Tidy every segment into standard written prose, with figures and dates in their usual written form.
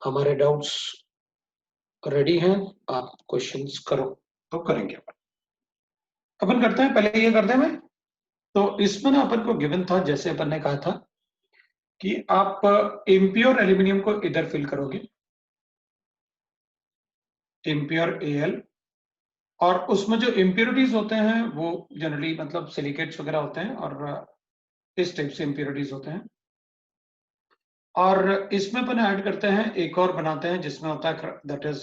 हमारे doubts ready हैं, आप क्वेश्चंस करो तो करेंगे अपन करते हैं। पहले ये करते हैं मैं, तो इसमें ना अपन को गिवन था, जैसे अपन ने कहा था कि आप इम्प्योर एल्यूमिनियम को इधर फिल करोगे, इम्प्योर एल, और उसमें जो इम्प्योरिटीज होते हैं वो जनरली मतलब सिलिकेट्स वगैरह होते हैं और इस टाइप से इम्प्योरिटीज होते हैं। और इसमें अपन ऐड करते हैं, एक और बनाते हैं जिसमें होता है that is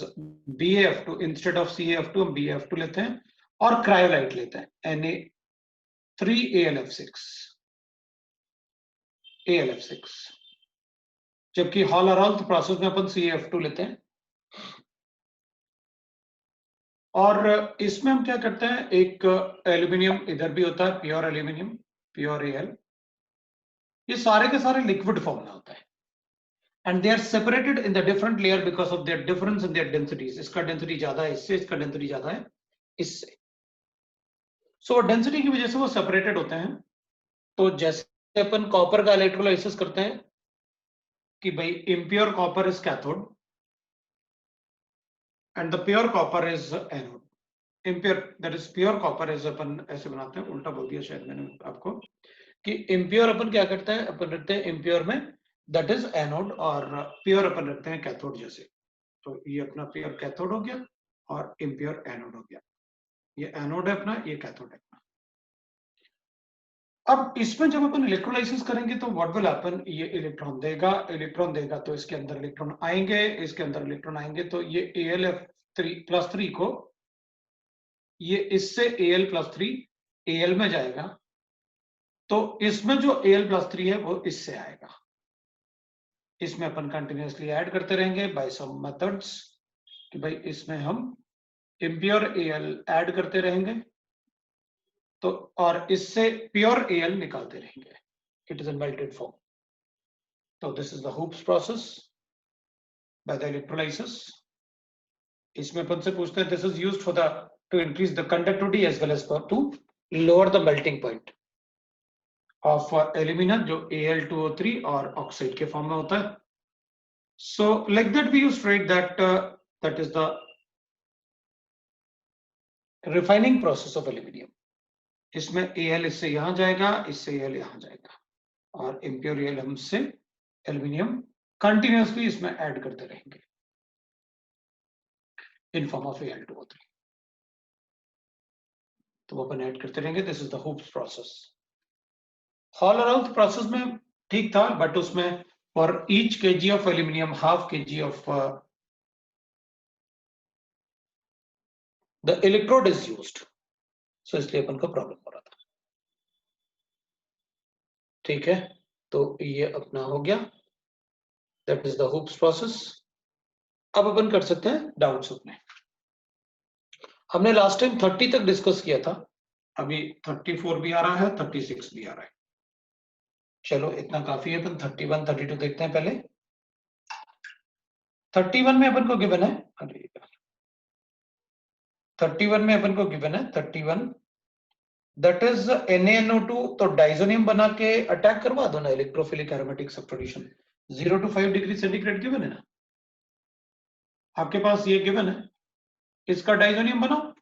BaF2, instead of CaF2 हम BaF2 लेते हैं और क्रायोलाइट लेते हैं AlF6, जबकि हॉल-अराउल्थ प्रोसेस में अपन CaF2 लेते हैं। और इसमें हम क्या करते हैं, एक एल्यूमिनियम इधर भी होता है, प्योर एल्यूमिनियम, प्योर Al, ये सारे के सारे लिक्विड फॉर्म में होता है and they are separated in the different layer because of their difference in their densities. इसका डेंसिटी ज्यादा है इससे, इसका डेंसिटी ज्यादा है इससे, सो डेंसिटी की वजह से वो सेपरेटेड होते हैं। तो जैसे अपन कॉपर का इलेक्ट्रोलाइसिस करते हैं कि भाई impure copper is cathode and the pure copper is anode, impure that is pure copper is, अपन ऐसे बनाते हैं, उल्टा बोल दिया शायद मैंने आपको, कि इम्प्योर अपन क्या करते हैं, अपन रखते हैं इम्प्योर में दैट इज एनोड, और प्योर अपन रखते हैं कैथोड जैसे। तो ये अपना प्योर कैथोड हो गया और इम्प्योर एनोड हो गया, ये एनोड है अपना, ये कैथोड है अपना। अब इसमें जब अपन इलेक्ट्रोलाइसिस करेंगे तो व्हाट विल हैपन, ये इलेक्ट्रॉन देगा तो इसके अंदर इलेक्ट्रॉन आएंगे, इसके अंदर इलेक्ट्रॉन आएंगे, तो ये AlF3+3 को ये इससे Al+3 Al में जाएगा, तो इसमें जो Al+3 है वो इससे आएगा। इसमें अपन कंटिन्यूअसली ऐड करते रहेंगे बाय सम मेथड्स, कि भाई इसमें हम इम्प्योर Al ऐड करते रहेंगे, तो और इससे प्योर Al निकालते रहेंगे, it is a melted form. तो this is the Hoops process by the electrolysis. इसमें अपन से पूछते हैं, this is used for the to increase the conductivity as well as for to lower the melting point of alumina, जो Al2O3 और oxide के form में होता है। So like that we use right that is the refining process of aluminium. इसमें Al इससे यहां जाएगा, इससे Al यहां जाएगा, और इम्प्योर Al हमसे एल्यूमिनियम कंटिन्यूअसली इसमें ऐड करते रहेंगे इन फॉर्म ऑफ Al2O3। तो अपन ऐड करते रहेंगे, this is the Hoops process. Hall Heroult process में ठीक था, बट उसमें for each kg of aluminium half kg of the electrode is used, so इसलिए अपन को प्रॉब्लम हो रहा था। ठीक है, तो ये अपना हो गया, that is the Hoops process. अब अपन कर सकते हैं डाउट्स अपने। हमने लास्ट टाइम 30 तक डिस्कस किया था, अभी 34 भी आ रहा है, 36 भी आ रहा है। चलो इतना काफी है, अपन 31 32 देखते हैं पहले। 31 में अपन को गिवन है, 31 में अपन को गिवन है 31, दैट इज NaNO2, तो डाइजोनियम बना के अटैक करवा दो ना, electrophilic aromatic substitution 0 to 5 degree centigrade given है ना आपके पास, ये गिवन है, इसका डाइजोनियम बनाओ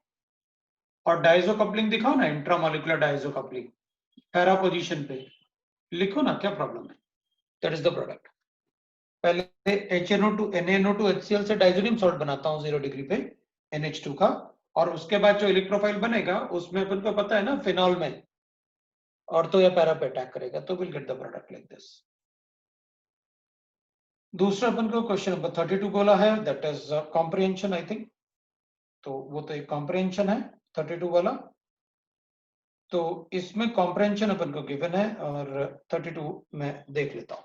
और डाइजो कपलिंग दिखाओ ना, intramolecular Dizo coupling para position पे लिखो ना, क्या प्रॉब्लम है, दैट इज द प्रोडक्ट। पहले HNO2 NaNO2 HCl से डाइजोनियम सॉल्ट बनाता हूं 0 डिग्री पे NH2 का, और उसके बाद जो इलेक्ट्रोफाइल बनेगा उसमें अपन को पता है ना फिनॉल में ऑर्थो या पैरा पे अटैक करेगा, तो will get the product like this. दूसरा अपन को क्वेश्चन नंबर 32 बोला है, that is comprehension I think, तो वो तो एक कॉम्प्रिहेंशन है 32 वाला। तो इसमें कॉम्प्रिहेंशन अपन को गिवन है और 32 में देख लेता हूं।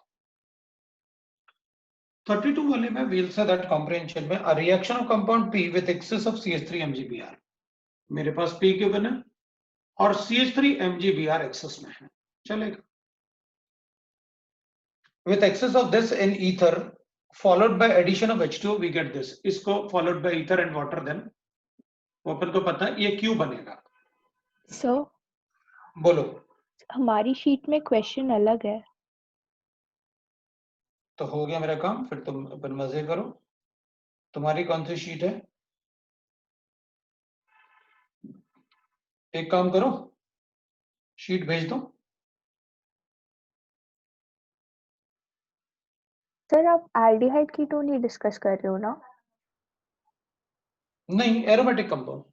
32 वाले में we'll say that comprehension में a reaction of compound P with excess of CH3 MgBr, मेरे पास P गिवन है और CH3 MgBr excess में है, चलेगा। With excess of this in ether followed by addition of H2 we get this, इसको followed by ether and water, then वो अपन को पता है ये Q बनेगा। सर बोलो। हमारी शीट में क्वेश्चन अलग है। तो हो गया मेरा काम, फिर तुम अपन मजे करो। तुम्हारी कौन सी शीट है? एक काम करो, शीट भेज दो। सर आप एल्डिहाइड कीटोन ही डिस्कस कर रहे हो ना? नहीं, एरोमेटिक कंपाउंड।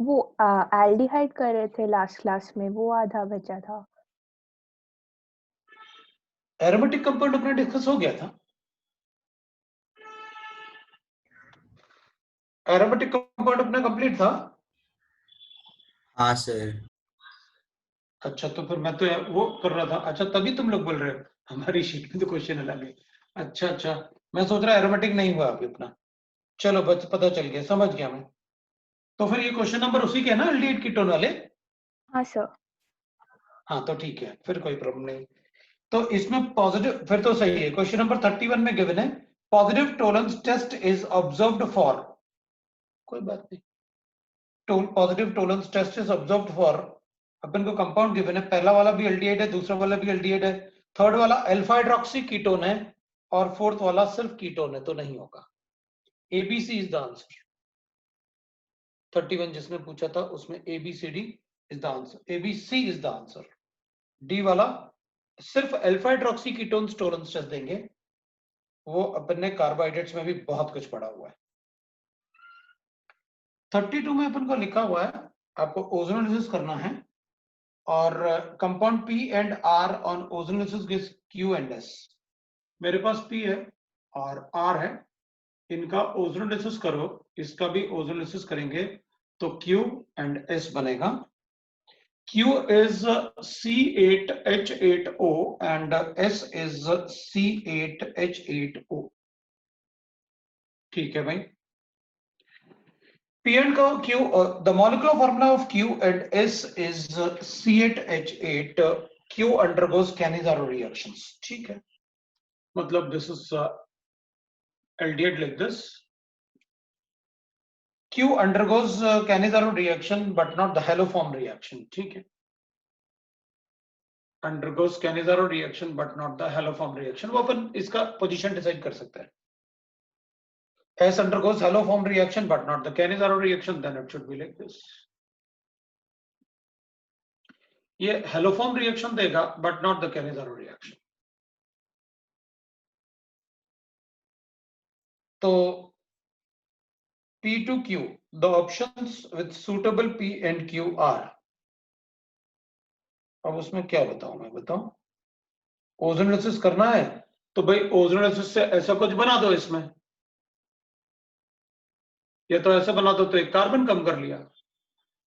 वो एल्डिहाइड कर रहे थे लास्ट क्लास में, वो आधा बचा था। एरोमेटिक कंपाउंड अपना डिस्कस हो गया था। एरोमेटिक कंपाउंड अपना कंप्लीट था। हाँ सर। अच्छा, तो फिर मैं तो वो कर रहा था। अच्छा, तभी तुम लोग बोल रहे हो हमारी शीट में तो क्वेश्चन अलग है। अच्छा अच्छा, मैं सोच रहा एरोमेटिक नहीं हुआ अभी अपना। चलो बस पता चल गया, समझ गया मैं। तो फिर ये क्वेश्चन नंबर उसी के है ना, एल्डिहाइड कीटोन वाले? हाँ सर। हाँ तो ठीक है, फिर कोई प्रॉब्लम नहीं। तो इसमें पॉजिटिव, फिर तो सही है। क्वेश्चन नंबर 31 में गिवन है positive Tollens test is observed for, कोई बात नहीं, positive Tollens test is observed for, अपन को कंपाउंड गिवन है, पहला वाला भी एल्डिहाइड है, दूसरा वाला भी एल्डिहाइड है, थर्ड वाला अल्फा हाइड्रोक्सी कीटोन है, और फोर्थ वाला सिर्फ कीटोन है, तो नहीं होगा। ABC is the answer. 31 जिसने पूछा था उसमें ABCD is the answer, ABC is the answer. D वाला सिर्फ alpha hydroxy ketone Tollens test देंगे, वो अपन ने कार्बोहाइड्रेट्स में भी बहुत कुछ पढ़ा हुआ है। 32 में अपन को लिखा हुआ है आपको ओजोनोलिसिस करना है, और compound P and R on ozonolysis gives Q and S. मेरे पास पी है और आर है, इनका ओजोनोलिसिस करो, इसका भी ओजोनोलिसिस करेंगे तो क्यू एंड एस बनेगा। Q is C8H8O and S is C8H8O। ठीक है भाई। P and Q, the molecular formula of Q and S is C8H8. Q undergoes Cannizzaro reactions। ठीक है, मतलब this is aldehyde like this. Q undergoes Cannizzaro reaction but not the haloform reaction। ठीक है, undergoes Cannizzaro reaction but not the haloform reaction। वो अपन इसका position decide कर सकते हैं। S undergoes haloform reaction but not the Cannizzaro reaction, then it should be like this। ये haloform reaction देगा but not the Cannizzaro reaction। तो P to Q, the options with suitable P and Q are। अब उसमें क्या बताऊं मैं, बताऊं? Ozonolysis करना है तो भाई ओजोनोलिसिस से ऐसा कुछ बना दो इसमें, या तो ऐसे बना दो तो एक कार्बन कम कर लिया,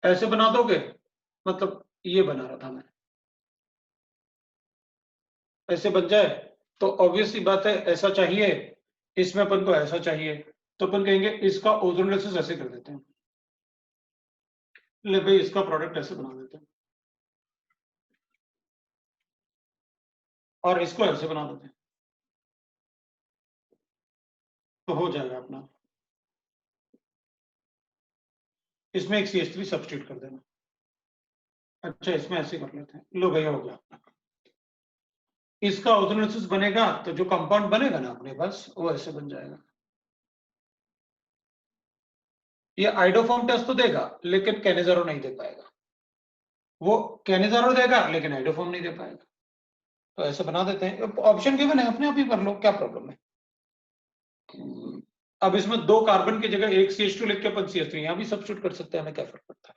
ऐसे बना दोगे, मतलब ये बना रहा था मैं, ऐसे बन जाए तो ऑब्वियस सी बात है ऐसा चाहिए, इसमें अपन को ऐसा चाहिए, तो अपन कहेंगे इसका ओजोनोलिसिस ऐसे कर देते हैं, ले भाई इसका प्रोडक्ट ऐसे बना देते हैं, और इसको ऐसे बना देते हैं, तो हो जाएगा अपना। इसमें एक CH3 सब्स्टिट्यूट कर देना। अच्छा, इसमें ऐसे कर लेते हैं, लो भैया हो गया अपना। इसका ओजोनोलिसिस बनेगा तो जो कंपाउंड बनेगा ना अपने पास वो ऐसे बन जाएगा। ये आइडोफॉर्म टेस्ट तो देगा लेकिन कैनिज़ारो नहीं दे पाएगा, वो कैनिज़ारो देगा लेकिन आइडोफॉर्म नहीं दे पाएगा, तो ऐसे बना देते हैं। ऑप्शन गिवन है, अपने आप ही कर लो, क्या प्रॉब्लम है। अब इसमें 2 कार्बन की जगह एक CH2 लिख के अपन CH3 यहां भी सब्स्टिट्यूट कर सकते हैं, हमें क्या फर्क पड़ता है।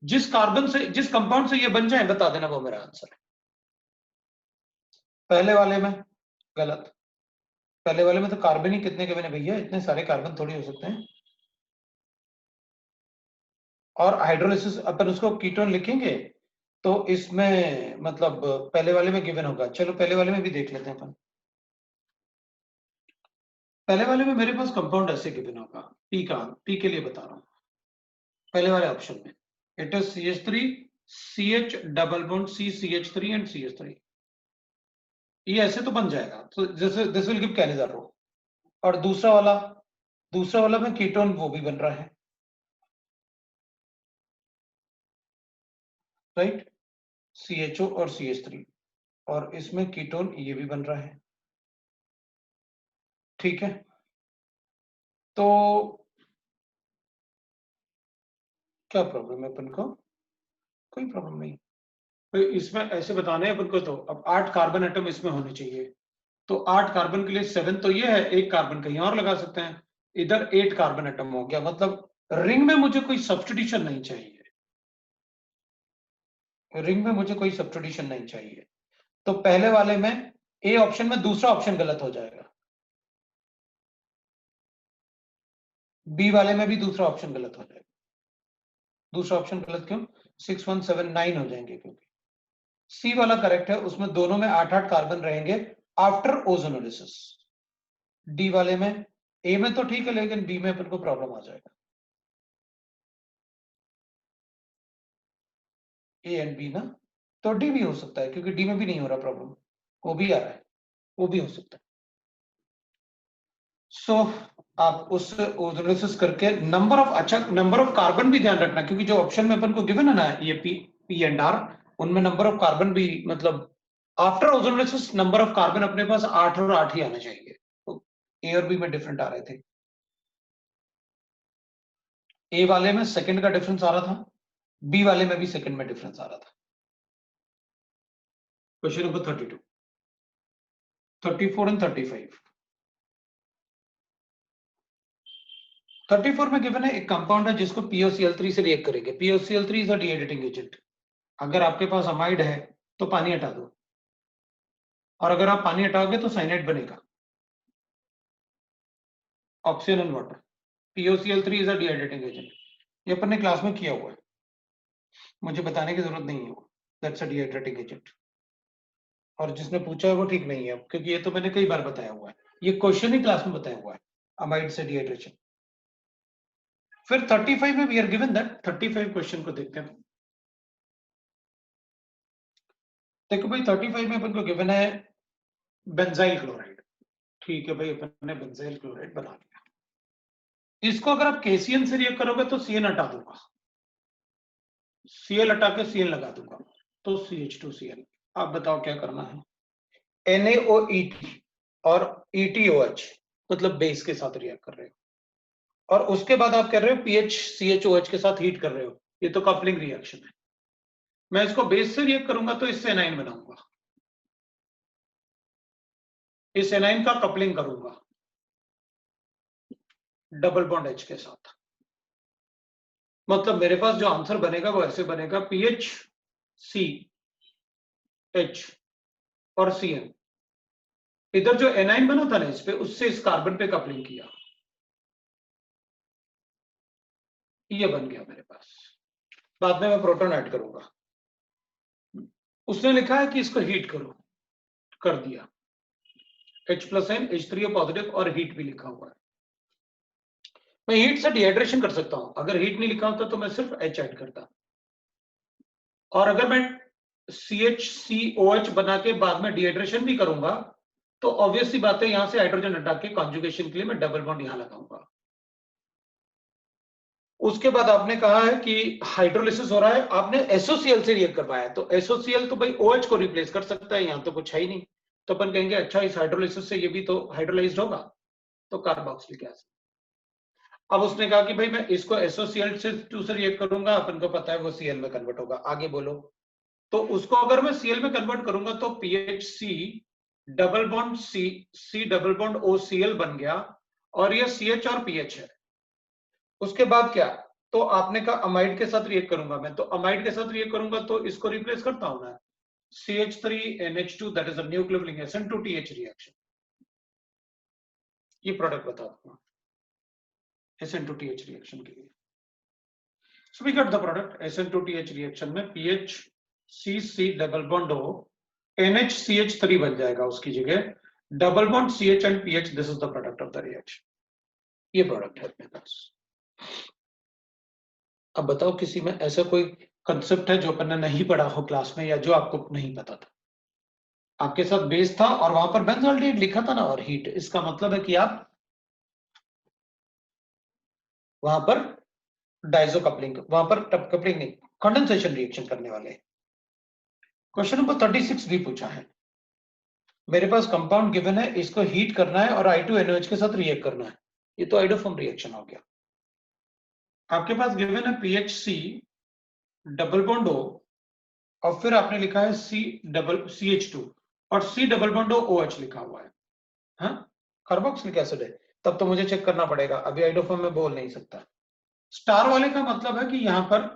जिस कार्बन से, जिस कंपाउंड से ये बन जाए बता देना, वो मेरा आंसर है। पहले वाले में गलत, पहले वाले में तो कार्बन ही कितने गिवन है भैया, इतने सारे कार्बन थोड़ी हो सकते हैं। और हाइड्रोलिसिस अपन उसको कीटोन लिखेंगे तो इसमें मतलब पहले वाले में गिवन होगा। चलो पहले वाले में भी देख लेते हैं अपन। पहले वाले में मेरे पास कंपाउंड ऐसे गिवन होगा, पी का, पी के लिए बता रहा हूं, पहले वाले ऑप्शन में it is CH3 CH double bond C CH3 and CH3, ये ऐसे तो बन जाएगा, तो दिस विल गिव कैनिज़ारो। और दूसरा वाला में कीटोन वो भी बन रहा है, राइट, CHO और CH3, और इसमें कीटोन ये भी बन रहा है, ठीक है। तो क्या प्रॉब्लम है अपन को? कोई प्रॉब्लम नहीं। तो इसमें ऐसे बताना है अपन को, तो अब 8 कार्बन एटम इसमें होने चाहिए, तो 8 कार्बन के लिए 7 तो ये है, एक कार्बन कहीं और लगा सकते हैं, इधर 8 कार्बन एटम हो गया, मतलब रिंग में मुझे कोई सब्स्टिट्यूशन नहीं चाहिए, रिंग में मुझे कोई सब्स्टिट्यूशन नहीं चाहिए। तो पहले वाले में ए ऑप्शन में दूसरा ऑप्शन गलत हो जाएगा, बी वाले में भी दूसरा ऑप्शन गलत हो जाएगा। दूसरा ऑप्शन गलत क्यों? 6179 हो जाएंगे, क्योंकि सी वाला करेक्ट है, उसमें दोनों में 8-8 कार्बन रहेंगे आफ्टर ओजोनोलिसिस। डी वाले में, ए में तो ठीक है, लेकिन बी में अपन को प्रॉब्लम आ जाएगा। ए एंड बी ना, तो डी भी हो सकता है, क्योंकि डी में भी नहीं हो रहा प्रॉब्लम, वो भी आ रहा है, वो भी हो सकता है। सो आप उस ओजोनोलिसिस करके नंबर ऑफ, अच्छा नंबर ऑफ कार्बन भी ध्यान रखना, क्योंकि जो ऑप्शन में अपन को गिवन है ना ये पी एंड आर, उनमें नंबर ऑफ कार्बन भी, मतलब after ozonolysis number of carbon अपने पास 8 और 8 ही आने चाहिए। तो ए और बी में डिफरेंट आ रहे थे, ए वाले में सेकंड का डिफरेंस आ रहा था, बी वाले में भी सेकंड में डिफरेंस आ रहा था। Question number 32, 34 and 35। 34 में गिवन है एक कंपाउंड है जिसको POCl3 से रिएक्ट करेंगे। POCl3 is a D-editing agent. अगर आपके पास अमाइड है तो पानी हटा दो, और अगर आप पानी हटाओगे तो साइनाइड बनेगा, oxygen and water. POCl3 is a D-editing agent, ये अपन ने क्लास में किया हुआ है, मुझे बताने की जरूरत नहीं है, वो दैट्स अ डी-एडिटिंग एजेंट। और जिसने पूछा है वो ठीक नहीं है, क्योंकि ये तो मैंने कई बार बताया हुआ है, ये क्वेश्चन ही क्लास में बताया हुआ है, अमाइड से डिहाइड्रेशन। फिर 35 में we are given that, 35 question को देखते हैं। देखो भाई 35 में अपन को गिवन है बेंजाइल क्लोराइड, ठीक है भाई, अपन ने बेंजाइल क्लोराइड बना लिया। इसको अगर आप KCN से रिएक्ट करोगे तो CN हटा दूंगा, Cl हटा के CN लगा दूंगा, तो CH2Cl। आप बताओ क्या करना है? NaOET और ETOH, मतलब बेस के साथ रिएक्ट कर रहे हो, और उसके बाद आप कर रहे हो PHCHOH के साथ हीट कर रहे हो, ये तो कपलिंग रिएक्शन है। मैं इसको बेस से रिएक्ट करूंगा तो इससे एनाइन बनाऊंगा, इस एनाइन का कपलिंग करूंगा डबल बॉन्ड H के साथ। मतलब मेरे पास जो आंसर बनेगा वो ऐसे बनेगा, PHCH और CN, इधर जो एनाइन बना था ना इस पे, उससे इस कार्बन पे कपलिंग किया, ये बन गया मेरे पास। बाद में मैं प्रोटॉन ऐड करूंगा। उसने लिखा है कि इसको हीट करो, कर दिया, H+N H3O पॉजिटिव, और हीट भी लिखा हुआ है। मैं हीट से डिहाइड्रेशन कर सकता हूं, अगर हीट नहीं लिखा होता तो मैं सिर्फ H ऐड करता, और अगर मैं CHCOH बना के बाद में डिहाइड्रेशन भी करूंगा तो ऑब्वियस सी बात है, यहां से हाइड्रोजन हटा के कॉन्जुगेशन के लिए मैं डबल बॉन्ड यहां लगाऊंगा। उसके बाद आपने कहा है कि हाइड्रोलिसिस हो रहा है, आपने SOCl से रिएक्ट करवाया है, तो SOCl तो भाई OH को रिप्लेस कर सकता है, यहां तो कुछ है ही नहीं, तो अपन कहेंगे अच्छा इस हाइड्रोलिसिस से ये भी तो हाइड्रोलाइज्ड होगा, तो कार्बोक्सिलिक एसिड। अब उसने कहा कि भाई मैं इसको SOCl से रिएक्ट करूंगा, अपन को पता है वो Cl में कन्वर्ट होगा, आगे बोलो। तो उसको अगर मैं Cl में कन्वर्ट करूंगा तो PHC double bond C double bond OCl बन गया, और ये CH और PH है। उसके बाद क्या, तो आपने कहा अमाइड के साथ रिएक्ट करूंगा मैं, तो अमाइड के साथ रिएक्ट करूंगा तो इसको रिप्लेस करता हूं मैं, CH3NH2 that is a nucleophilic SN2TH reaction, ये प्रोडक्ट बता दूंगा SN2TH रिएक्शन के लिए। So we got the product SN2TH reaction में PHCC double bond O NHCH3 बन जाएगा उसकी जगह, double bond CH and PH, this is the product of the reaction, ये प्रोडक्ट है अपने पास। अब बताओ किसी में ऐसा कोई कंसेप्ट है जो अपन ने नहीं पढ़ा हो क्लास में, या जो आपको नहीं पता था? आपके साथ बेस था और वहां पर बेंजोल्डिहाइड लिखा था ना, और हीट, इसका मतलब है कि आप वहां पर डाइजो कपलिंग, वहां पर कपलिंग नहीं, कंडेंसेशन रिएक्शन करने वाले। क्वेश्चन नंबर 36 भी पूछा है, मेरे पास कंपाउंड गिवन है, इसको हीट करना है और I2NOH के साथ रिएक्ट करना है, ये तो आइडोफॉर्म रिएक्शन हो गया। आपके पास गिवन है PHC डबल बॉन्ड O और फिर आपने लिखा है CH2 और C डबल बॉन्ड OH लिखा हुआ है, हाँ कार्बोक्सिलिक एसिड है, तब तो मुझे चेक करना पड़ेगा, अभी आइडोफॉर्म में बोल नहीं सकता। स्टार वाले का मतलब है कि यहां पर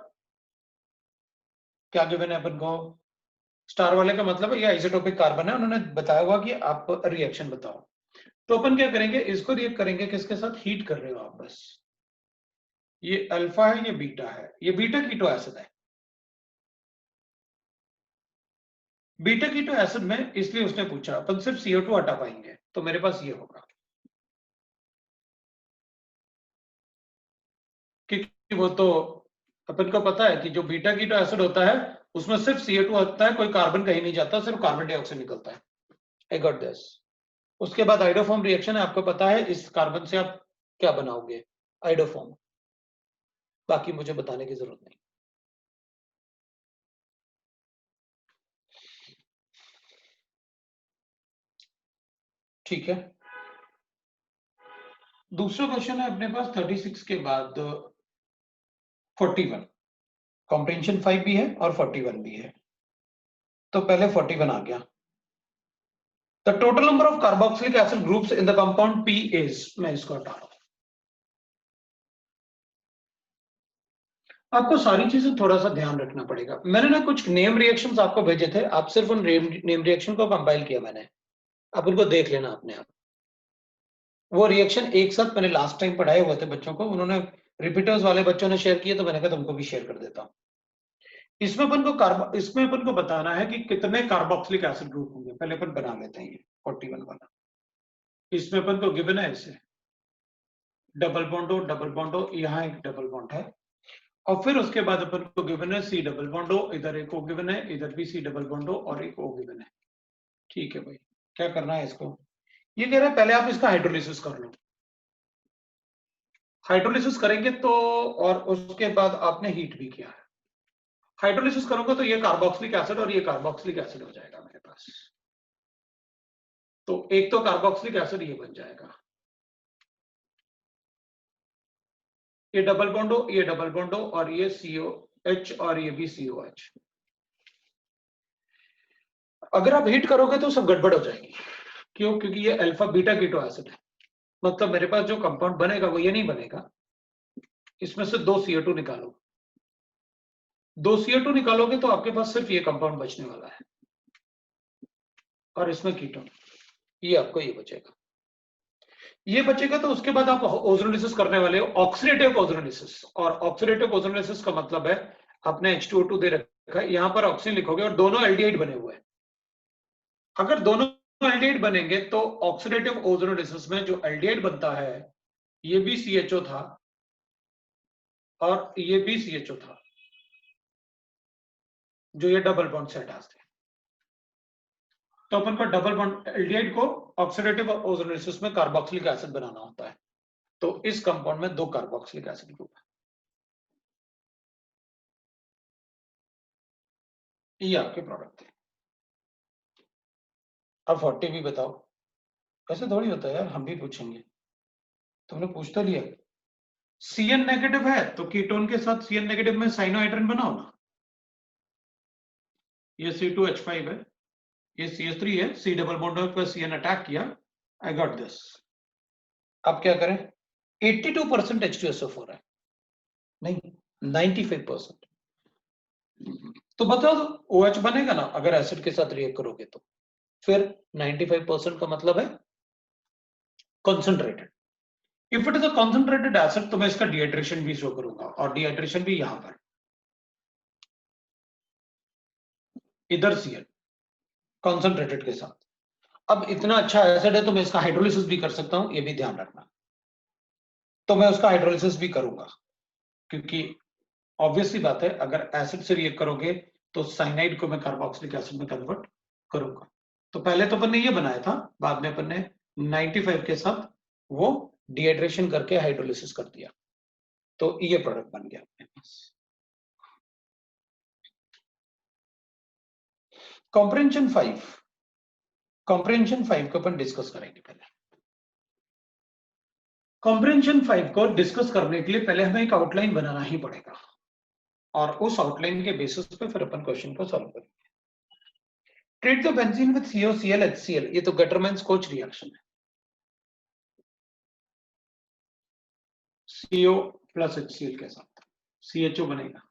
क्या गिवन है अपन को, स्टार वाले का मतलब है ये आइसोटोपिक कार्बन है, उन्होंने बताया हुआ कि आप रिएक्शन बताओ। तो अपन क्या करेंगे, इसको रिएक्ट करेंगे किसके साथ, हीट कर रहे हो आप बस, ये अल्फा है, ये बीटा है, ये बीटा कीटो एसिड है। बीटा कीटो एसिड में इसलिए उसने पूछा, अपन सिर्फ CO2 हटा पाएंगे, तो मेरे पास ये होगा, क्योंकि वो तो अपन को पता है कि जो बीटा कीटो एसिड होता है उसमें सिर्फ CO2 होता है, कोई कार्बन कहीं नहीं जाता, सिर्फ कार्बन डाइऑक्साइड निकलता है। I got this. उसके बाद आइडोफॉर्म रिएक्शन है, आपको पता है इस कार्बन से आप क्या बनाओगे, आइडोफॉर्म, बाकी मुझे बताने की जरूरत नहीं। ठीक है, दूसरा क्वेश्चन है अपने पास 36 के बाद 41, कॉम्प्रिहेंशन 5 भी है और 41 भी है। तो पहले 41 आ गया, the total number of carboxylic acid groups in the compound P is, मैं इसको हटा रहा हूं। आपको सारी चीजें थोड़ा सा ध्यान रखना पड़ेगा। मैंने ना कुछ नेम रिएक्शंस आपको भेजे थे, आप सिर्फ उन नेम रिएक्शन को कंपाइल किया मैंने, आप उनको देख लेना अपने आप। वो रिएक्शन एक साथ मैंने लास्ट टाइम पढ़ाए हुए थे बच्चों को, उन्होंने रिपीटर्स वाले बच्चों ने शेयर किए, तो मैंने कहा तुमको भी शेयर कर देता हूं। इसमें अपन को बताना है कि कितने कार्बोक्सिलिक एसिड ग्रुप होंगे, पहले अपन बना लेते हैं ये 41 वाला। इसमें अपन को गिवन है इसे डबल बॉन्डो, यहाँ एक डबल बॉन्ड है, और फिर उसके बाद अपन को गिवन है C डबल बॉन्डो, इधर एक O गिवन है, इधर भी C डबल बॉन्डो और एक O गिवन है। ठीक है भाई, क्या करना है इसको, ये कह रहा है पहले आप इसका हाइड्रोलिसिस कर लो। हाइड्रोलिसिस करेंगे तो, और उसके बाद आपने हीट भी किया है, हाइड्रोलिसिस करूंगा तो ये कार्बोक्सिलिक एसिड और ये कार्बोक्सिलिक एसिड हो जाएगा मेरे पास। तो एक तो कार्बोक्सिलिक एसिड ये बन जाएगा, ये डबल बॉन्डो और ये COH और ये भी COH। अगर आप हीट करोगे तो सब गड़बड़ हो जाएगी, क्यों, क्योंकि ये अल्फा बीटा कीटो एसिड है, मतलब मेरे पास जो कंपाउंड बनेगा वो ये नहीं बनेगा। इसमें से 2 CO2 निकालो, 2 CO2 निकालोगे तो आपके पास सिर्फ ये कंपाउंड बचने वाला है, और इसमें कीटोन, ये आपको ये बचेगा, ये बचेगा। तो उसके बाद आप ओजोनोलिसिस करने वाले हो, ऑक्सीडेटिव ओजोनोलिसिस, और ऑक्सीडेटिव ओजोनोलिसिस का मतलब है आपने H2O2 दे रखा है, यहां पर ऑक्सीजन लिखोगे और दोनों एल्डिहाइड बने हुए हैं। अगर दोनों एल्डिहाइड बनेंगे तो ऑक्सीडेटिव ओजोनोलिसिस में जो एल्डिहाइड बनता है ये भी CHO था और ये भी CHO था, जो ये डबल बॉन्ड से अटैच थे। तो अपन को डबल बॉन्ड एल्डिहाइड को ऑक्सीडेटिव ओजोनोलिसिस में कार्बोक्सिलिक एसिड बनाना होता है, तो इस कंपाउंड में 2 कार्बोक्सिलिक एसिड ग्रुप है, ये आपके प्रोडक्ट थे। अब 40 भी बताओ, ऐसे थोड़ी होता है यार, हम भी पूछेंगे, तुमने पूछ तो लिया। CN नेगेटिव है तो कीटोन के साथ CN नेगेटिव में साइनोहाइड्रन बनाओ ना, ये C2H5 है, ये CH3 है, C डबल बॉन्ड पर CN अटैक किया, आई गॉट दिस। अब क्या करें, 82% H2SO4 है, नहीं 95%। तो बताओ OH बनेगा ना अगर एसिड के साथ रिएक्ट करोगे तो, फिर 95% का मतलब है concentrated. If it is a concentrated acid तो मैं इसका डिहाइड्रेशन भी शो करूंगा, और डिहाइड्रेशन भी यहां पर, इधर CN कॉन्सेंट्रेटेड के साथ। अब इतना अच्छा एसिड है तो मैं इसका हाइड्रोलिसिस भी कर सकता हूं, ये भी ध्यान रखना। तो मैं उसका हाइड्रोलिसिस भी करूंगा, क्योंकि ऑब्वियसली बात है अगर एसिड से रिएक्ट करोगे तो साइनाइड को मैं कार्बोक्सिलिक एसिड में कन्वर्ट करूंगा। तो पहले तो अपन ने ये बनाया था, बाद में अपन ने 95 के साथ वो डिहाइड्रेशन करके हाइड्रोलिसिस कर दिया, तो ये प्रोडक्ट बन गया अपने पास। कॉम्प्रिहेंशन 5, कॉम्प्रिहेंशन 5 को अपन डिस्कस करेंगे। पहले कॉम्प्रिहेंशन 5 को डिस्कस करने के लिए पहले हमें एक आउटलाइन बनाना ही पड़ेगा और उस आउटलाइन के बेसिस पे फिर अपन क्वेश्चन को सॉल्व करेंगे। Treat the benzene with COCl HCl, ये तो गटरमैन-स्कोच रिएक्शन है। CO प्लस HCl के साथ CHO बनेगा।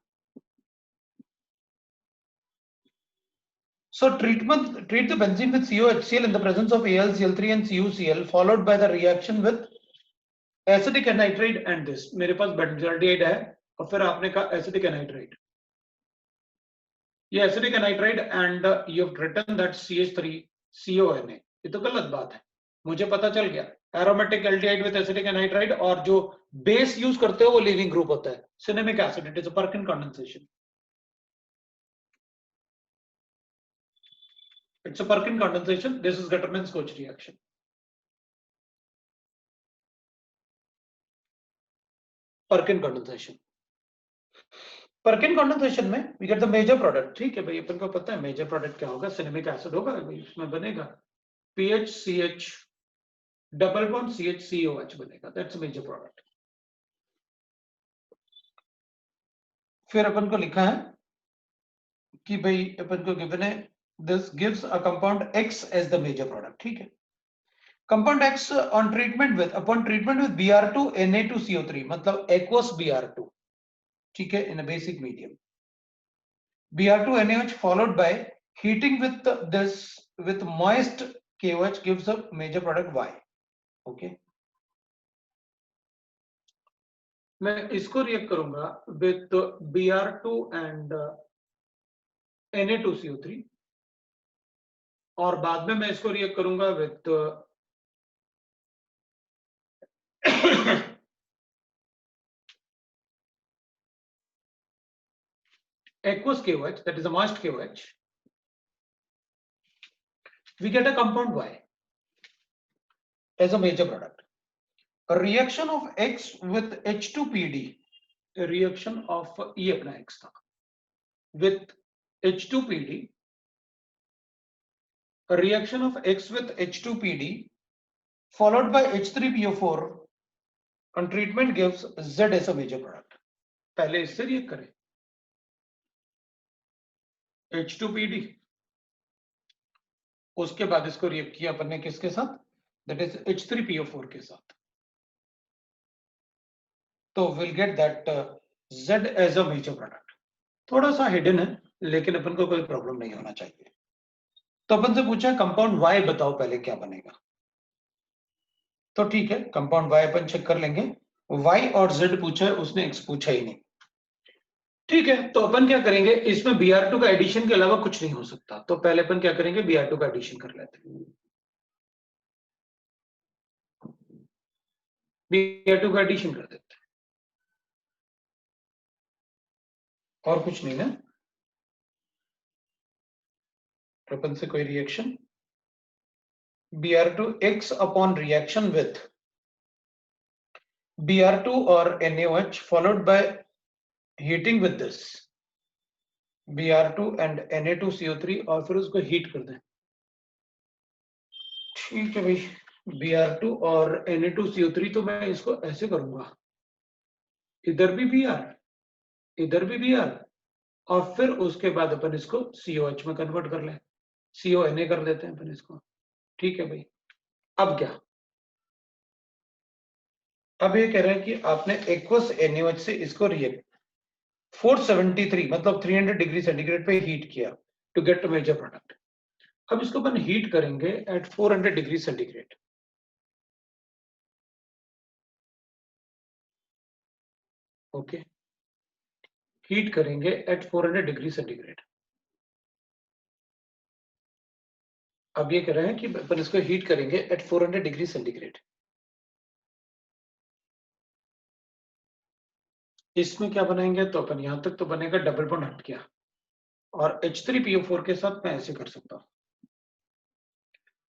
So treat the benzene with COHCl in the presence of AlCl3 and CuCl followed by the reaction with acidic anhydride and this। मेरे पास benzaldehyde है और फिर आपने कहा acidic anhydride, ये acidic anhydride and you have written that CH3CONA, ये तो गलत बात है। मुझे पता चल गया aromatic aldehyde with acidic anhydride और जो बेस यूज करते हो वो लीविंग ग्रुप होता है cinnamic acid, it is a Perkin condensation। It's a Perkin condensation. This is Gutterman-Skoch reaction. Perkin condensation. Perkin condensation में we get the major product। ठीक है भाई, अपन को पता है major product क्या होगा, cinnamic acid होगा भाई, इसमें बनेगा PHCH double bond CHCOH बनेगा, that's a major product। फिर अपन को लिखा है कि भाई अपन को given है this gives a compound X as the major product। ठीक है, compound X on treatment with upon treatment with Br2 Na2CO3 मतलब aqueous Br2, ठीक है, in a basic medium Br2 NaOH followed by heating with this with moist KOH gives a major product Y। okay, मैं इसको react करूंगा with Br2 and Na2CO3 और बाद में मैं इसको रिएक्ट करूंगा with aqueous KOH, that is a moist KOH, we get a compound Y as a major product। A reaction of X with H2PD, a reaction of E अपना X था with H2PD, a reaction of X with H2PD followed by H3PO4 on treatment gives Z as a major product। पहले इससे react करें H2PD, उसके बाद इसको react किया अपन ने किसके साथ, that is H3PO4 के साथ, तो we'll get that Z as a major product। थोड़ा सा हिडन है लेकिन अपन को कोई प्रॉब्लम नहीं होना चाहिए। तो अपन से पूछा कंपाउंड Y बताओ पहले क्या बनेगा, तो ठीक है कंपाउंड Y अपन चेक कर लेंगे। Y और Z पूछा है, उसने X पूछा ही नहीं। ठीक है, तो अपन क्या करेंगे, इसमें Br2 का एडिशन के अलावा कुछ नहीं हो सकता, तो पहले अपन क्या करेंगे Br2 का एडिशन कर लेते हैं। Br2 का एडिशन कर देते हैं और कुछ नहीं ना, अपन से कोई reaction Br2 X upon reaction with Br2 और NaOH followed by heating with this Br2 and Na2CO3 और फिर उसको हीट कर दें। ठीक है भाई, Br2 और Na2CO3 तो मैं इसको ऐसे करूंगा, इधर भी Br इधर भी Br और फिर उसके बाद अपन इसको COH में कन्वर्ट कर लें, CONA कर लेते हैं अपन इसको। ठीक है भाई, अब क्या, अब ये कह रहे हैं कि आपने एक्वस NaOH से इसको रिएक्ट 473 मतलब 300 डिग्री सेंटीग्रेड पे हीट किया टू गेट मेजर प्रोडक्ट। अब इसको अपन हीट करेंगे at 400 degree centigrade. Okay, heat करेंगे एट 400 डिग्री सेंटीग्रेड। अब ये कह रहे हैं कि अपन इसको हीट करेंगे एट 400 डिग्री सेंटीग्रेड। इसमें क्या बनाएंगे, तो अपन यहां तक तो बनेगा डबल बॉन्ड हट गया और H3PO4 के साथ मैं ऐसे कर सकता हूं,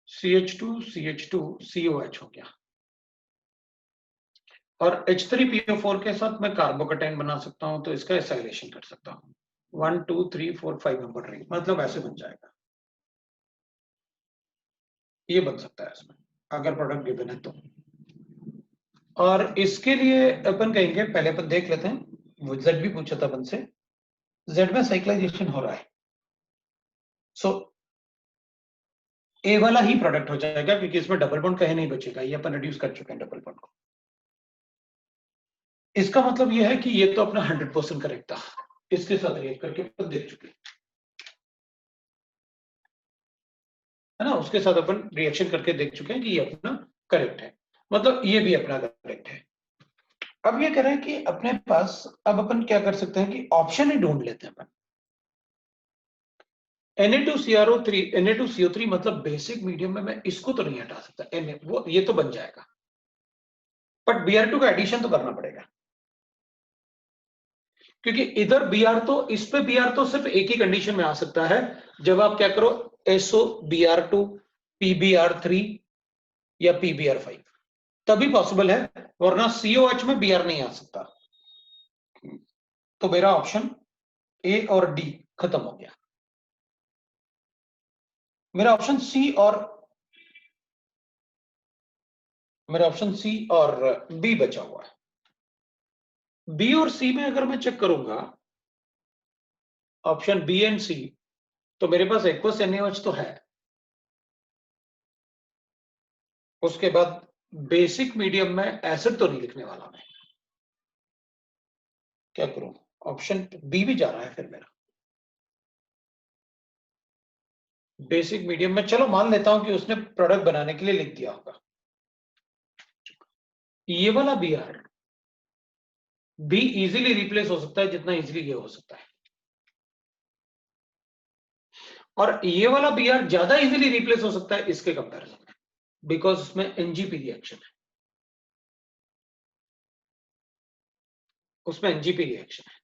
CH2 CH2 COH हो गया और H3PO4 के साथ मैं कार्बोकैटायन बना सकता हूं, तो इसका एसाइलेशन कर सकता हूं 1 2 3 4 5 नंबर रिंग, मतलब ऐसे बन जाएगा। ये बन सकता है इसमें अगर प्रोडक्ट गिवन है तो। और इसके लिए अपन कहेंगे, पहले अपन देख लेते हैं, वो जेड भी पूछा था अपन से, जेड में साइक्लाइजेशन हो रहा है, सो ए वाला ही प्रोडक्ट हो जाएगा क्योंकि इसमें डबल बॉन्ड कहीं नहीं बचेगा, ये अपन रिड्यूस कर चुके हैं डबल बॉन्ड को। इसका मतलब ये है कि ये तो अपना 100% करेक्ट था, इसके साथ रिएक्ट करके अपन देख चुके हैं, है ना, उसके साथ अपन रिएक्शन करके देख चुके हैं कि ये अपना करेक्ट है, मतलब ये भी अपना करेक्ट है। अब ये कह रहे हैं कि अपने पास अब अपन क्या कर सकते हैं कि ऑप्शन ही ढूंढ लेते हैं अपन। Na2CrO3 Na2CO3 मतलब बेसिक मीडियम में मैं इसको तो नहीं हटा सकता, वो ये तो बन जाएगा, बट Br2 का एडिशन तो करना पड़ेगा, क्योंकि इधर Br तो इस पे Br तो सिर्फ एक ही कंडीशन में आ सकता है, जब आप क्या करो SOBr2 PBr3 या PBr5, तभी पॉसिबल है, वरना COH में Br नहीं आ सकता। तो मेरा ऑप्शन ए और डी खत्म हो गया, मेरा ऑप्शन सी और बी बचा हुआ है। बी और सी में अगर मैं चेक करूंगा ऑप्शन बी एंड सी, तो मेरे पास एक्वस NaOH तो है, उसके बाद बेसिक मीडियम में एसिड तो नहीं लिखने वाला मैं, क्या करूं, ऑप्शन बी भी जा रहा है फिर मेरा बेसिक मीडियम में। चलो मान लेता हूं कि उसने प्रोडक्ट बनाने के लिए लिख दिया होगा, ये वाला Br भी इजीली रिप्लेस हो सकता है जितना इजीली ये हो सकता है, और ये वाला Br ज्यादा इजीली रिप्लेस हो सकता है इसके कंपैरिजन में, बिकॉज उसमें एनजीपी रिएक्शन है, उसमें एनजीपी रिएक्शन है,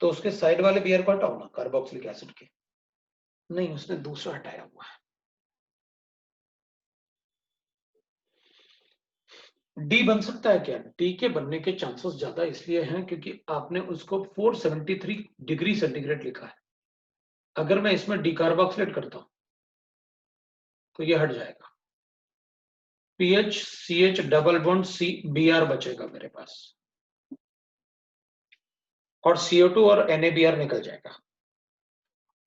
तो उसके साइड वाले Br को हटाओ ना, कार्बोक्सिलिक एसिड के, नहीं उसने दूसरा हटाया हुआ है। डी बन सकता है क्या, डी के बनने के चांसेस ज्यादा इसलिए हैं क्योंकि आपने उसको 473 डिग्री सेंटीग्रेड लिखा है, अगर मैं इसमें डी कार्बोक्सिलेट करता हूं तो ये हट जाएगा, pH CH double bond C Br बचेगा मेरे पास, और CO2 और NaBr निकल जाएगा,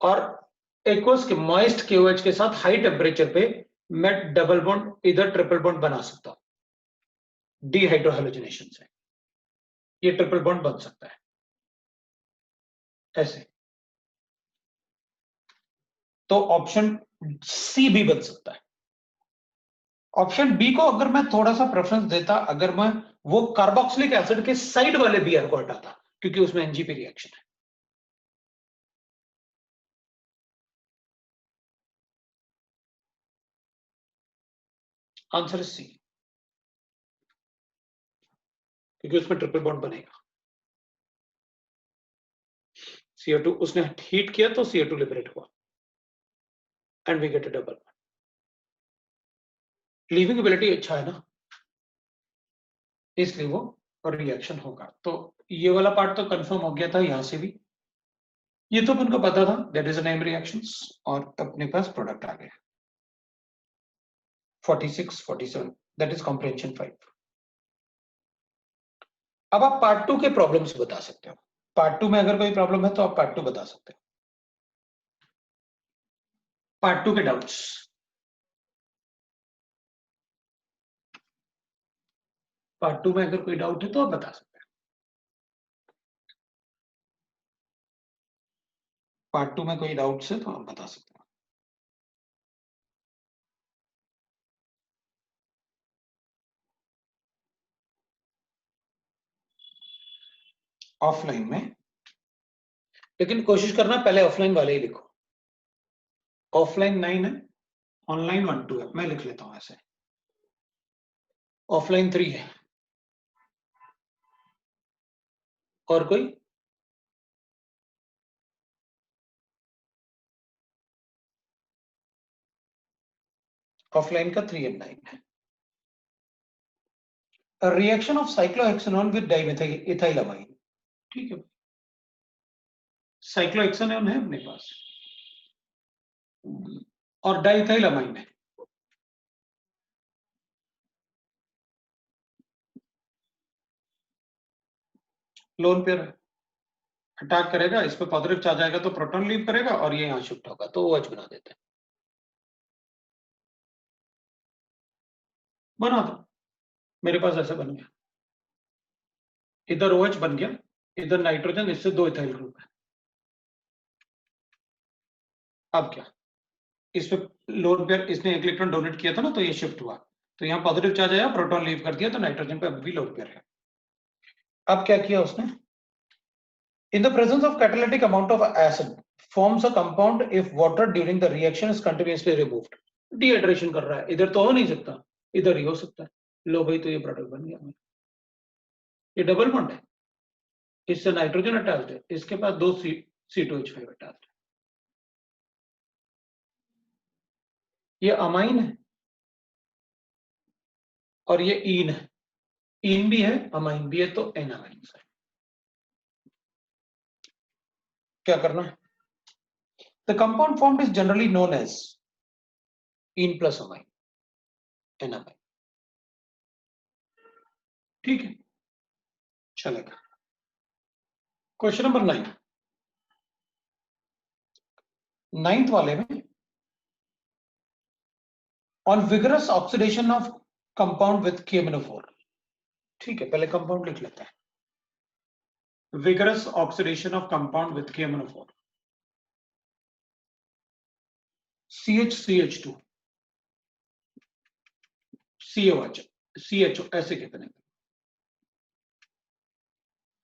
और एक्वस के मॉइस्ट KOH के साथ हाई टेम्परेचर पे मैं डबल बॉन्ड इधर ट्रिपल बॉन्ड बना सकता हूं डिहाइड्रोहेलोजिनेशन से, ये ट्रिपल बॉन्ड बन सकता है ऐसे, तो ऑप्शन सी भी बन सकता है। ऑप्शन बी को अगर मैं थोड़ा सा प्रेफरेंस देता, अगर मैं वो कार्बोक्सिलिक एसिड के साइड वाले Br को हटाता क्योंकि उसमें एनजीपी रिएक्शन है। आंसर इज सी, क्योंकि उसमें ट्रिपल बॉन्ड बनेगा, CO2 उसने हीट किया तो CO2 लिबरेट हुआ and we get a double, leaving ability अच्छा है ना, इसलिए वो रिएक्शन होगा। तो ये वाला पार्ट तो कंफर्म हो गया था यहां से भी, ये तो अपन को पता था दैट इज नेम रिएक्शंस, और अपने पास प्रोडक्ट आ गया 46 47, दैट इज कॉम्प्रिहेंशन 5। अब आप पार्ट 2 के प्रॉब्लम्स बता सकते हो, पार्ट 2 में अगर कोई प्रॉब्लम है तो आप पार्ट 2 बता सकते हो, पार्ट 2 के डाउट्स। पार्ट 2 में अगर कोई डाउट है तो आप बता सकते हैं, पार्ट 2 में कोई डाउट्स है तो आप बता सकते हैं। ऑफलाइन में, लेकिन कोशिश करना पहले ऑफलाइन वाले ही लिखो, ऑफलाइन 9 है, ऑनलाइन 1 2 है, मैं लिख लेता हूं ऐसे, ऑफलाइन 3 है, और कोई, ऑफलाइन का 3 and 9 है। रिएक्शन ऑफ साइक्लोहेक्सेनोन विद डाइमेथाइलामाइन, ठीक है, साइक्लोहेक्सेनोन है अपने पास, और डाइथाइल अमाइन है। लोन पेयर है, अटैक करेगा, इस पे पॉजिटिव चार्ज आएगा तो प्रोटॉन लीव करेगा और ये यहाँ शिफ्ट होगा तो OH बना देते हैं। बना दो, मेरे पास ऐसे बन गया, इधर OH बन गया, इधर नाइट्रोजन, इससे 2 इथाइल ग्रुप है। अब क्या, इस पे लोन पेयर, इसने एक इलेक्ट्रॉन डोनेट किया था ना, तो ये शिफ्ट हुआ, तो यहाँ पॉजिटिव चार्ज आया, प्रोटॉन लीव कर दिया, तो नाइट्रोजन पे अब भी लोन पेयर है। अब क्या किया उसने, in the presence of catalytic amount of acid forms a compound if water during the reaction is continuously removed. Dehydration कर रहा है, इधर तो हो नहीं सकता, इधर ही हो सकता है। लो भाई, तो ये प्रोडक्ट बन गया, ये डबल बॉन्ड है, इससे नाइट्रोजन अटैच्ड है, इसके पास 2 C2H5 अटैच्ड है, ये अमाइन है और ये ईन है, ईन भी है अमाइन भी है, तो एन अमाइन है। क्या करना है, the compound formed is generally known as ene plus amine, N amine. ठीक है, चलेगा। क्वेश्चन नंबर 9, 9th वाले में, on vigorous oxidation of compound with KMnO4। ठीक है, पहले कंपाउंड लिख लेते हैं, vigorous oxidation of compound with KMnO4, CH2, COH, CHO ऐसे कितने,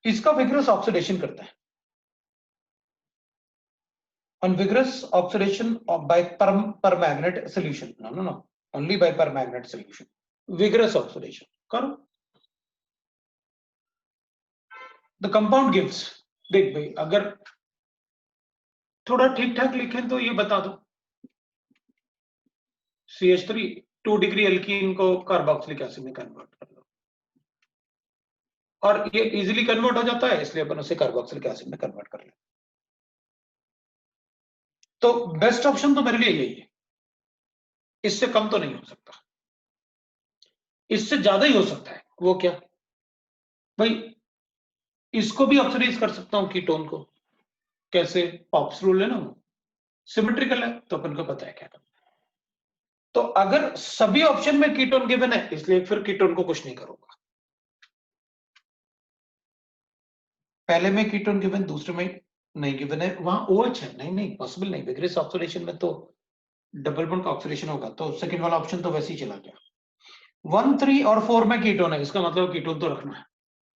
इसका विगरस ऑक्सीडेशन करता है, on vigorous oxidation of by permanganate solution, no, only by permanganate solution, vigorous oxidation करो, the compound gives, देख भाई अगर थोड़ा ठीक ठाक लिखें तो ये बता दो, CH3 2 डिग्री एल्कीन को कार्बोक्सिलिक एसिड में कन्वर्ट कर लो, और ये इजीली कन्वर्ट हो जाता है, इसलिए अपन उसे कार्बोक्सिलिक एसिड में कन्वर्ट कर ले। तो बेस्ट ऑप्शन तो मेरे लिए यही है, इससे कम तो नहीं हो सकता, इससे ज्यादा ही हो सकता है। वो क्या भाई, इसको भी ऑक्सीडाइज कर सकता हूं कीटोन को, कैसे, पॉप्स रूल है ना, सिमेट्रिकल है, तो अपन को पता है क्या करना है। तो अगर सभी ऑप्शन में कीटोन गिवन है, इसलिए फिर कीटोन को कुछ नहीं करूंगा, पहले में कीटोन गिवन, दूसरे में नहीं गिवन है, वहां OH है, नहीं पॉसिबल नहीं, विगरस ऑक्सीडेशन में तो डबल बॉन्ड का ऑक्सीडेशन होगा, तो सेकंड वाला ऑप्शन तो वैसे ही चला गया। 1, 3 और 4 में कीटोन है, इसका मतलब कीटोन तो रखना है,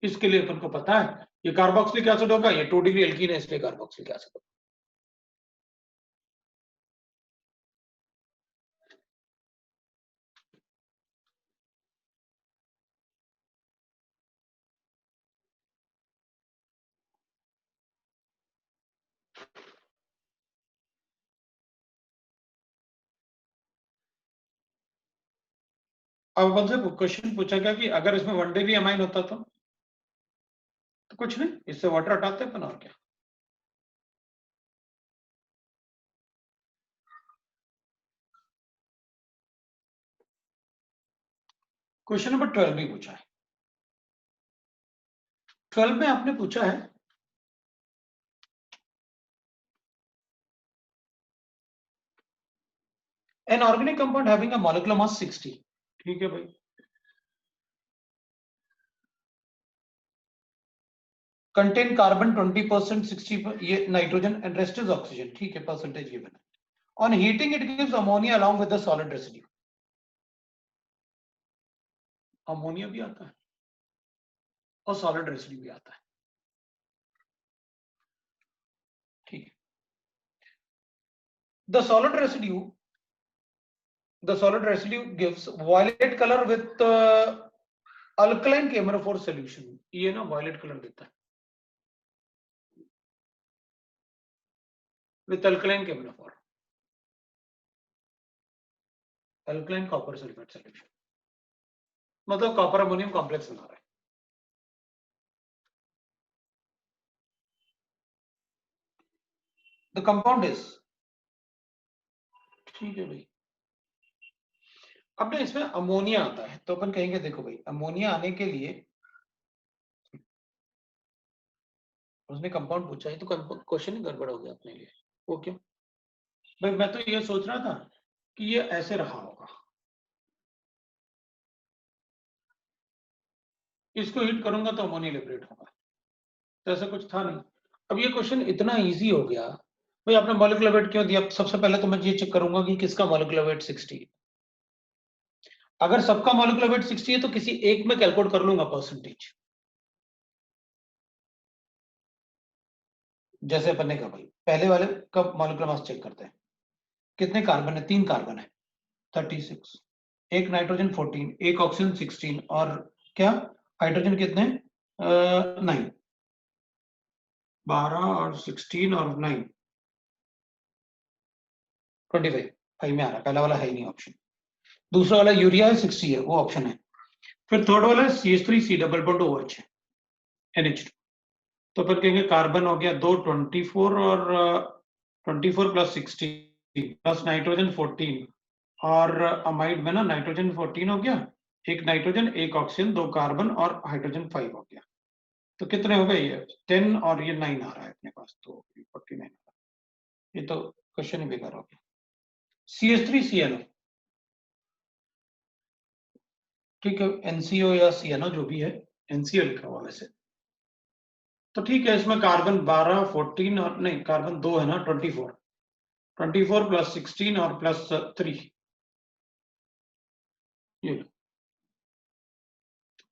इसके लिए अपन को पता है ये कार्बोक्सिलिक एसिड होगा, ये 2 डिग्री एल्कीन है, इसलिए कार्बोक्सिलिक एसिड होगा। अब अपन से क्वेश्चन पूछा गया कि अगर इसमें 1 डिग्री अमाइन होता तो कुछ नहीं, इससे वाटर हटाते अपन, और क्या। क्वेश्चन नंबर 12 भी पूछा है, 12 में आपने पूछा है an organic compound having a molecular mass 60। ठीक है भाई, कंटेन कार्बन 20%, 60 ये nitrogen and rest is oxygen. ठीक है, परसेंटेज गिवन है। On heating it gives ammonia along with the solid residue, ammonia भी आता है और सॉलिड रेसिड्यू भी आता है। ठीक है, the solid residue gives violet colour with alkaline KMnO4 solution, ये ना वायलेट कलर देता है with alkaline KMnO4, alkaline copper sulphate solution, मतलब कॉपर अमोनियम कॉम्प्लेक्स बना रहा है। द कंपाउंड इज, ठीक है भाई। अब ना इसमें अमोनिया आता है, तो अपन कहेंगे देखो भाई अमोनिया आने के लिए उसने कंपाउंड पूछा है, तो क्वेश्चन ही गड़बड़ हो गया अपने लिए। वो क्यों भाई? मैं तो ये सोच रहा था कि ये ऐसे रहा होगा, इसको हिट करूंगा तो अमोनिया लिबरेट होगा, तो ऐसा कुछ था नहीं। अब ये क्वेश्चन इतना इजी हो गया भाई, आपने मॉलिक्यूलर वेट क्यों दिया? सबसे पहले तो मैं ये चेक करूंगा कि किसका मॉलिक्यूलर वेट 60 है। अगर सबका मॉलिक्यूलर वेट 60 है तो किसी एक में कैलकुलेट कर लूंगा परसेंटेज। जैसे अपन ने कहा भाई पहले वाले का मॉलिक्यूलर मास चेक करते हैं, कितने कार्बन है? 3 कार्बन है, 36, एक नाइट्रोजन 14, एक ऑक्सीजन 16, और क्या हाइड्रोजन कितने? 9, 12 और 16 और 9, 25, 5 में आ रहा है। पहला वाला है ही नहीं ऑप्शन। दूसरा वाला यूरिया है 60 है, वो ऑप्शन है। फिर थर्ड वाला है CH3C डबल बॉन्ड OH है, NH2। तो फिर कहेंगे कार्बन हो गया 2, 24, और 24 प्लस 16 प्लस नाइट्रोजन 14, और अमाइड में ना नाइट्रोजन 14 हो गया, एक नाइट्रोजन, एक ऑक्सीजन, 2 कार्बन और हाइड्रोजन 5 हो गया। तो कितने हो गए? ये 10 और ये 9 आ रहा है अपने पास, तो 49 आ रहा है। ये तो क्वेश्चन ही बेकार हो गया। CH3CnO, ठीक है, NCO या CnO जो भी है, NCO लिखा हुआ वैसे तो ठीक है। इसमें कार्बन 12, 14 और नहीं, कार्बन 2 है ना, 24, 24 प्लस 16 और प्लस 3, ये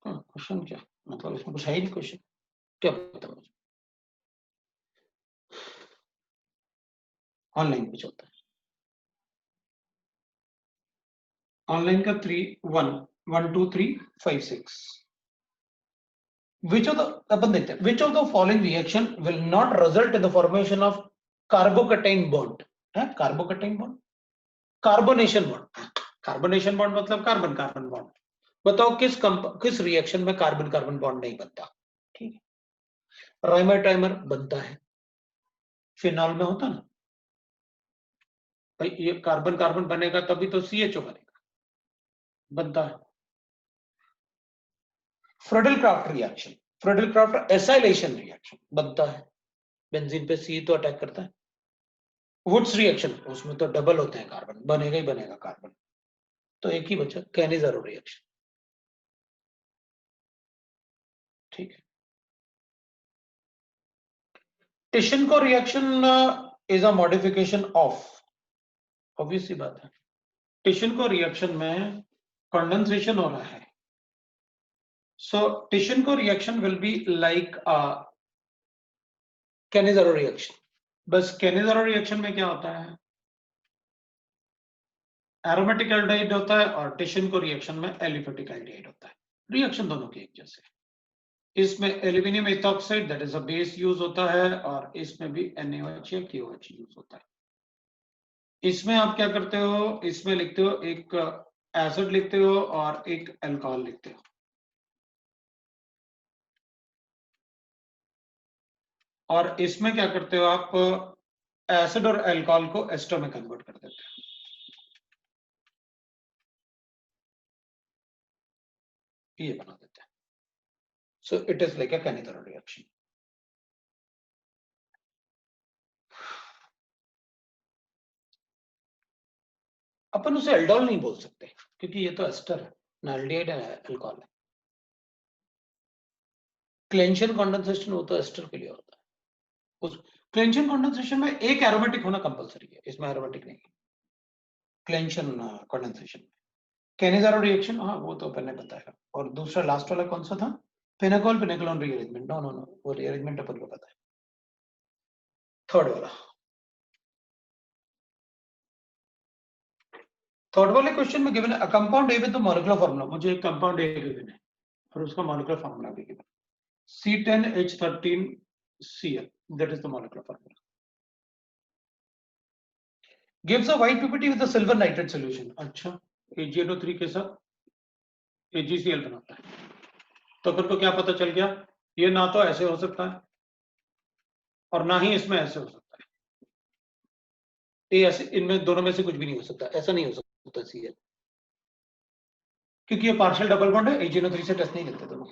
क्वेश्चन क्या मतलब? इसमें कुछ है ही नहीं क्वेश्चन, क्या पता मुझे। ऑनलाइन कुछ होता है, ऑनलाइन का 3, 1, 1, 2, 3, 5, 6। Which of the अपन देखते हैं, which of the following reaction will not result in the formation of carbocation bond? है carbocation bond, carbonation bond. Carbonation bond मतलब कार्बन कार्बन बॉन्ड। बताओ किस रिएक्शन में कार्बन कार्बन बॉन्ड नहीं बनता? ठीक है, राइमर टाइमर बनता है, फिनॉल में होता ना भाई, ये कार्बन कार्बन बनेगा तभी तो CHO बनेगा, बनता है। Friedel craft reaction, Friedel Crafts acylation reaction बनता है, बेंजीन पे C तो अटैक करता है। वुड्स रिएक्शन, उसमें तो डबल होते हैं कार्बन, बनेगा ही बनेगा कार्बन, तो एक ही बचा कैनिज़ारो रिएक्शन। ठीक है, Tishchenko reaction is a modification of, obvious सी बात है। टिशनको रिएक्शन में कंडेंसेशन हो रहा है, so Tishchenko reaction will be like Cannizzaro reaction. बस कैनिज़ारो रिएक्शन में क्या होता है? एरोमेटिक एल्डिहाइड होता है, और टिशनको रिएक्शन में एलिफेटिक एल्डिहाइड होता है। रिएक्शन दोनों की एक जैसे। इसमें aluminium ethoxide that is a base use होता है, और इसमें भी NaOH या KOH यूज होता है। इसमें आप क्या करते हो? इसमें लिखते हो एक एसिड लिखते हो और एक अल्कोहल लिखते हो, और इसमें क्या करते हो आप? एसिड और अल्कोहल को एस्टर में कन्वर्ट कर देते हो, ये बना देते हैं। So it is like a Cannizzaro reaction. अपन उसे एल्डोल नहीं बोल सकते क्योंकि ये तो एस्टर है ना, एल्डिहाइड है, अल्कोहल है। क्लेंशन कंडेंसेशन वो तो एस्टर के लिए होता है। उस क्लेंशन कंडेंसेशन में एक एरोमेटिक होना कंपलसरी है, इसमें एरोमेटिक नहीं है क्लेंशन कंडेंसेशन में। कैनिज़ारो रिएक्शन, हाँ वो तो अपन ने बताया। और दूसरा लास्ट वाला कौन सा था? Pinacol pinacolone rearrangement. No no no, वो रीअरेंजमेंट अपन को पता है। थर्ड वाला, थर्ड वाले क्वेश्चन में गिवन है a compound A with the molecular formula. मुझे एक कंपाउंड ए गिवन है और उसका मॉलिक्यूलर फार्मूला भी given, C10H13Cl, that is the molecular formula. Gives a white PPT with the silver nitrate solution. अच्छा, AgNO3 के साथ AgCl बनाता है, तो फिर तो क्या पता चल गया? ये ना तो ऐसे हो सकता है और ना ही इसमें ऐसे हो सकता है। ये ऐसे इनमें दोनों में से कुछ भी नहीं हो सकता, ऐसा नहीं हो सकता Cl, क्योंकि ये पार्शियल डबल बॉन्ड है, AgNO3 से टेस्ट नहीं करते दोनों,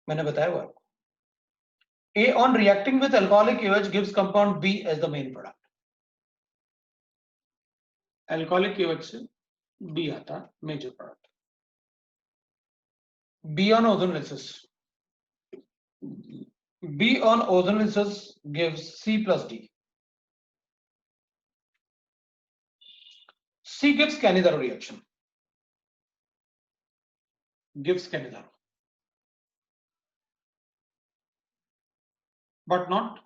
मैंने बताया हुआ आपको। A on reacting with alcoholic OH gives compound B as the main product. Alcoholic OH से B आता major product. B on ozonolysis, B on ozonolysis gives C plus D. C gives Cannizzaro reaction, gives Cannizzaro, but not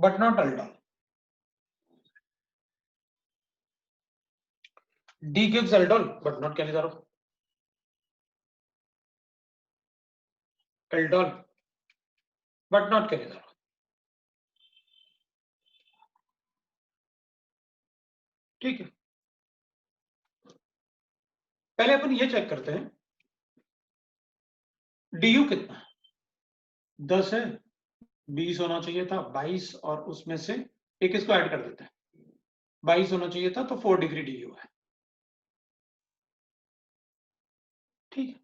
aldol. D gives aldol, but not Cannizzaro. Aldol, but not Cannizzaro. ठीक है, पहले अपन ये check करते हैं DU कितना है, 10 है, 20 होना चाहिए था, 22 और उसमें से एक इसको ऐड कर देते हैं, 22 होना चाहिए था, तो 4 डिग्री DU है। ठीक है,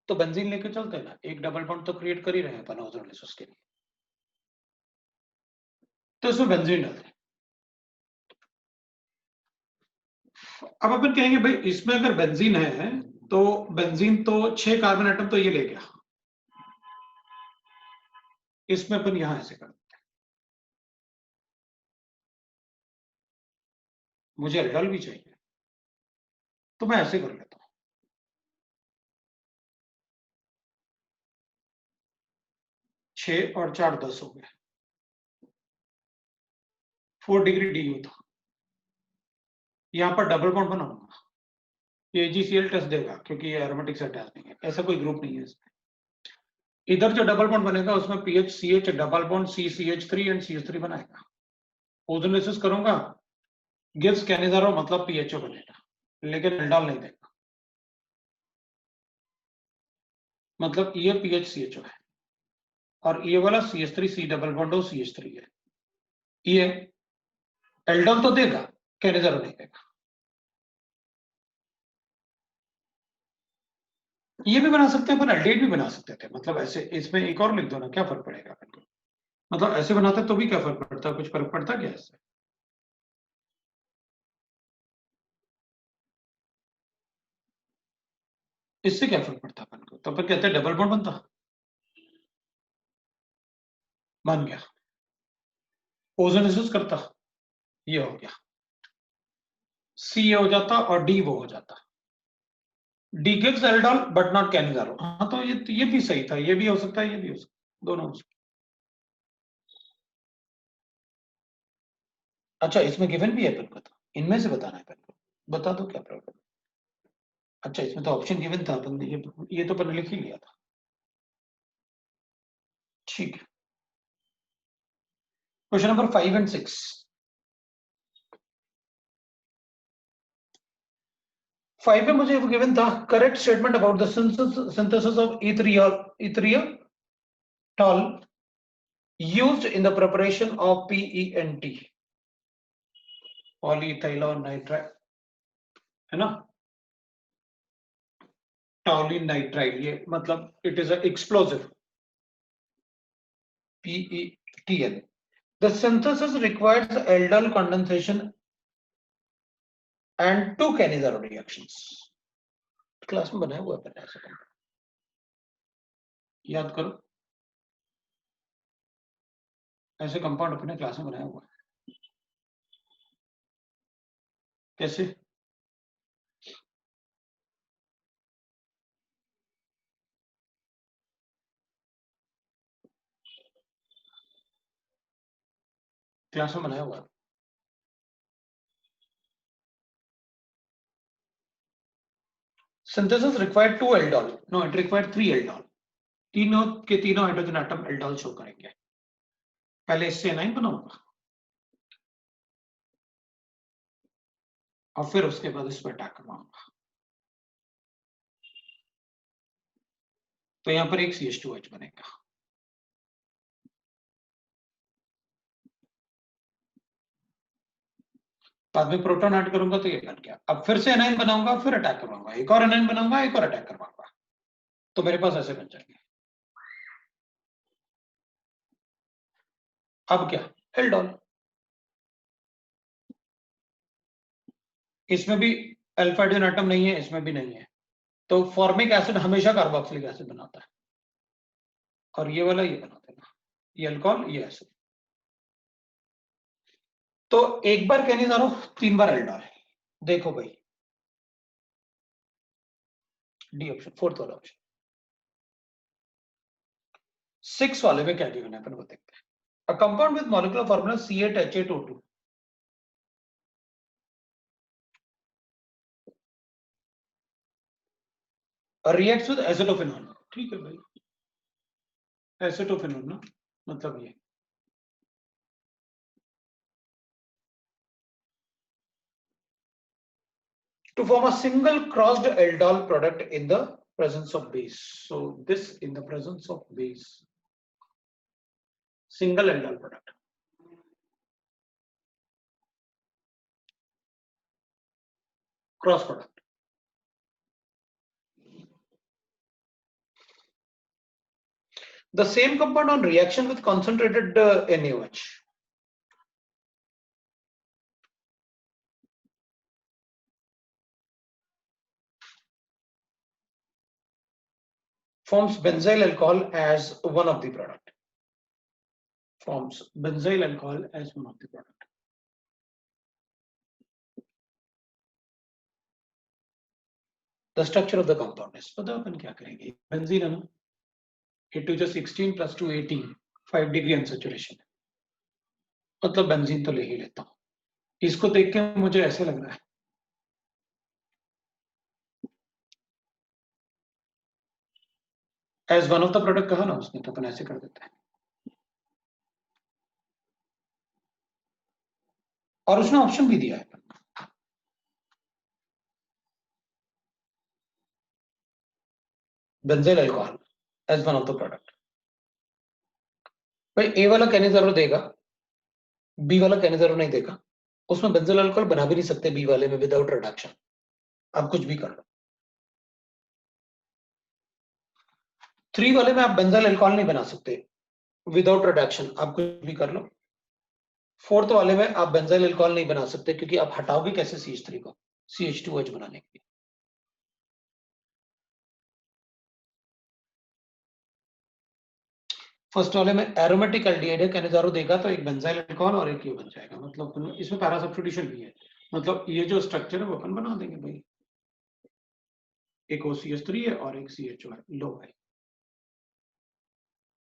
तो बेंजीन लेके चलते हैं ना, एक डबल बॉन्ड तो क्रिएट कर ही रहे हैं अपन ओजोनोलिसिस के लिए, तो इसमें बेंजीन डालते हैं। अब अपन कहेंगे भाई इसमें अगर बेंजीन है तो बेंजीन तो 6 कार्बन एटम तो ये ले गया, इसमें अपन यहां ऐसे कर देते हैं, मुझे एल्डोल भी चाहिए तो मैं ऐसे कर लेता हूं, 6 और 4 10 हो गए, 4 डिग्री DU था, यहां पर डबल बॉन्ड बनाऊंगा, ये AgCl टेस्ट देगा क्योंकि ये एरोमेटिक से अटैच नहीं है, ऐसा कोई ग्रुप नहीं है इसमें। इधर जो डबल बॉन्ड बनेगा उसमें PHCH double bond CCH3 and CH3 बनाएगा, ओजोनोलिसिस करूंगा, गिव्स कैनिज़ारो मतलब PHO बनेगा, लेकिन एल्डोल नहीं देगा, मतलब ये PHCHO है और ये वाला CH3C double bond O CH3 है, ये एल्डोल तो देगा, कैनिज़ारो नहीं देगा। ये भी बना सकते हैं, पर एल्डेट भी बना सकते थे, मतलब ऐसे इसमें एक और लिख दो ना, क्या फर्क पड़ेगा, मतलब ऐसे बनाते तो भी क्या फर्क पड़ता, कुछ फर्क पड़ता क्या इससे? इससे क्या फर्क पड़ता अपन को, तो अपन कहते हैं डबल बॉन्ड बनता, बन गया, ओजोनोलिसिस करता, ये हो गया, C ये हो जाता और D वो हो जाता, D gives aldol but not Cannizzaro. हाँ तो ये भी सही था, ये भी हो सकता है, ये भी हो सकता है, दोनों हो सकता है। अच्छा इसमें गिवन भी है अपन को, इनमें से बताना है अपन को, बता दो क्या प्रॉब्लम। अच्छा इसमें तो ऑप्शन गिवन था, अपन ये तो अपन लिख ही लिया था, ठीक है। क्वेश्चन नंबर 5 and 6, 5 में मुझे गिवन था correct statement about the synthesis of इथेरियोटॉल used in the preparation of PENT, polyethylene nitride, है ना, टॉलिन नाइट्राइड, ये मतलब it is a explosive, PETN। The synthesis requires aldol condensation and 2 Cannizzaro reactions। Class में बनाया हुआ है, ऐसा याद करो, ऐसे कंपाउंड अपने क्लास में बनाया हुआ है, कैसे? क्लास में बनाया हुआ है, synthesis required 2 aldol, no it required 3 aldol, तीनों के तीनों हाइड्रोजन एटम एल्डोल शो करेंगे, पहले इससे एनाइन बनाऊंगा और फिर उसके बाद इस पर अटैक करवाऊंगा, तो यहां पर एक CH2H बनेगा, बाद में प्रोटॉन ऐड करूंगा तो ये बन गया। अब फिर से एनाइन बनाऊंगा, फिर अटैक करवाऊंगा, एक और एनाइन बनाऊंगा, एक और अटैक करवाऊंगा, तो मेरे पास ऐसे बन जाएंगे। अब क्या, एल्डोल, इसमें भी अल्फा हाइड्रोजन एटम नहीं है, इसमें भी नहीं है, तो फॉर्मिक एसिड हमेशा कार्बोक्सिलिक एसिड बनाता है, और ये वाला ये बना देगा, ये अल्कोहल, ये एसिड। तो एक बार कहने जा रहा हूं, 3 बार एल्डोल। देखो भाई, डी ऑप्शन, फोर्थ वाला ऑप्शन। 6 वाले में क्या गिवन है अपन को देखते हैं। A compound with molecular formula C8H8O2 reacts with acetophenol. ठीक है भाई, एसिटोफेनॉल ना, मतलब ये to form a single crossed aldol product in the presence of base. So this in the presence of base, single aldol product. Cross product. The same compound on reaction with concentrated NaOH forms benzyl alcohol as one of the product. Forms benzyl alcohol as one of the product. The structure of the compound is, तो अपन क्या करेंगे, benzene है ना, 8 to 16 plus 2 18, 5 degree unsaturation, मतलब benzene तो ले ही लेता हूं। इसको देख के मुझे ऐसे लग रहा है as one of the product कहा ना उसने, तो अपन ऐसे कर देते हैं, और उसने ऑप्शन भी दिया है benzyl alcohol as one of the product. भाई ए वाला कहने जरूर देगा, बी वाला कहने जरूर नहीं देगा, उसमें बेंजील अल्कोहल बना भी नहीं सकते बी वाले में विदाउट रिडक्शन। आप कुछ भी कर लो, 3 वाले में आप बेंजील अल्कोहल नहीं बना सकते विदाउट रिडक्शन, आप कुछ भी कर लो। 4th वाले में आप बेंजील अल्कोहल नहीं बना सकते, क्योंकि आप हटाओगे कैसे CH3 को CH2H बनाने के लिए। फर्स्ट वाले में एरोमेटिक एल्डिहाइड है, कहने जरूर देगा, तो एक बेंजील अल्कोहल और एक ये बन जाएगा, मतलब इसमें पैरा सब्स्टिट्यूशन भी है, मतलब ये जो स्ट्रक्चर है वो अपन बना देंगे भाई, एक OCH3 है और एक CHO है। लो भाई,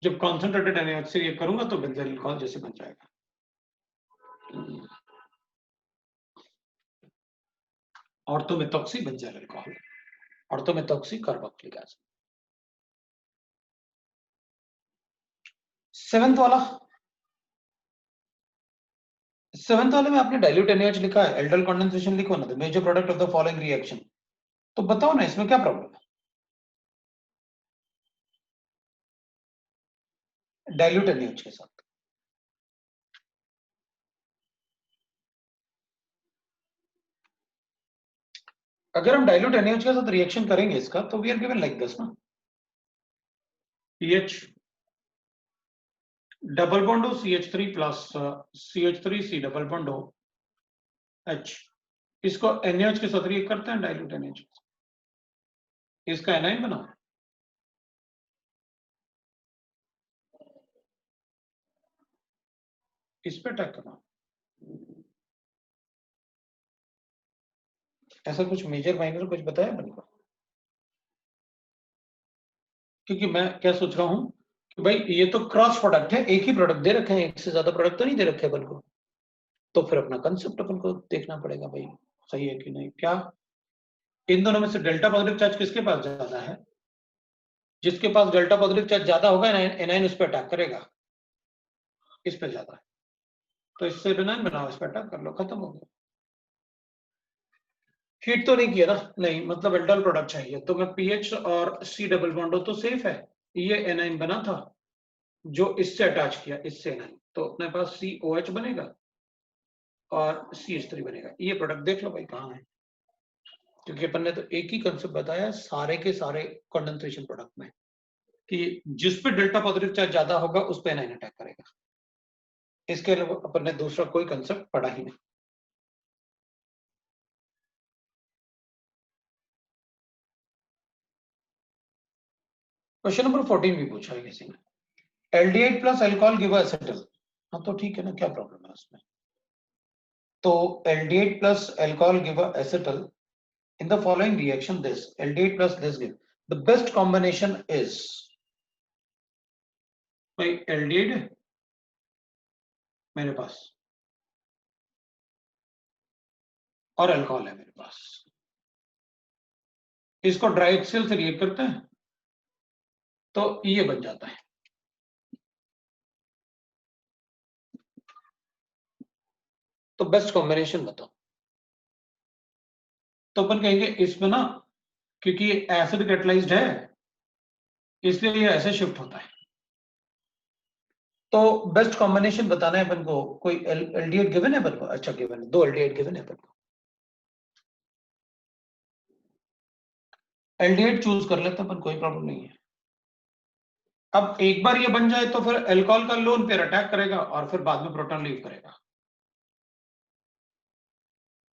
जब कॉन्सेंट्रेटेड NaOH से ये करूंगा तो बेंजील अल्कोहल जैसे बन जाएगा। Orthomethoxy benzyl alcohol, orthomethoxy carboxylic acid. 7th वाले में आपने डाइल्यूट NaOH लिखा है, एल्डोल कंडेंसेशन लिखो ना, the major product of the following reaction, तो बताओ ना इसमें क्या प्रॉब्लम है, डाइल्यूट NaOH के साथ। अगर हम डाइल्यूट NaOH के साथ रिएक्शन करेंगे इसका, तो we are given like this ना, pH double bond O CH3 plus CH3C double bond O H, इसको NaOH के साथ रिएक्ट करते हैं डाइल्यूट NaOH, इसका एनाइन बनाओ, इस पे अटैक करना। ऐसा कुछ मेजर माइनर कुछ बताया अपन को, क्योंकि मैं क्या सोच रहा हूं कि भाई ये तो क्रॉस प्रोडक्ट है, एक ही प्रोडक्ट दे रखे हैं, एक से ज्यादा प्रोडक्ट तो नहीं दे रखे अपन को, तो फिर अपना कंसेप्ट अपन को देखना पड़ेगा भाई सही है कि नहीं। क्या इन दोनों में से डेल्टा पॉजिटिव चार्ज किसके पास ज्यादा है, जिसके पास डेल्टा पॉजिटिव चार्ज ज्यादा होगा एनाइन उस पर अटैक करेगा, इस पे ज्यादा है, तो इससे एनाइन बनाओ, इस पर अटैक कर लो, खत्म हो गया। हीट तो नहीं किया ना, नहीं, मतलब एल्डोल प्रोडक्ट चाहिए, तो मैं पीएच और सी डबल बॉन्ड हो तो सेफ है, ये एनाइन बना था जो इससे अटैच किया, इससे एनाइन, तो अपने पास COH बनेगा और CH3 बनेगा। ये प्रोडक्ट देख लो भाई कहाँ है, क्योंकि अपन ने तो एक ही कंसेप्ट बताया सारे के सारे कंडेंसेशन प्रोडक्ट में कि जिस पे डेल्टा पॉजिटिव चार्ज ज्यादा होगा उस पे एनायन अटैक करेगा। इसके अलावा अपन ने दूसरा कोई कंसेप्ट पढ़ा ही नहीं। क्वेश्चन नंबर 14 भी पूछा है किसी ने। Aldehyde plus alcohol give acetal. हाँ तो ठीक है ना, क्या प्रॉब्लम है उसमें। तो aldehyde plus alcohol give acetal in the following reaction this aldehyde plus this give the best combination is भाई aldehyde मेरे पास और अल्कोहल है मेरे पास, इसको ड्राई एक्सेल से रिएक्ट करते हैं तो ये बन जाता है। तो बेस्ट कॉम्बिनेशन बताओ। तो अपन कहेंगे इसमें ना, क्योंकि एसिड कैटलाइज्ड है इसलिए ये ऐसे शिफ्ट होता है। तो बेस्ट कॉम्बिनेशन बताना है अपन को। कोई एल्डिहाइड गिवन है अपन को? अच्छा गिवन है, 2 एल्डिहाइड गिवन है अपन को। एल्डिहाइड चूज कर लेते हैं अपन, कोई प्रॉब्लम नहीं है। अब एक बार ये बन जाए तो फिर अल्कोहल का लोन पेयर अटैक करेगा और फिर बाद में प्रोटॉन लीव करेगा।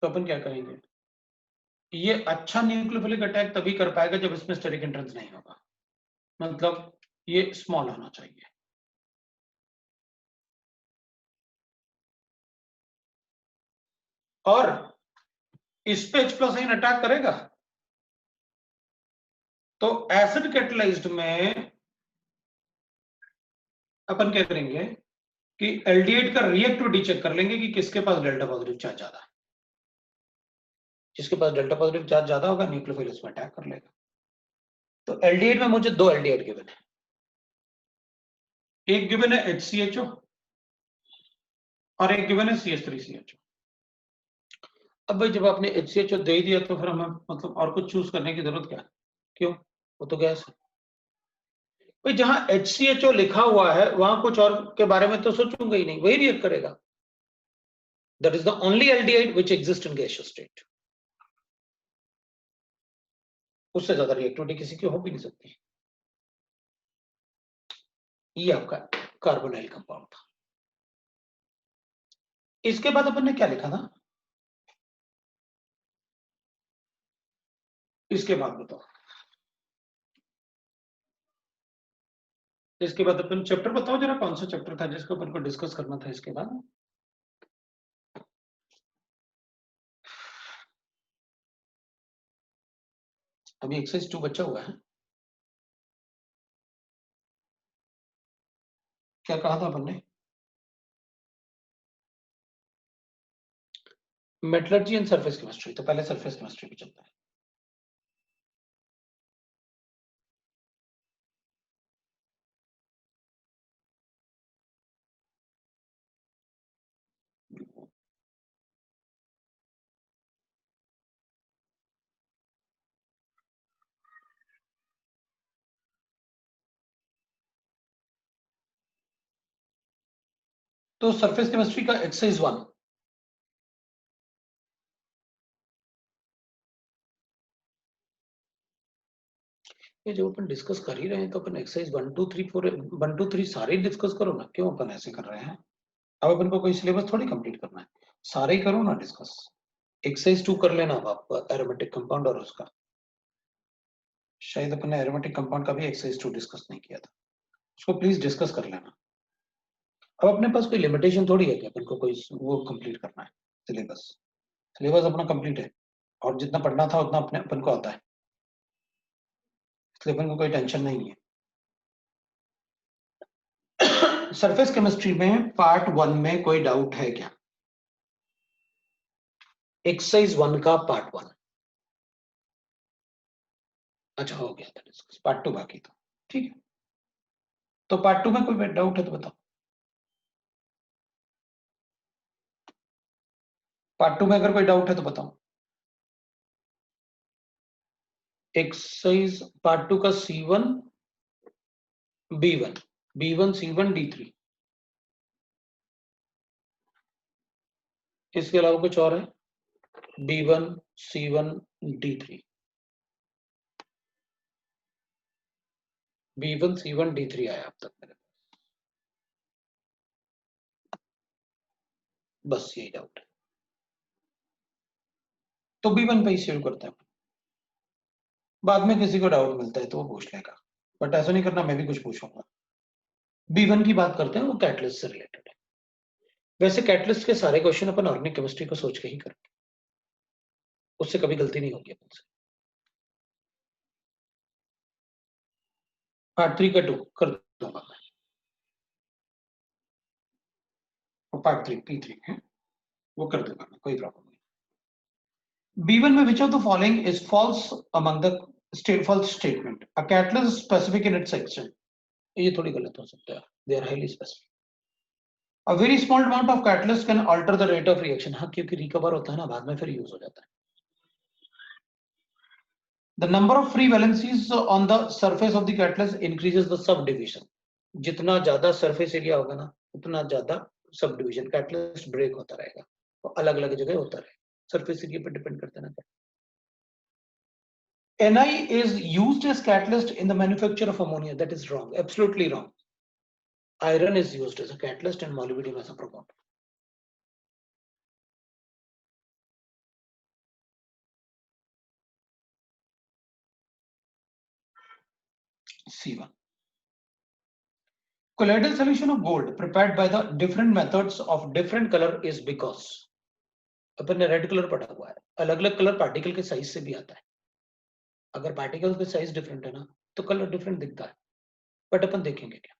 तो अपन क्या करेंगे, ये अच्छा न्यूक्लियोफिलिक अटैक तभी कर पाएगा जब इसमें स्टेरिक एंट्रेंस नहीं होगा, मतलब ये स्मॉल होना चाहिए। और इस पे H प्लस आइन अटैक करेगा तो एसिड कैटलाइज्ड में अपन क्या करेंगे कि एल्डिहाइड का रिएक्टिविटी चेक कर लेंगे कि किसके पास डेल्टा पॉजिटिव चार्ज ज्यादा है। जिसके पास डेल्टा पॉजिटिव चार्ज ज्यादा होगा न्यूक्लियोफिल इसमें अटैक कर लेगा। तो एल्डिहाइड में मुझे 2 एल्डिहाइड गिवन है। एक गिवन है HCHO और एक गिवन है CH3CHO। अब भाई जब आपने HCHO दे दिया तो फिर हमें मतलब और कुछ चूज करने की जरूरत क्या है? क्यों, वो तो गैस है भाई। जहां HCHO लिखा हुआ है वहां कुछ और के बारे में तो सोचूंगा ही नहीं, वही रिएक्ट करेगा। That is the only aldehyde which exist in gaseous state. उससे ज्यादा रिएक्टिविटी किसी की हो भी नहीं सकती। ये आपका कार्बोनाइल कंपाउंड था। इसके बाद अपन ने क्या लिखा था, इसके बाद बताओ। इसके बाद अपन चैप्टर बताओ जरा, कौन सा चैप्टर था जिसको अपन को डिस्कस करना था इसके बाद। अभी एक्सरसाइज 2 बचा हुआ है। क्या कहा था अपन ने? Metallurgy and surface chemistry. तो पहले सरफेस केमिस्ट्री पे चलता है। तो सरफेस केमिस्ट्री का एक्सरसाइज 1। ये जो अपन डिस्कस कर ही रहे हैं तो अपन एक्सरसाइज 1 2 3 4 1 2 3 सारे डिस्कस करो ना, क्यों अपन ऐसे कर रहे हैं? अब अपन को कोई सिलेबस थोड़ी कंप्लीट करना है, सारे ही करो ना डिस्कस। एक्सरसाइज 2 कर लेना अब आप, एरोमेटिक कंपाउंड और उसका। शायद अपन ने एरोमेटिक कंपाउंड का भी एक्सरसाइज 2 डिस्कस नहीं किया था, उसको प्लीज डिस्कस कर लेना। अब अपने पास कोई लिमिटेशन थोड़ी है कि अपन को कोई वो कंप्लीट करना है सिलेबस। सिलेबस अपना कंप्लीट है और जितना पढ़ना था उतना अपने अपन को आता है, इसलिए अपन को कोई टेंशन नहीं है। सरफेस केमिस्ट्री में पार्ट 1 में कोई डाउट है क्या? एक्सरसाइज 1 का पार्ट 1। अच्छा हो गया था डिस्कस, पार्ट 2 बाकी था, ठीक है। तो पार्ट 2 में कोई डाउट है तो बताओ। पार्ट 2 में अगर कोई डाउट है तो बताओ। एक्सरसाइज पार्ट 2 का C1 B1 B1 C1 D3। इसके अलावा कुछ और है? B1, C1, D3, B1, C1, D3 आया अब तक मेरे पास, बस यही डाउट है। तो B1 पे ही शुरू करते हैं, बाद में किसी को डाउट मिलता है तो वो पूछ लेगा, बट ऐसा नहीं करना, मैं भी कुछ पूछूंगा। B1 की बात करते हैं, वो कैटलिस्ट से रिलेटेड है। वैसे कैटलिस्ट के सारे क्वेश्चन अपन ऑर्गेनिक केमिस्ट्री को सोच के ही करेंगे, उससे कभी गलती नहीं होगी अपन से। पार्ट 3 का 2 कर दूंगा मैं, पार्ट 3 P3 है वो कर दूंगा मैं, कोई प्रॉब्लम नहीं। B1 में which of the following is false among the false statement? A catalyst is specific in its action. ये थोड़ी गलत हो सकता है, they are highly specific. A very small amount of catalyst can alter the rate of reaction. हाँ, क्योंकि recover होता है ना, बाद में फिर यूज हो जाता है। The number of free valencies on the surface of the catalyst increases the subdivision. जितना ज्यादा surface area होगा ना, उतना ज्यादा subdivision, catalyst break होता रहेगा, तो अलग अलग जगह होता रहेगा, surface area पर depend करता है ना। Ni is used as catalyst in the manufacture of ammonia. That is wrong, absolutely wrong. Iron is used as a catalyst and molybdenum as a propellant. C1. Colloidal solution of gold prepared by the different methods of different color is because अपन ने red colour पढ़ा हुआ है, अलग अलग colour particle के size से भी आता है। अगर पार्टिकल के साइज डिफरेंट है ना तो कलर डिफरेंट दिखता है, बट अपन देखेंगे क्या।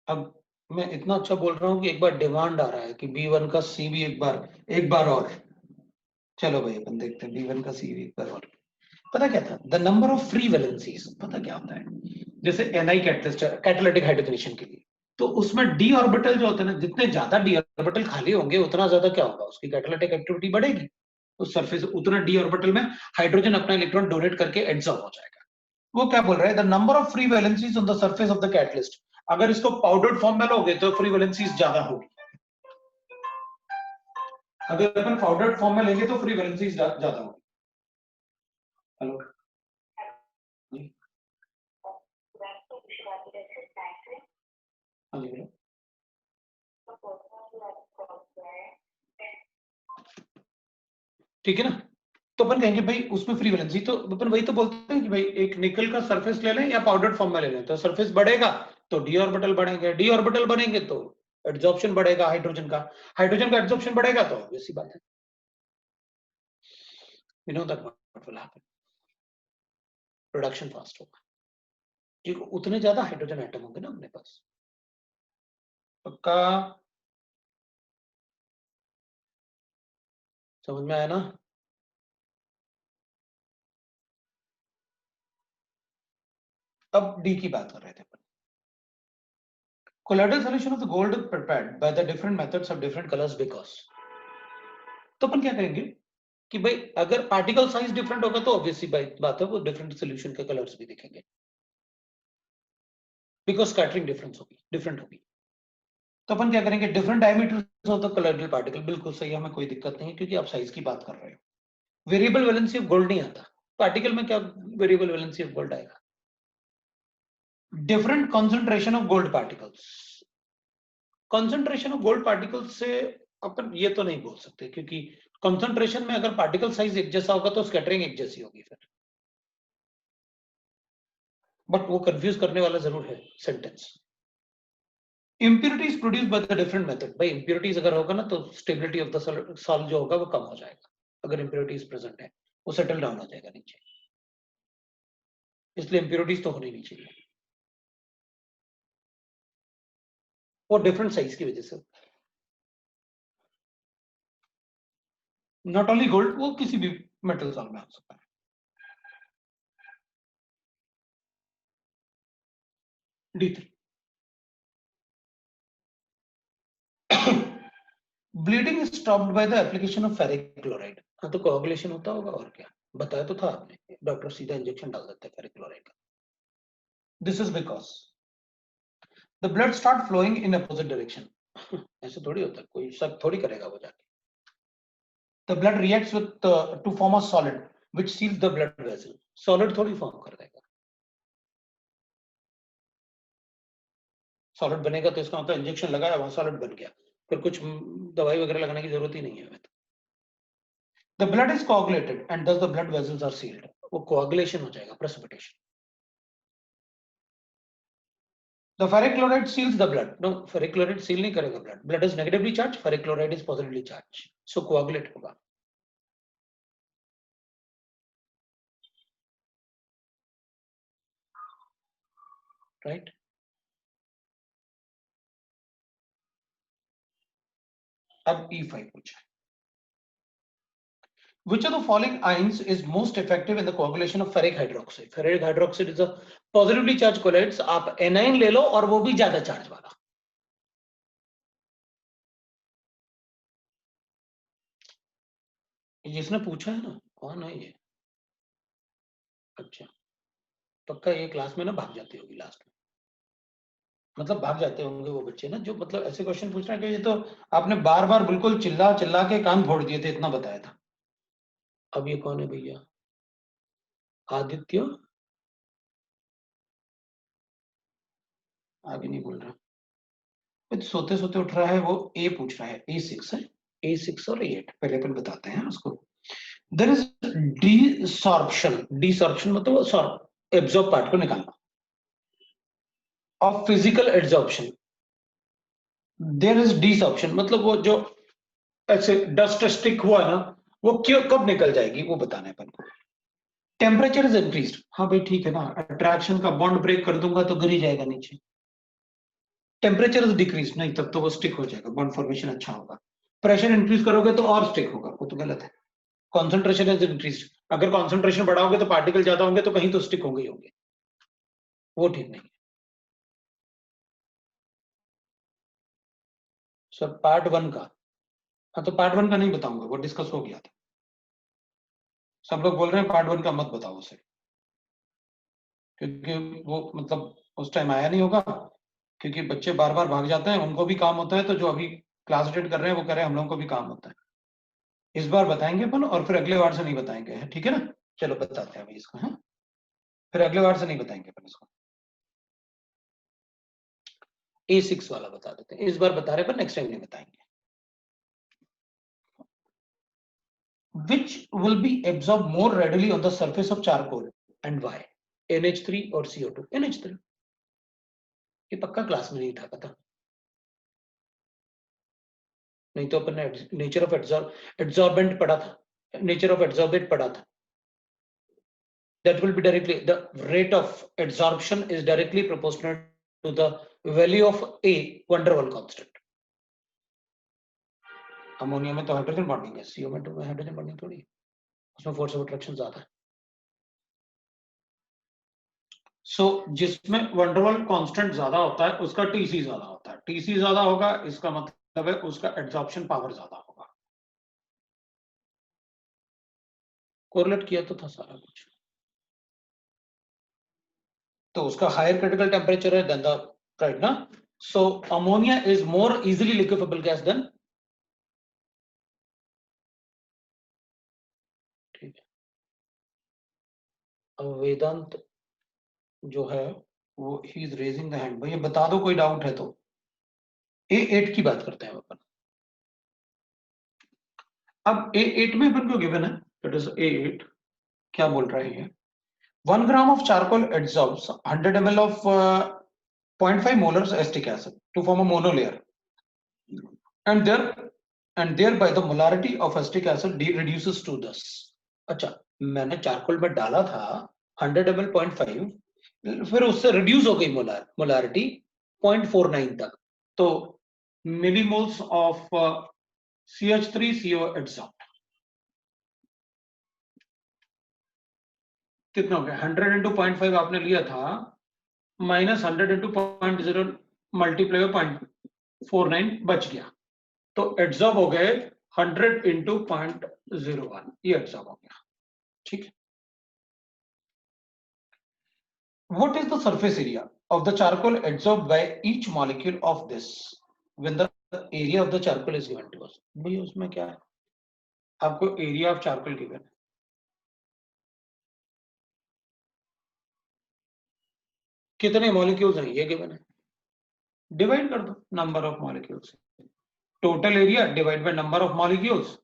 अब मैं इतना अच्छा बोल रहा हूँ कि एक बार डिमांड आ रहा है कि B1 का C भी एक बार और, चलो भाई अपन देखते हैं B1 का C भी एक बार और। पता क्या था, the number of free valencies, पता क्या होता है, जैसे Ni कैटलिस्ट कैटालिटिक हाइड्रोजनेशन के लिए, तो उसमें d ऑर्बिटल जो होते हैं ना, जितने ज्यादा d ऑर्बिटल खाली होंगे उतना ज्यादा क्या होगा, उसकी कैटालिटिक एक्टिविटी बढ़ेगी, उस सरफेस उतना d ऑर्बिटल में हाइड्रोजन अपना इलेक्ट्रॉन डोनेट करके एब्सॉर्ब हो जाएगा। वो क्या बोल रहा है, the number of free valencies on the surface of the catalyst, अगर इसको पाउडर्ड फॉर्म में लोगे तो फ्री वैलेंसीज ज्यादा होगी, अगर अपन पाउडर्ड फॉर्म में लेंगे तो फ्री वैलेंसीज ज्यादा होगी। हेलो ठीक है ना, तो अपन कहेंगे भाई उसमें फ्री वैलेंसी, तो अपन वही तो बोलते हैं कि भाई एक निकल का सरफेस ले लें या पाउडर्ड फॉर्म में ले लें, तो सरफेस बढ़ेगा तो डी ऑर्बिटल बढ़ेंगे, डी ऑर्बिटल बनेंगे तो एड्सॉर्प्शन बढ़ेगा हाइड्रोजन का एड्सॉर्प्शन बढ़ेगा तो ऑब्वियस सी बात है, you know that what will happen, production fast होगा, ठीक, उतने ज्यादा हाइड्रोजन एटम होंगे ना अपने पास। पक्का समझ में आया ना। अब डी की बात कर रहे थे अपन, colloidal solution of the gold prepared by the different methods of different colors because, तो अपन क्या करेंगे कि भाई अगर पार्टिकल साइज डिफरेंट होगा तो ऑब्वियसली बात है वो डिफरेंट सॉल्यूशन के कलर्स भी दिखेंगे, बिकॉज स्कैटरिंग डिफरेंट होगी। तो अपन क्या करेंगे, different diameters of the colloidal particle, बिल्कुल सही, हमें कोई दिक्कत नहीं है क्योंकि आप साइज की बात कर रहे हो। वेरिएबल वैलेंसी ऑफ गोल्ड नहीं आता पार्टिकल में, क्या वेरिएबल वैलेंसी ऑफ गोल्ड आएगा, different concentration of gold particles. Concentration of gold particles से अपन ये तो नहीं बोल सकते, क्योंकि कॉन्सेंट्रेशन में अगर पार्टिकल साइज एक जैसा होगा तो स्कैटरिंग एक जैसी होगी फिर, बट वो कंफ्यूज करने वाला जरूर है sentence. Impurities produce by the different method, भाई इम्प्योरिटीज अगर होगा ना तो स्टेबिलिटी ऑफ द सॉल्ट जो होगा वो कम हो जाएगा, अगर इम्प्योरिटीज प्रेजेंट है वो सेटल डाउन हो जाएगा नीचे, इसलिए इम्प्योरिटीज तो होनी नहीं चाहिए, और डिफरेंट साइज की वजह से, नॉट ओनली गोल्ड, वो किसी भी मेटल सॉल्ट में हो सकता है। D3 bleeding is stopped by the application of ferric chloride, हाँ तो कोagulation होता होगा, और क्या बताया तो था आपने, डॉक्टर सीधा इंजेक्शन डाल देते हैं फेरिक क्लोराइड का। This is because the blood start flowing in opposite direction. ऐसे थोड़ी होता है, कोई सब थोड़ी करेगा वो जाके। The blood reacts with to form a solid which seals the blood vessel. Solid थोड़ी फॉर्म कर देगा, सॉलिड बनेगा तो इसका मतलब इंजेक्शन लगाया वहां सॉलिड बन गया, फिर कुछ दवाई वगैरह लगाने की जरूरत ही नहीं है। The blood is coagulated and thus the blood vessels are sealed. वो कोआगुलेशन हो जाएगा, precipitation. The ferric chloride seals the blood. No, ferric chloride seal नहीं करेगा blood. Blood is negatively charged, ferric chloride is positively charged. So coagulate होगा. Right? अब E5 पूछा. Which of the following ions is most effective in the coagulation of ferric hydroxide? Ferric hydroxide is a positively charged colloids. आप anion ले लो और वो भी ज्यादा charge वाला. जिसने पूछा है ना, कौन है ये? अच्छा, पक्का ये क्लास में ना भाग जाती होगी लास्ट में, मतलब भाग जाते होंगे वो बच्चे ना जो मतलब ऐसे क्वेश्चन पूछ रहे हैं कि ये तो आपने बार बार बिल्कुल चिल्ला चिल्ला के कान फोड़ दिए थे, इतना बताया था। अब ये कौन है भैया? आदित्य आगे नहीं बोल रहा, कुछ सोते सोते उठ रहा है वो। ए पूछ रहा है, A6 है, A6 और A8 पहले अपन बताते हैं उसको। There is डीसॉर्प्शन। डीसॉर्प्शन मतलब एब्जॉर्ब पार्ट को निकालना, of physical absorption. There is desorption मतलब वो जो ऐसे डस्ट स्टिक हुआ ना, वो क्यों कब निकल जाएगी वो बताना है अपन को। टेम्परेचर इज इंक्रीज्ड, हाँ भाई ठीक है ना, अट्रैक्शन का बॉन्ड ब्रेक कर दूंगा तो गिर ही जाएगा नीचे। टेम्परेचर इज डिक्रीज, नहीं तब तो वो स्टिक हो जाएगा, बॉन्ड फॉर्मेशन अच्छा होगा। प्रेशर इंक्रीज करोगे तो और स्टिक होगा, वो तो गलत है। कॉन्सेंट्रेशन इज इंक्रीज, अगर कॉन्सेंट्रेशन बढ़ाओगे तो पार्टिकल ज्यादा होंगे तो कहीं तो स्टिक होंगे ही होंगे, वो ठीक नहीं है। सर पार्ट 1 का, हाँ तो पार्ट 1 का नहीं बताऊंगा, वो डिस्कस हो गया था। सब लोग बोल रहे हैं पार्ट 1 का मत बताओ उसे, क्योंकि वो मतलब उस टाइम आया नहीं होगा, क्योंकि बच्चे बार बार भाग जाते हैं, उनको भी काम होता है। तो जो अभी क्लास अटेंड कर रहे हैं वो कह रहे हैं हम लोगों को भी काम होता है। इस बार बताएंगे अपन और फिर अगले बार से नहीं बताएंगे, ठीक है ना? चलो बताते हैं अभी इसको, हाँ फिर अगले बार से नहीं बताएंगे अपन इसको। A6 वाला बता देते हैं, इस बार बता रहे पर नेक्स्ट टाइम नहीं बताएंगे। Which will be absorbed more readily on the surface of charcoal and why? NH3 और CO2? NH3। ये पक्का क्लास में नहीं था पता, नहीं तो अपन ने नेचर ऑफ एड्सॉर्बेंट पढ़ा था, नेचर ऑफ एड्सॉर्बेंट पढ़ा था। That will be directly, the rate of adsorption is directly proportional to the value of A, van der Waals constant। Ammonia में तो हाइड्रोजन बॉन्डिंग है, CO में तो हाइड्रोजन बॉन्डिंग थोड़ी है, उसमें फोर्स ऑफ अट्रैक्शन ज्यादा है। सो जिसमें van der Waals कांस्टेंट ज्यादा होता है उसका TC ज्यादा होता है, TC ज्यादा होगा इसका मतलब है उसका एड्सॉर्प्शन पावर ज्यादा होगा। कोरिलेट किया तो था सारा कुछ, तो उसका हायर क्रिटिकल टेम्परेचर है देन द, राइट ना? So ammonia is more easily liquefiable gas than, ठीक है। अब वेदांत जो है वो he is raising the hand, भैया बता दो कोई डाउट है तो। A8 की बात करते हैं अपन। अब A8 में अपन को गिवन है, दैट इज A8 क्या बोल रहा है ये? 1 gram of charcoal adsorbs 100 ml of 0.5 molars acetic acid to form a monolayer, and thereby the molarity of acetic acid reduces to this। अच्छा, मैंने चारकोल में डाला था 100 ml 0.5, फिर उससे रिड्यूस हो गई मोलारिटी 0.49 तक, तो मिलीमोल्स ऑफ CH3CO एड्सॉर्ब्ड कितना हो गया? 100 into 0.5 आपने लिया था, माइनस 100 into 0.0 मल्टीप्लाई बाय 0.49 बच गया, तो एड्सॉर्ब हो गए 100 into 0.01, ये एड्सॉर्ब हो गया, ठीक है। What is the surface area? of the charcoal adsorbed by each molecule of this when the area of the charcoal is given to us. भाई उसमें क्या है, आपको एरिया ऑफ चारकोल गिवन है, कितने मॉलिक्यूल्स हैं ये गिवन है, डिवाइड कर दो number of molecules, total area divide by number of molecules.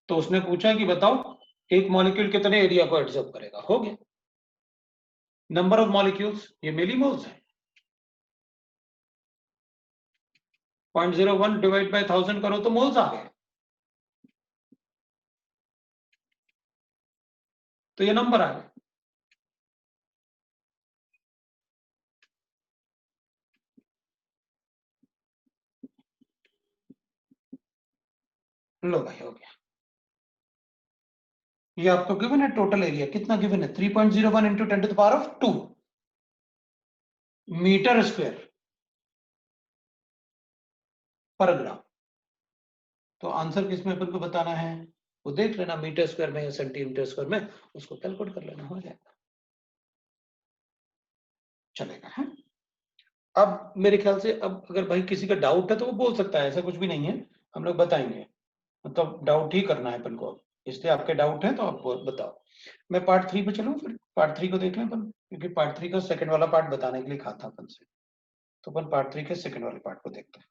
तो उसने पूछा कि बताओ एक मॉलिक्यूल कितने एरिया को एब्जॉर्ब करेगा, हो गया। नंबर ऑफ मॉलिक्यूल्स ये मिलीमोल्स है, 0.01 डिवाइड बाय 1000 करो तो मोल्स आ गए, तो ये नंबर आ गया। लो भाई हो गया, ये आपको गिवन है टोटल एरिया, कितना गिवन है 3.01 इंटू 10⁻², मीटर स्क्वायर पर ग्राम। तो आंसर किसमें अपन को बताना है, वो देख लेना, मीटर स्क्वायर में या सेंटीमीटर स्क्वायर में, उसको कैलकुलेट कर लेना, हो जाएगा, चलेगा है। अब मेरे ख्याल से अब अगर भाई किसी का डाउट है तो वो बोल सकता है, ऐसा कुछ भी नहीं है, हम लोग बताएंगे, मतलब डाउट ही करना है अपन को, इसलिए आपके डाउट है तो आप बताओ। मैं पार्ट 3 पे चलूं, फिर पार्ट 3 को देख लें अपन, क्योंकि पार्ट 3 का सेकंड वाला पार्ट बताने के लिए कहा था अपन से, तो अपन पार्ट 3 के सेकंड वाले पार्ट को देखते हैं।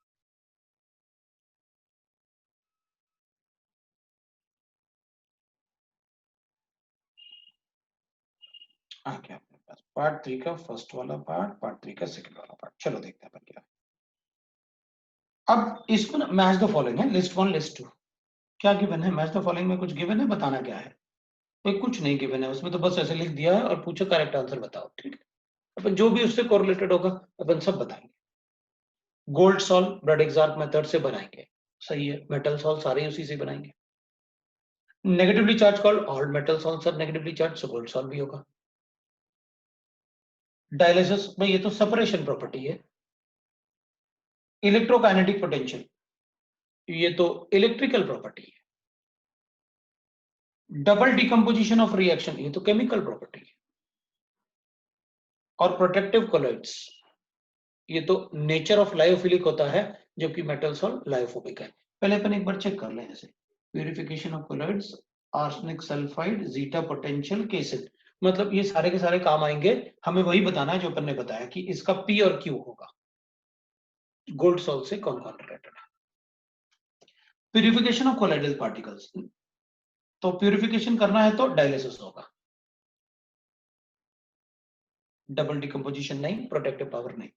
आ गया अपने पास पार्ट 3 का फर्स्ट वाला पार्ट, पार्ट 3 का सेकंड वाला पार्ट, चलो देखते हैं अपन क्या। अब इसको ना मैच द फॉलोइंग है, लिस्ट 1 लिस्ट 2, क्या गिवन है, मैच द फॉलोइंग में कुछ गिवन है, बताना क्या है, कोई कुछ नहीं गिवन है उसमें, तो बस ऐसे लिख दिया है और पूछो करेक्ट आंसर बताओ, ठीक है। अपन जो भी उससे कोरिलेटेड होगा अपन सब बताएंगे। Gold salt bread exarch method से बनाएंगे, सही है, मेटल सॉल्ट सारे उसी से बनाएंगे। Negatively charge called all metal salts are negatively charge, so gold salt भी होगा। डायलिसिस में ये तो सेपरेशन प्रॉपर्टी है। इलेक्ट्रोकाइनेटिक पोटेंशियल ये तो इलेक्ट्रिकल प्रॉपर्टी है। डबल डिकम्पोजिशन ऑफ रिएक्शन ये तो केमिकल प्रॉपर्टी है। और प्रोटेक्टिव कोलॉइड्स ये तो नेचर ऑफ लायोफिलिक होता है, जबकि मेटल सॉल्ट लायोफोबिक है। पहले अपन एक बार चेक कर लें, ऐसे purification of colloids, arsenic sulphide, zeta potential, casein, मतलब ये सारे के सारे काम आएंगे, हमें वही बताना है जो अपन ने बताया कि इसका पी और क्यू होगा, गोल्ड सॉल्ट से कौन कौन रिलेटेड है। प्यूरिफिकेशन ऑफ कोलॉइडल पार्टिकल्स, तो प्यूरिफिकेशन करना है तो डायलिसिस होगा, डबल डिकम्पोजिशन नहीं, प्रोटेक्टिव पावर नहीं।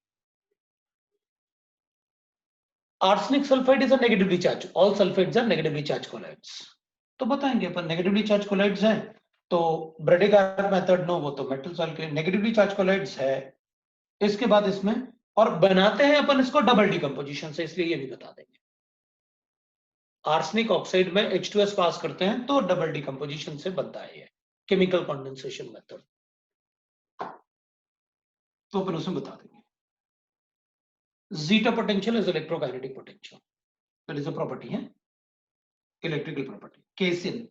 Arsenic sulphide is a negatively charge, all sulphides are negatively charge colloids, तो बताएंगे अपन नेगेटिवली चार्ज कोलॉइड्स हैं, तो ब्रेडेगार्ड मेथड नो, वो तो मेटल सॉल्ट के नेगेटिवली चार्ज कोलॉइड्स है। इसके बाद इसमें और बनाते हैं अपन इसको डबल डिकम्पोजिशन से, इसलिए ये भी बता देंगे। आर्सेनिक ऑक्साइड में H2S पास करते हैं तो डबल डिकम्पोजिशन से बनता है ये, केमिकल कंडेंसेशन मेथड, तो अपन उसमें बता देंगे। Zeta potential is electrokinetic potential, that is a property है, इलेक्ट्रिकल प्रॉपर्टी। केसिन,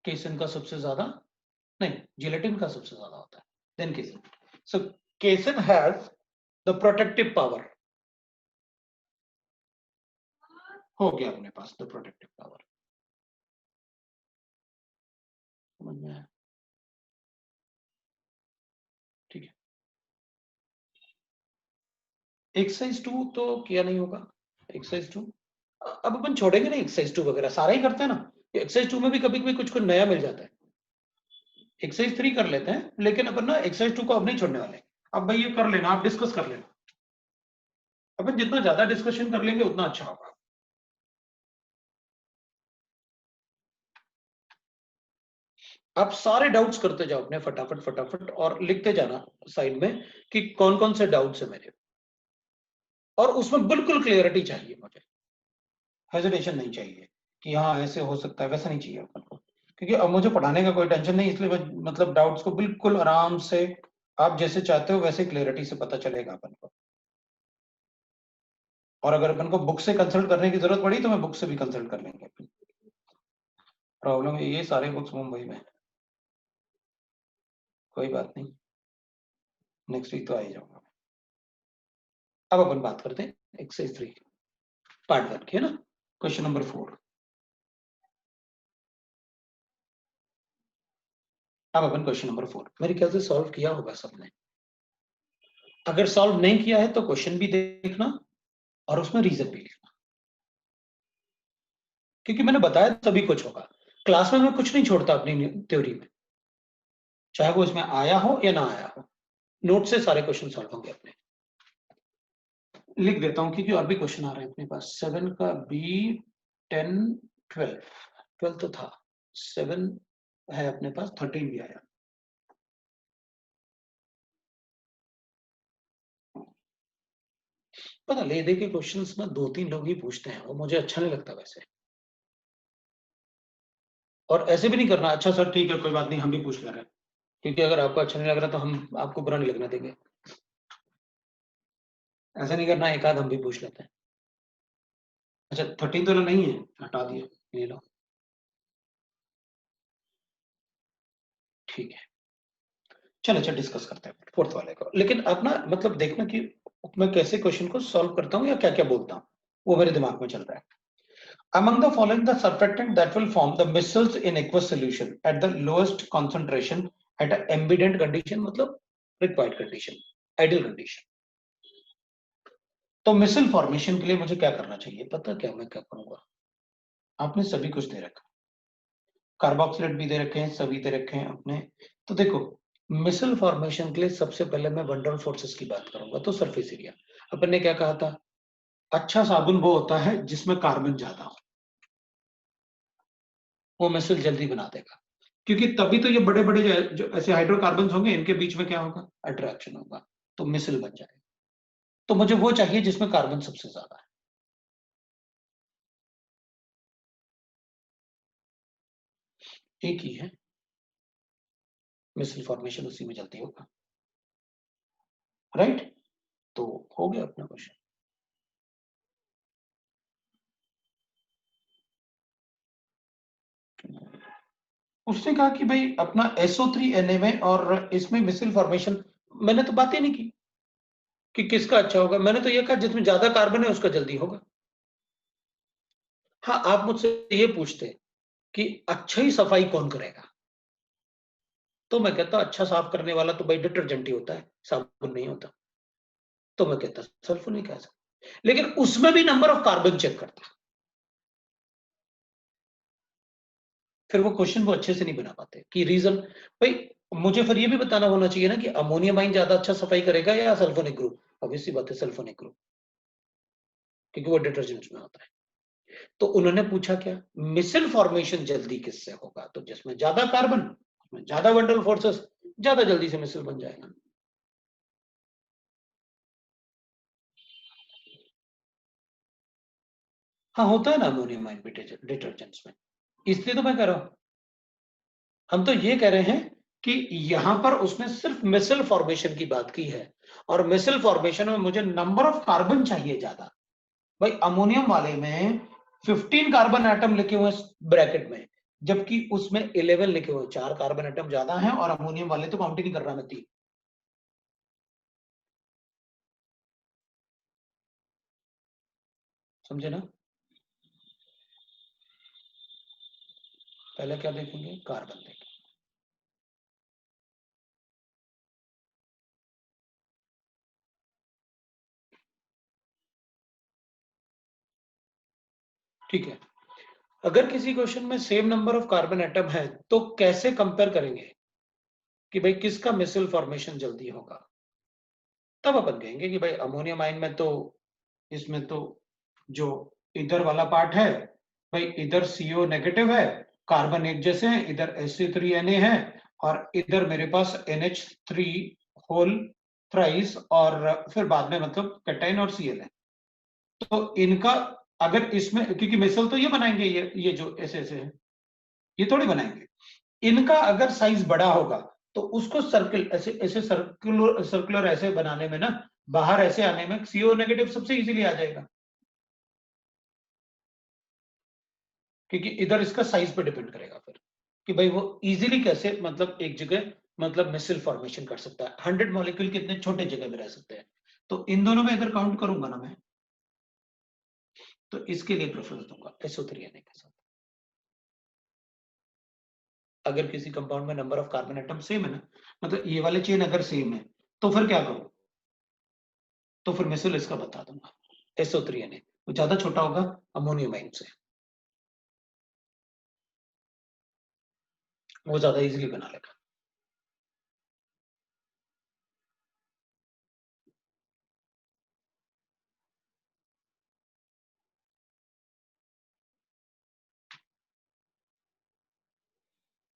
केसिन का सबसे ज्यादा नहीं, जिलेटिन का सबसे ज्यादा होता है then casein, so casein has the protective power, हो गया अपने पास द प्रोटेक्टिव पावर, समझ में आया, ठीक है। एक्सरसाइज 2 तो किया नहीं होगा, एक्सरसाइज 2 अब अपन छोड़ेंगे नहीं, एक्सरसाइज 2 वगैरह सारा ही करते हैं ना, एक्सरसाइज 2 में भी कभी कभी कुछ कुछ नया मिल जाता है। एक्सरसाइज 3 कर लेते हैं, लेकिन अपन ना एक्सरसाइज 2 को अब नहीं छोड़ने वाले, अब भाई ये कर लेना, आप डिस्कस कर लेना, अपन जितना ज्यादा डिस्कशन कर लेंगे उतना अच्छा होगा। आप सारे डाउट्स करते जाओ अपने फटाफट फटाफट, और लिखते जाना साइड में कि कौन कौन से डाउट्स है मेरे, और उसमें बिल्कुल क्लियरिटी चाहिए मुझे, हेजिटेशन नहीं चाहिए कि हाँ ऐसे हो सकता है, वैसा नहीं चाहिए अपन को, क्योंकि अब मुझे पढ़ाने का कोई टेंशन नहीं, इसलिए मतलब डाउट्स को बिल्कुल आराम से आप जैसे चाहते हो वैसे क्लियरिटी से पता चलेगा अपन को। और अगर अपन को बुक से कंसल्ट करने की जरूरत पड़ी तो मैं बुक से भी कंसल्ट कर लेंगे, प्रॉब्लम ये सारे बुक्स मुंबई में, कोई बात नहीं, नेक्स्ट वीक तो आ ही जाऊंगा। अब अपन बात करते हैं एक्सरसाइज 3 पार्ट 1 की, है ना। Question number 4। अब अपन क्वेश्चन नंबर 4 मेरे ख्याल से सॉल्व किया होगा सबने। अगर सॉल्व नहीं किया है तो क्वेश्चन भी देखना और उसमें रीजन भी लिखना, क्योंकि मैंने बताया सभी कुछ होगा। क्लास में मैं कुछ नहीं छोड़ता अपनी थ्योरी में, चाहे वो इसमें आया हो या ना आया हो, नोट से सारे क्वेश्चन सॉल्व होंगे अपने। लिख देता हूं क्योंकि और भी क्वेश्चन आ रहे हैं अपने पास। 7 का बी, 10, 12 तो था, 7 है अपने पास, 13 भी आया। पता ले दे के क्वेश्चंस ना 2-3 लोग ही पूछते हैं, वो मुझे अच्छा नहीं लगता वैसे। और ऐसे भी नहीं करना, अच्छा सर ठीक है कोई बात नहीं हम भी पूछ ले रहे हैं, क्योंकि अगर आपको अच्छा नहीं लग रहा तो हम आपको बुरा नहीं लगना देंगे। ऐसा नहीं करना, एक आध हम भी पूछ लेते हैं। अच्छा 13 तो नहीं है, हटा दिए, ये लो ठीक है। चलो अच्छा डिस्कस करते हैं फोर्थ वाले को। लेकिन अब ना मतलब देखना कि मैं कैसे क्वेश्चन को सॉल्व करता हूँ या क्या क्या बोलता हूँ, वो मेरे दिमाग में चल रहा है। Among the following, the surfactant that will form the micelles in aqueous solution at the lowest concentration at an ambient condition, मतलब required condition, ideal condition. तो मिसल फॉर्मेशन के लिए मुझे क्या करना चाहिए, पता क्या मैं क्या करूंगा। आपने सभी कुछ दे रखा, कार्बोक्सिलेट भी दे रखे हैं, सभी दे रखे हैं अपने। तो देखो मिसल फॉर्मेशन के लिए सबसे पहले मैं वंडर फोर्सेस की बात करूंगा। तो सरफेस एरिया, अपन ने क्या कहा था, अच्छा साबुन वो होता है जिसमें कार्बन ज्यादा हो, वो मिसल जल्दी बना देगा, क्योंकि तभी तो ये बड़े बड़े जो ऐसे हाइड्रोकार्बन होंगे इनके बीच में क्या होगा, अट्रैक्शन होगा, तो मिसल बन जाएगा। तो मुझे वो चाहिए जिसमें कार्बन सबसे ज्यादा है। एक ही है, मिसल फॉर्मेशन उसी में जल्दी होगा, राइट। तो हो गया अपना क्वेश्चन। उसने कहा कि भाई अपना SO3Na में और इसमें मिसल फॉर्मेशन, मैंने तो बात ही नहीं की कि किसका अच्छा होगा, मैंने तो ये कहा जिसमें ज्यादा कार्बन है उसका जल्दी होगा। हाँ आप मुझसे ये पूछते कि अच्छा ही सफाई कौन करेगा, तो मैं कहता अच्छा साफ करने वाला तो भाई डिटर्जेंट ही होता है, साबुन नहीं होता। तो मैं कहता सल्फोनिक एसिड, लेकिन उसमें भी नंबर ऑफ कार्बन चेक करता, फिर वो क्वेश्चन वो अच्छे से नहीं बना पाते कि रीजन। भाई मुझे फिर ये भी बताना होना चाहिए ना कि अमोनियम आइन ज्यादा अच्छा सफाई करेगा या सल्फोनिक ग्रुप। ऑब्वियसली बात है सल्फोनिक ग्रुप, क्योंकि वो डिटर्जेंट में होता है। तो उन्होंने पूछा क्या, मिसल फॉर्मेशन जल्दी किससे होगा, तो जिसमें ज्यादा कार्बन, उसमें ज्यादा वंडर फोर्सेस, ज्यादा जल्दी से मिसल बन जाएगा। हाँ होता है ना अमोनियम आइन डिटर्जेंट्स में, इसलिए तो मैं कह रहा हूं। हम तो ये कह रहे हैं कि यहां पर उसने सिर्फ मिसल फॉर्मेशन की बात की है, और मिसल फॉर्मेशन में मुझे नंबर ऑफ कार्बन चाहिए ज्यादा। भाई अमोनियम वाले में 15 कार्बन एटम लिखे हुए ब्रैकेट में, जबकि उसमें 11 लिखे हुए, 4 कार्बन एटम ज्यादा हैं, और अमोनियम वाले तो काउंट ही नहीं कर रहा मैं 3। समझे ना। पहले क्या देखेंगे, कार्बन देखेंगे। ठीक है, अगर किसी क्वेश्चन में same number of carbon atom है तो कैसे कंपेयर करेंगे कि भाई किसका मिसल फॉर्मेशन जल्दी होगा। तब अपन कहेंगे कि भाई अमोनियम आयन में तो, इसमें तो जो इधर वाला पार्ट है, भाई इधर CO नेगेटिव है, कार्बन एक जैसे हैं, इधर Sc3Na है, और इधर मेरे पास NH3 होल थ्राइस, और फिर बाद में मतलब कैटाइन और Cl है। तो इनका अगर इसमें, क्योंकि मिसल तो ये बनाएंगे, ये जो ऐसे ऐसे है ये थोड़ी बनाएंगे, इनका अगर साइज बड़ा होगा तो उसको सर्कल ऐसे ऐसे सर्कुलर ऐसे बनाने में ना, बाहर ऐसे आने में CO नेगेटिव सबसे इजीली आ जाएगा, क्योंकि इधर इसका साइज पे डिपेंड करेगा फिर कि भाई वो इजीली कैसे मतलब एक जगह मतलब मिसल फॉर्मेशन कर सकता है। 100 मॉलिक्यूल कितने छोटे जगह में रह सकते हैं, तो इन दोनों में अगर काउंट करूंगा ना मैं, तो इसके लिए प्रेफरेंस दूंगा SO3 आने के साथ। अगर किसी कंपाउंड में number of carbon atom same है ना, मतलब ये वाले चेन अगर सेम है, तो फिर क्या करूं, तो फिर मिसल इसका बता दूंगा SO3 आने, वो ज्यादा छोटा होगा अमोनियम आयन से, वो ज्यादा इजीली बना लेगा।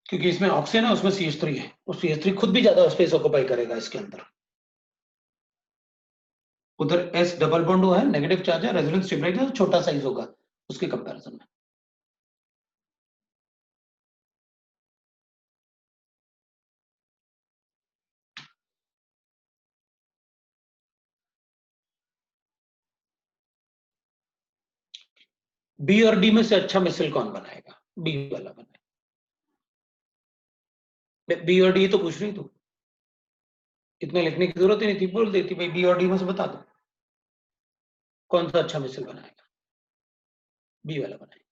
क्योंकि इसमें ऑक्सीजन है, उसमें CH3 है, और CH3 खुद भी ज्यादा स्पेस ऑक्युपाई करेगा इसके अंदर। उधर S डबल बॉन्ड हुआ है, नेगेटिव चार्ज है, रेजोनेंस स्टेबलाइजर छोटा साइज होगा उसके कंपैरिजन में। बी और डी में से अच्छा मिसाइल कौन बनाएगा? बी वाला बनाएगा। बी और डी तो पूछ रही तू, इतना लिखने की जरूरत ही नहीं थी, बोल देती भाई बी और डी में से बता दो कौन सा अच्छा मिसाइल बनाएगा। बी वाला बनाएगा।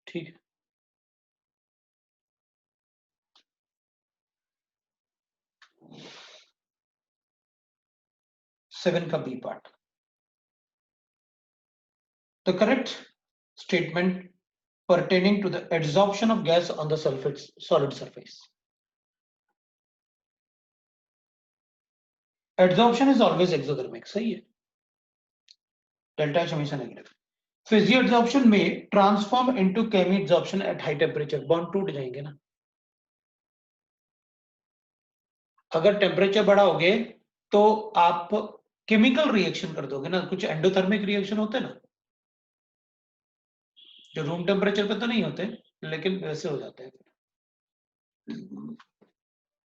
ठीक है, 7 का B part, the correct statement pertaining to the adsorption of gas on the solid surface. Adsorption is always exothermic, सही है, डेल्टा H हमेशा नेगेटिव। फिजियो एडसॉर्प्शन में transform into chemi adsorption at high temperature, bond टूट जाएंगे ना। अगर temperature बढ़ाओगे तो आप केमिकल रिएक्शन कर दोगे ना, कुछ एंडोथर्मिक रिएक्शन होते हैं ना, जो रूम टेम्परेचर पे तो नहीं होते लेकिन वैसे हो जाते हैं।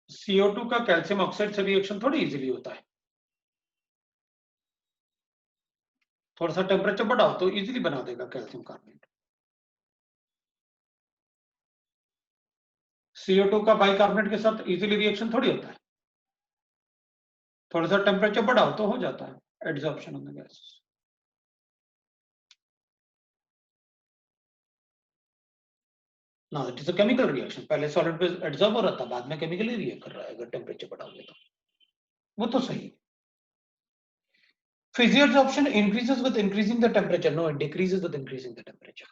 CO2 का कैल्शियम ऑक्साइड से रिएक्शन थोड़ी इजीली होता है, थोड़ा सा टेम्परेचर बढ़ाओ तो इजीली बना देगा कैल्शियम कार्बोनेट। CO2 का बाइकार्बोनेट के साथ इजीली रिएक्शन थोड़ी होता है, थोड़ा सा टेम्परेचर बढ़ाओ तो हो जाता है एडसॉर्प्शन ऑफ द गैस। ना it is a chemical reaction, पहले सॉलिड पे एडसॉर्ब हो रहा था, बाद में केमिकली रिएक्ट कर रहा है अगर टेम्परेचर बढ़ाओगे तो, वो तो सही। Physio adsorption increases with increasing the temperature. No, it decreases with increasing the temperature.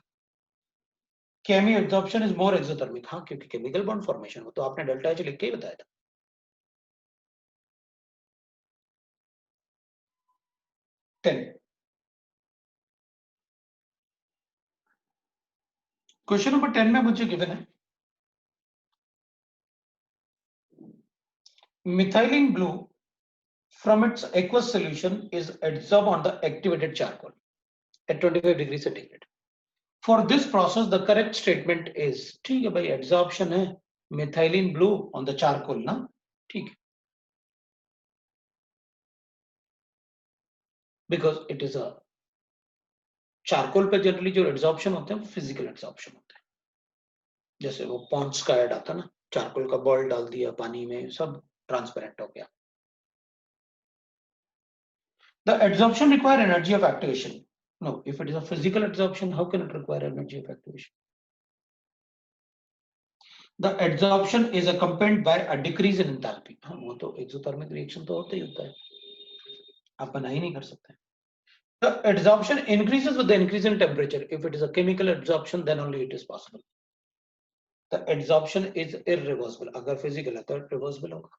Chemi adsorption is more exothermic. हाँ, क्योंकि केमिकल बॉन्ड फॉर्मेशन हो, तो आपने डेल्टा H लिख के ही बताया था। क्वेश्चन नंबर 10 में मुझे गिवन है methylene blue from its aqueous solution is adsorbed on the activated charcoal at 25 degrees centigrade. For this process, the correct statement is, ठीक है भाई, adsorption है methylene blue on the charcoal ना, ठीक है, because it is a charcoal पे generally जो adsorption होते हैं फिजिकल एड्सॉर्प्शन होता है, जैसे वो पॉन्ड्स का ऐड आता है ना, चारकोल का बॉल डाल दिया पानी में, सब ट्रांसपेरेंट हो गया। The adsorption require energy of activation. No, if it is a physical adsorption, how can it require energy of activation? The adsorption is accompanied by a decrease in enthalpy. हाँ, वो तो exothermic reaction तो होता ही होता है, आप बना ही नहीं कर सकते। The adsorption increases with the increase in temperature. If it is a chemical adsorption, then only it is possible. The adsorption is irreversible. अगर physical है तो reversible होगा।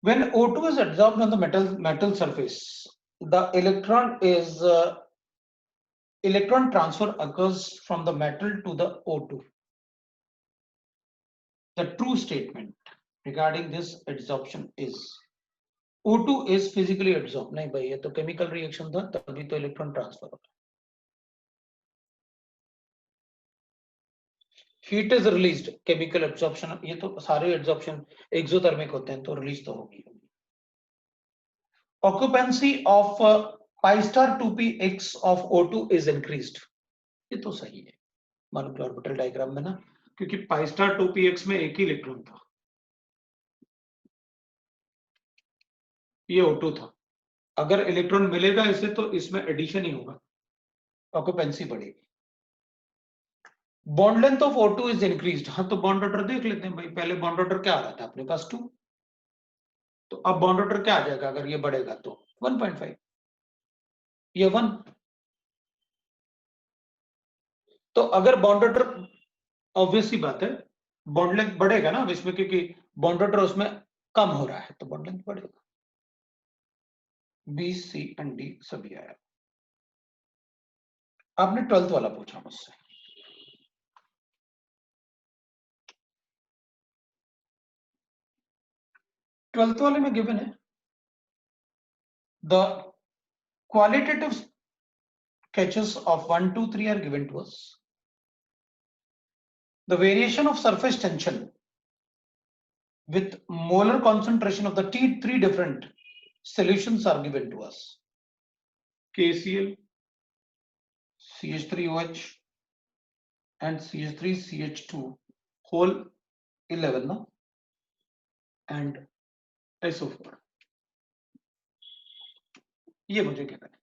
When O2 is adsorbed on the metal surface, the electron transfer occurs from the metal to the O2. The true statement regarding this adsorption is O2 is physically adsorbed. नहीं भाई, ये तो chemical reaction था, तभी तो electron transfer होगा। Heat is released, chemical absorption, ये तो सारे adsorption exothermic होते हैं, तो release तो होगी। Occupancy of pi star 2px of O2 is increased, ये तो सही है मॉलिक्यूलर ऑर्बिटल डायग्राम में ना, क्योंकि पाई स्टार 2px में एक ही इलेक्ट्रॉन था, ये O2 था। अगर इलेक्ट्रॉन मिलेगा इसे तो इसमें एडिशन ही होगा, ऑक्यूपेंसी बढ़ेगी। Bond length of O2 is increased, हाँ तो बॉन्ड ऑर्डर देख लेते हैं भाई, पहले बॉन्ड ऑर्डर क्या आ रहा था अपने पास 2, तो अब बॉन्ड ऑर्डर क्या आ जाएगा अगर ये बढ़ेगा तो 1.5, ये 1। तो अगर बॉन्ड ऑर्डर, ऑब्वियस सी बात है बॉन्ड लेंथ बढ़ेगा ना इसमें, क्योंकि बॉन्ड ऑर्डर उसमें कम हो रहा है तो बॉन्ड लेंथ बढ़ेगा। बी सी एंड डी सभी आया। आपने 12th वाला पूछा मुझसे, ट्वेल्थ वाले में गिवन है the qualitative sketches of 1, 2, 3 are given to us. The variation of surface tension with molar concentration of the three different solutions are given to us. KCl, CH3OH and CH3CH2 whole 11 no? and SO4. ये मुझे क्या करना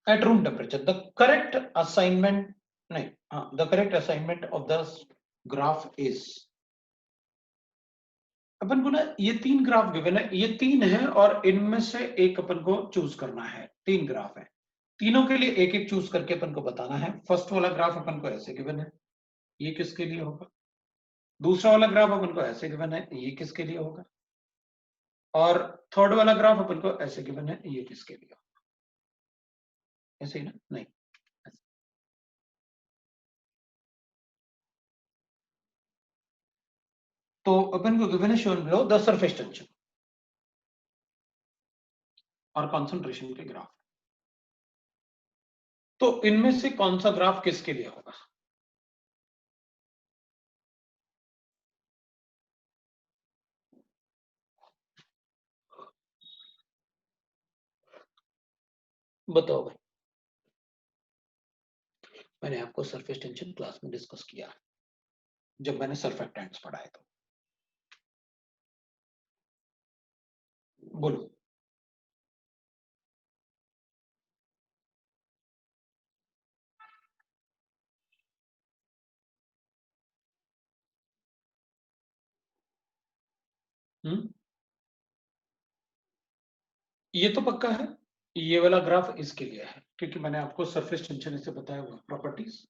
at room temperature the correct assignment the correct assignment of the graph is, अपन को ना ये 3 graph given है, ये 3 है और इनमें से एक अपन को चूज करना है। 3 ग्राफ है, तीनों के लिए एक एक चूज करके अपन को बताना है। फर्स्ट वाला ग्राफ अपन को ऐसे गिवन है, ये किसके लिए होगा। दूसरा वाला ग्राफ अपन को ऐसे गिवन है, ये किसके लिए होगा। और थर्ड वाला ग्राफ अपन को ऐसे गिवन है, ये किसके लिए होगा। ऐसे ही ना, नहीं तो अपन को गिवन है shown below the surface tension और कॉन्सेंट्रेशन के ग्राफ। तो इनमें से कौन सा ग्राफ किसके लिए होगा। बताओ भाई। मैंने आपको सरफेस टेंशन क्लास में डिस्कस किया जब मैंने सरफेक्टेंट्स पढ़ाए तो, बोलो। ये तो पक्का है, ये वाला ग्राफ इसके लिए है क्योंकि मैंने आपको सरफेस टेंशन से बताया हुआ प्रॉपर्टीज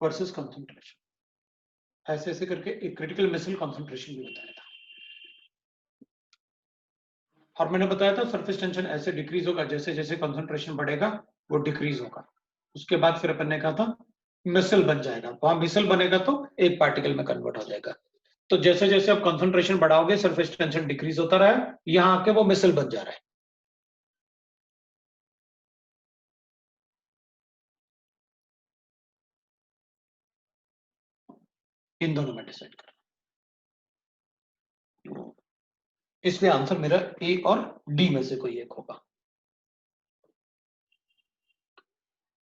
वर्सेस कंसंट्रेशन, ऐसे ऐसे करके एक क्रिटिकल मिसल कंसंट्रेशन भी बताया था। और मैंने बताया था सरफेस टेंशन ऐसे डिक्रीज होगा जैसे जैसे कंसंट्रेशन बढ़ेगा वो डिक्रीज होगा। उसके बाद फिर अपन ने कहा था मिसल बन जाएगा, वहां मिसल बनेगा तो एक पार्टिकल में कन्वर्ट हो जाएगा। तो जैसे जैसे आप कंसंट्रेशन बढ़ाओगे सरफेस टेंशन डिक्रीज होता रहा है, यहां आके वो मिसल बन जा रहा है। इन दोनों में डिसाइड कर, इसलिए आंसर मेरा ए और डी में से कोई एक होगा।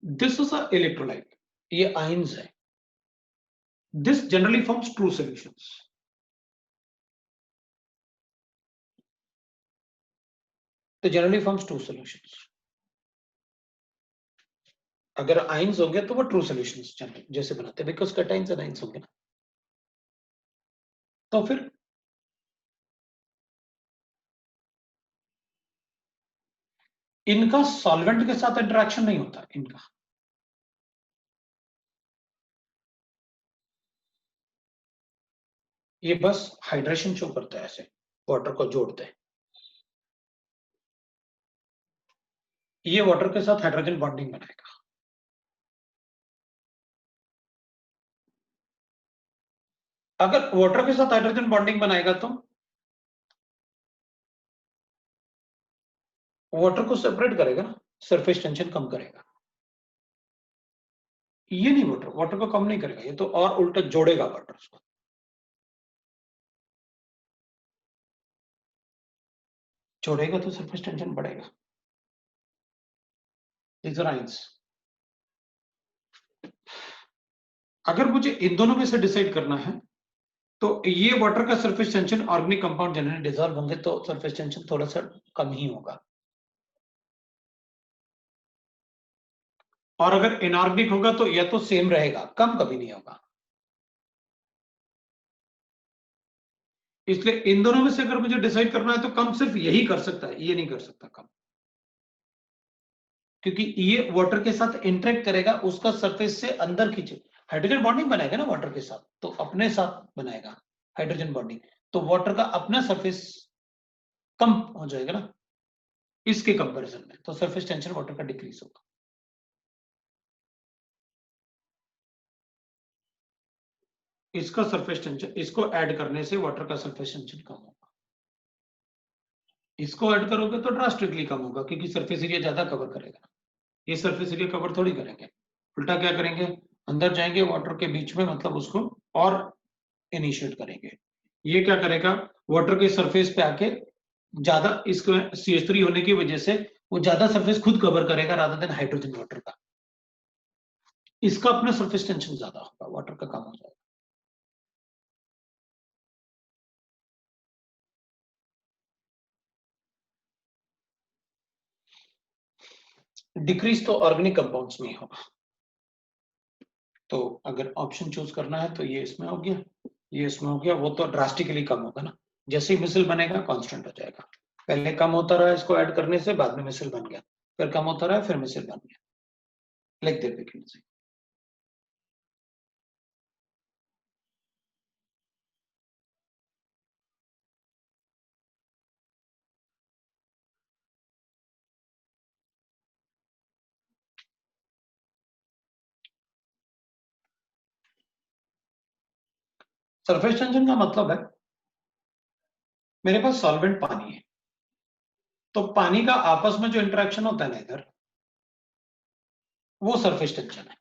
दिस इज अ इलेक्ट्रोलाइट, ये आयंस है। This generally forms true solutions. तो जनरली फॉर्म्स ट्रू सॉल्यूशंस। अगर आयंस होंगे तो वो ट्रू सॉल्यूशंस जनरली जैसे बनाते हैं, बिकॉज कैटायंस एंड आयंस होंगे ना। तो फिर इनका सॉल्वेंट के साथ इंटरेक्शन नहीं होता इनका, ये बस हाइड्रेशन शो करता है, ऐसे वाटर को जोड़ते हैं। ये वाटर के साथ हाइड्रोजन बॉन्डिंग बनाएगा। अगर वाटर के साथ हाइड्रोजन बॉन्डिंग बनाएगा तो वाटर को सेपरेट करेगा ना, सरफेस टेंशन कम करेगा। ये नहीं वाटर, वाटर को कम नहीं करेगा, ये तो और उल्टा जोड़ेगा वाटर को। जोड़ेगा तो सरफेस टेंशन बढ़ेगा। These are ions. अगर मुझे इन दोनों में से डिसाइड करना है तो ये वाटर का surface tension, organic compound generally dissolve होंगे तो सरफेस टेंशन थोड़ा सा कम ही होगा, और अगर इनऑर्गेनिक होगा तो या तो सेम रहेगा, कम कभी नहीं होगा। इसलिए इन दोनों में से अगर मुझे डिसाइड करना है तो कम सिर्फ यही कर सकता है, ये नहीं कर सकता कम, क्योंकि ये वाटर के साथ इंटरेक्ट करेगा, उसका सरफेस से अंदर खींचे, हाइड्रोजन बॉन्डिंग बनाएगा ना वाटर के साथ, तो अपने साथ बनाएगा हाइड्रोजन बॉन्डिंग, तो वाटर का अपना सरफेस कम हो जाएगा ना इसके कंपैरिजन में, तो सरफेस टेंशन वाटर का डिक्रीज होगा। इसका सरफेस टेंशन, इसको ऐड करने से वाटर का सरफेस टेंशन कम होगा, इसको ऐड करोगे तो ड्रास्टिकली कम होगा, क्योंकि सरफेस एरिया ज्यादा कवर करेगा, ये सरफेस एरिया कवर थोड़ी करेंगे, उल्टा क्या करेंगे, अंदर जाएंगे वाटर के बीच में, मतलब उसको और इनिशिएट करेंगे। ये क्या करेगा, वाटर के सरफेस पे आके ज्यादा, इसको CH3 होने की वजह से वो ज्यादा सरफेस खुद कवर करेगा रादर देन हाइड्रोजन वाटर का, इसका अपना सरफेस टेंशन ज्यादा होगा, वाटर का कम हो जाएगा। डिक्रीज तो ऑर्गेनिक कंपाउंड्स में ही होगा, तो अगर ऑप्शन चूज करना है तो ये इसमें हो गया, ये इसमें हो गया, वो तो ड्रास्टिकली कम होगा ना, जैसे ही मिसल बनेगा कांस्टेंट हो जाएगा, पहले कम होता रहा इसको ऐड करने से, बाद में मिसल बन गया, फिर कम होता रहा, फिर मिसल बन गया, like that we can say. Surface tension का मतलब है मेरे पास सॉल्वेंट पानी है, तो पानी का आपस में जो इंटरेक्शन होता है ना इधर, वो सरफेस टेंशन है,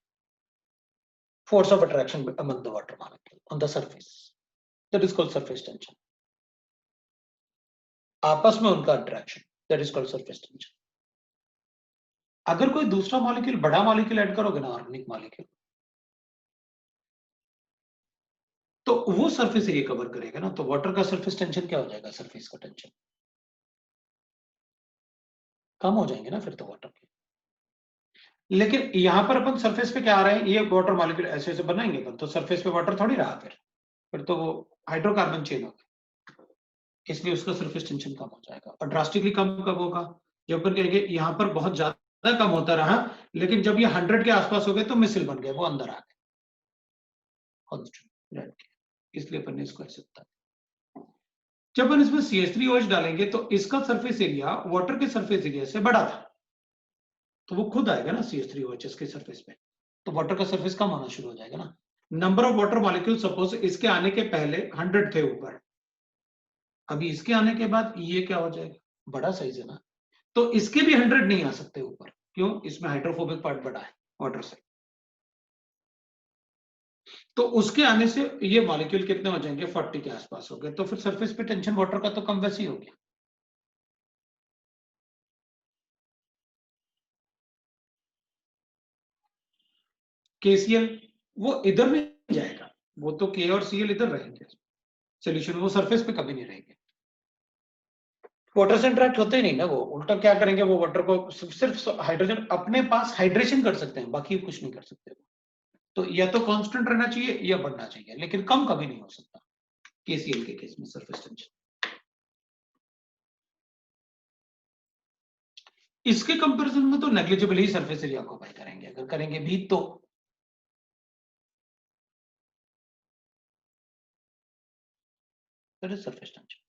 force of attraction among the water molecule on the surface, that is called surface tension, आपस में उनका attraction, that is called surface tension। अगर कोई दूसरा मॉलिक्यूल, बड़ा मॉलिक्यूल ऐड करोगे ना, ऑर्गेनिक मॉलिक्यूल, तो वो सरफेस एरिया कवर करेगा ना, तो वाटर का सरफेस टेंशन क्या हो जाएगा, सरफेस का टेंशन कम हो जाएंगे ना फिर तो वाटर के। लेकिन यहां पर अपन सरफेस पे क्या आ रहे हैं, ये वाटर मॉलिक्यूल ऐसे ऐसे बनाएंगे अपन, तो सरफेस पे वाटर थोड़ी रहा, फिर तो वो हाइड्रोकार्बन चेन हो गया, इसलिए उसका सरफेस टेंशन कम हो जाएगा। और ड्रास्टिकली कम कब होगा, जब अपन कहेंगे यहाँ पर बहुत ज्यादा कम होता रहा, लेकिन जब ये 100 के आसपास हो गए तो मिसिल बन गए, वो अंदर आ गए, इसलिए अपन ने इसको ऐसे बताया। जब अपन इसमें CH3OH डालेंगे तो इसका सरफेस एरिया वाटर के सरफेस एरिया से बड़ा था, तो वो खुद आएगा ना CH3OH के सरफेस पे, तो वाटर का सरफेस कम होना शुरू हो जाएगा ना। Number of water molecule suppose इसके आने के पहले 100 थे ऊपर, अभी इसके आने के बाद ये क्या हो जाएगा, बड़ा साइज है ना, तो इसके भी 100 नहीं आ सकते ऊपर, क्यों, इसमें हाइड्रोफोबिक पार्ट बड़ा है वाटर से, तो उसके आने से ये मॉलिक्यूल कितने हो जाएंगे, 40 के आसपास हो गए, तो फिर सरफेस पे टेंशन वाटर का तो कम वैसे ही हो गया। KCl वो इधर नहीं जाएगा, वो तो K और Cl इधर रहेंगे सोल्यूशन, वो सरफेस पे कभी नहीं रहेंगे, वाटर से इंटरेक्ट होते ही नहीं ना, वो उल्टा क्या करेंगे, वो वाटर को सिर्फ हाइड्रोजन अपने पास हाइड्रेशन कर सकते हैं, बाकी कुछ नहीं कर सकते, तो या तो कांस्टेंट रहना चाहिए या बढ़ना चाहिए, लेकिन कम कभी नहीं हो सकता KCl के केस में सरफेस टेंशन। इसके कंपैरिजन में तो नेग्लिजिबल ही सरफेस एरिया ऑक्यूपाई करेंगे, अगर करेंगे भी तो। That is surface tension.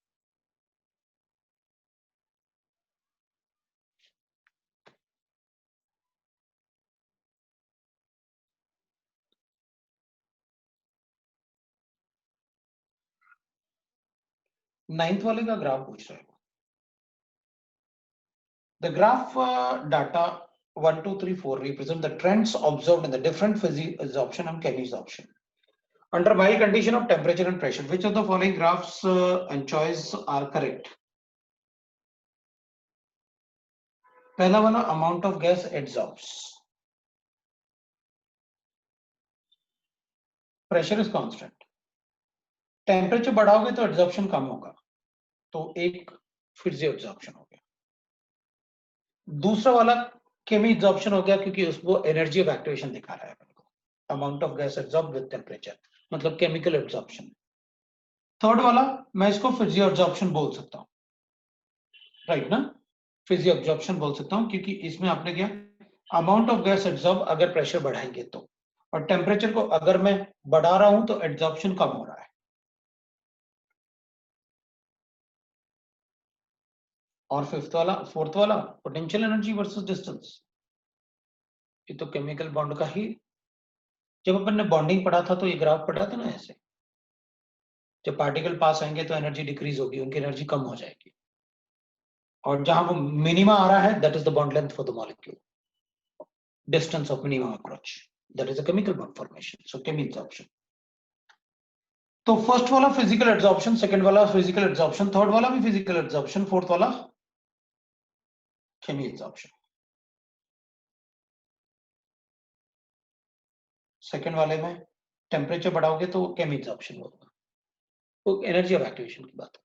Ninth वाले का ग्राफ पूछ रहे हो, the graph data 1, 2, 3, 4 represent the trends observed in the different physiabsorption and chemiabsorption under mild condition of temperature and pressure. Which of the following graphs and choice are correct? पहला वाला amount of gas adsorbs. Pressure is constant. Temperature बढ़ाओगे तो absorption कम होगा, तो एक physio absorption हो गया. दूसरा वाला केमी एब्जॉर्प्शन हो गया क्योंकि उसको एनर्जी ऑफ एक्टिवेशन दिखा रहा है अपन को. Amount of gas absorb with temperature मतलब केमिकल एब्जॉर्प्शन. थर्ड वाला मैं इसको फिजियो एब्जॉर्प्शन बोल सकता हूँ, राइट ना. फिजियो एब्जॉर्प्शन बोल सकता हूँ क्योंकि इसमें आपने क्या अमाउंट ऑफ गैस एब्जॉर्ब अगर प्रेशर बढ़ाएंगे तो, और टेम्परेचर को अगर मैं बढ़ा रहा हूं तो एब्जॉर्प्शन कम हो रहा है. और फोर्थ वाला पोटेंशियल एनर्जी वर्सेस डिस्टेंस. ये तो केमिकल बॉन्ड का ही, जब अपन ने बॉन्डिंग पढ़ा था तो ये ग्राफ पढ़ा था ना ऐसे. जब पार्टिकल पास आएंगे तो एनर्जी डिक्रीज होगी, उनकी एनर्जी कम हो जाएगी, और जहां वो मिनिमा आ रहा है that is the bond length for the molecule. Distance of minimum approach, that is a chemical bond formation. So chemi absorption. तो फर्स्ट वाला फिजिकल एब्जॉर्प्शन, सेकंड वाला फिजिकल एब्जॉर्प्शन, थर्ड वाला भी फिजिकल एब्जॉर्प्शन, फोर्थ वाला केमी absorption. Second वाले में temperature बढ़ाओगे तो केमी एब्जॉर्प्शन होगा, तो एनर्जी ऑफ एक्टिवेशन की बात.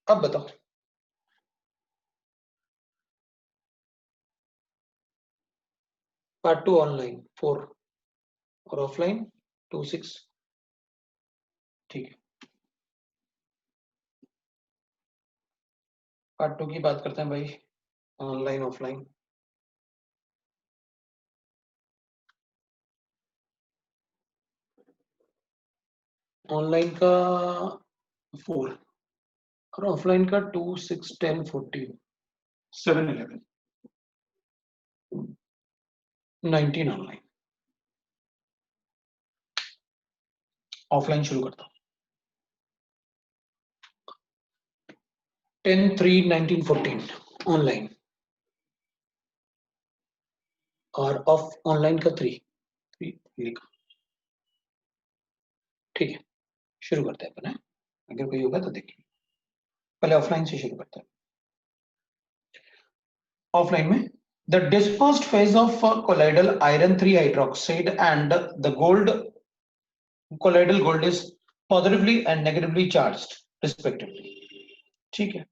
अब बताओ पार्ट 2 ऑनलाइन 4 और ऑफलाइन 2, 6. ठीक है, पार्ट 2 की बात करते हैं भाई, ऑनलाइन ऑफलाइन. ऑनलाइन का 4 और ऑफलाइन का 2, 6, 10, 14, 7, 11, 19 ऑनलाइन. ऑफलाइन शुरू करता हूं. 10, 3, 19, 14 ऑनलाइन, और ऑफ ऑनलाइन का 3 लिखा. ठीक है, शुरू करते हैं अपन. अगर कोई होगा तो देखिए, पहले ऑफलाइन से शुरू करते हैं. ऑफलाइन में the dispersed phase of colloidal iron 3 hydroxide and the colloidal gold is positively and negatively charged respectively. ठीक है.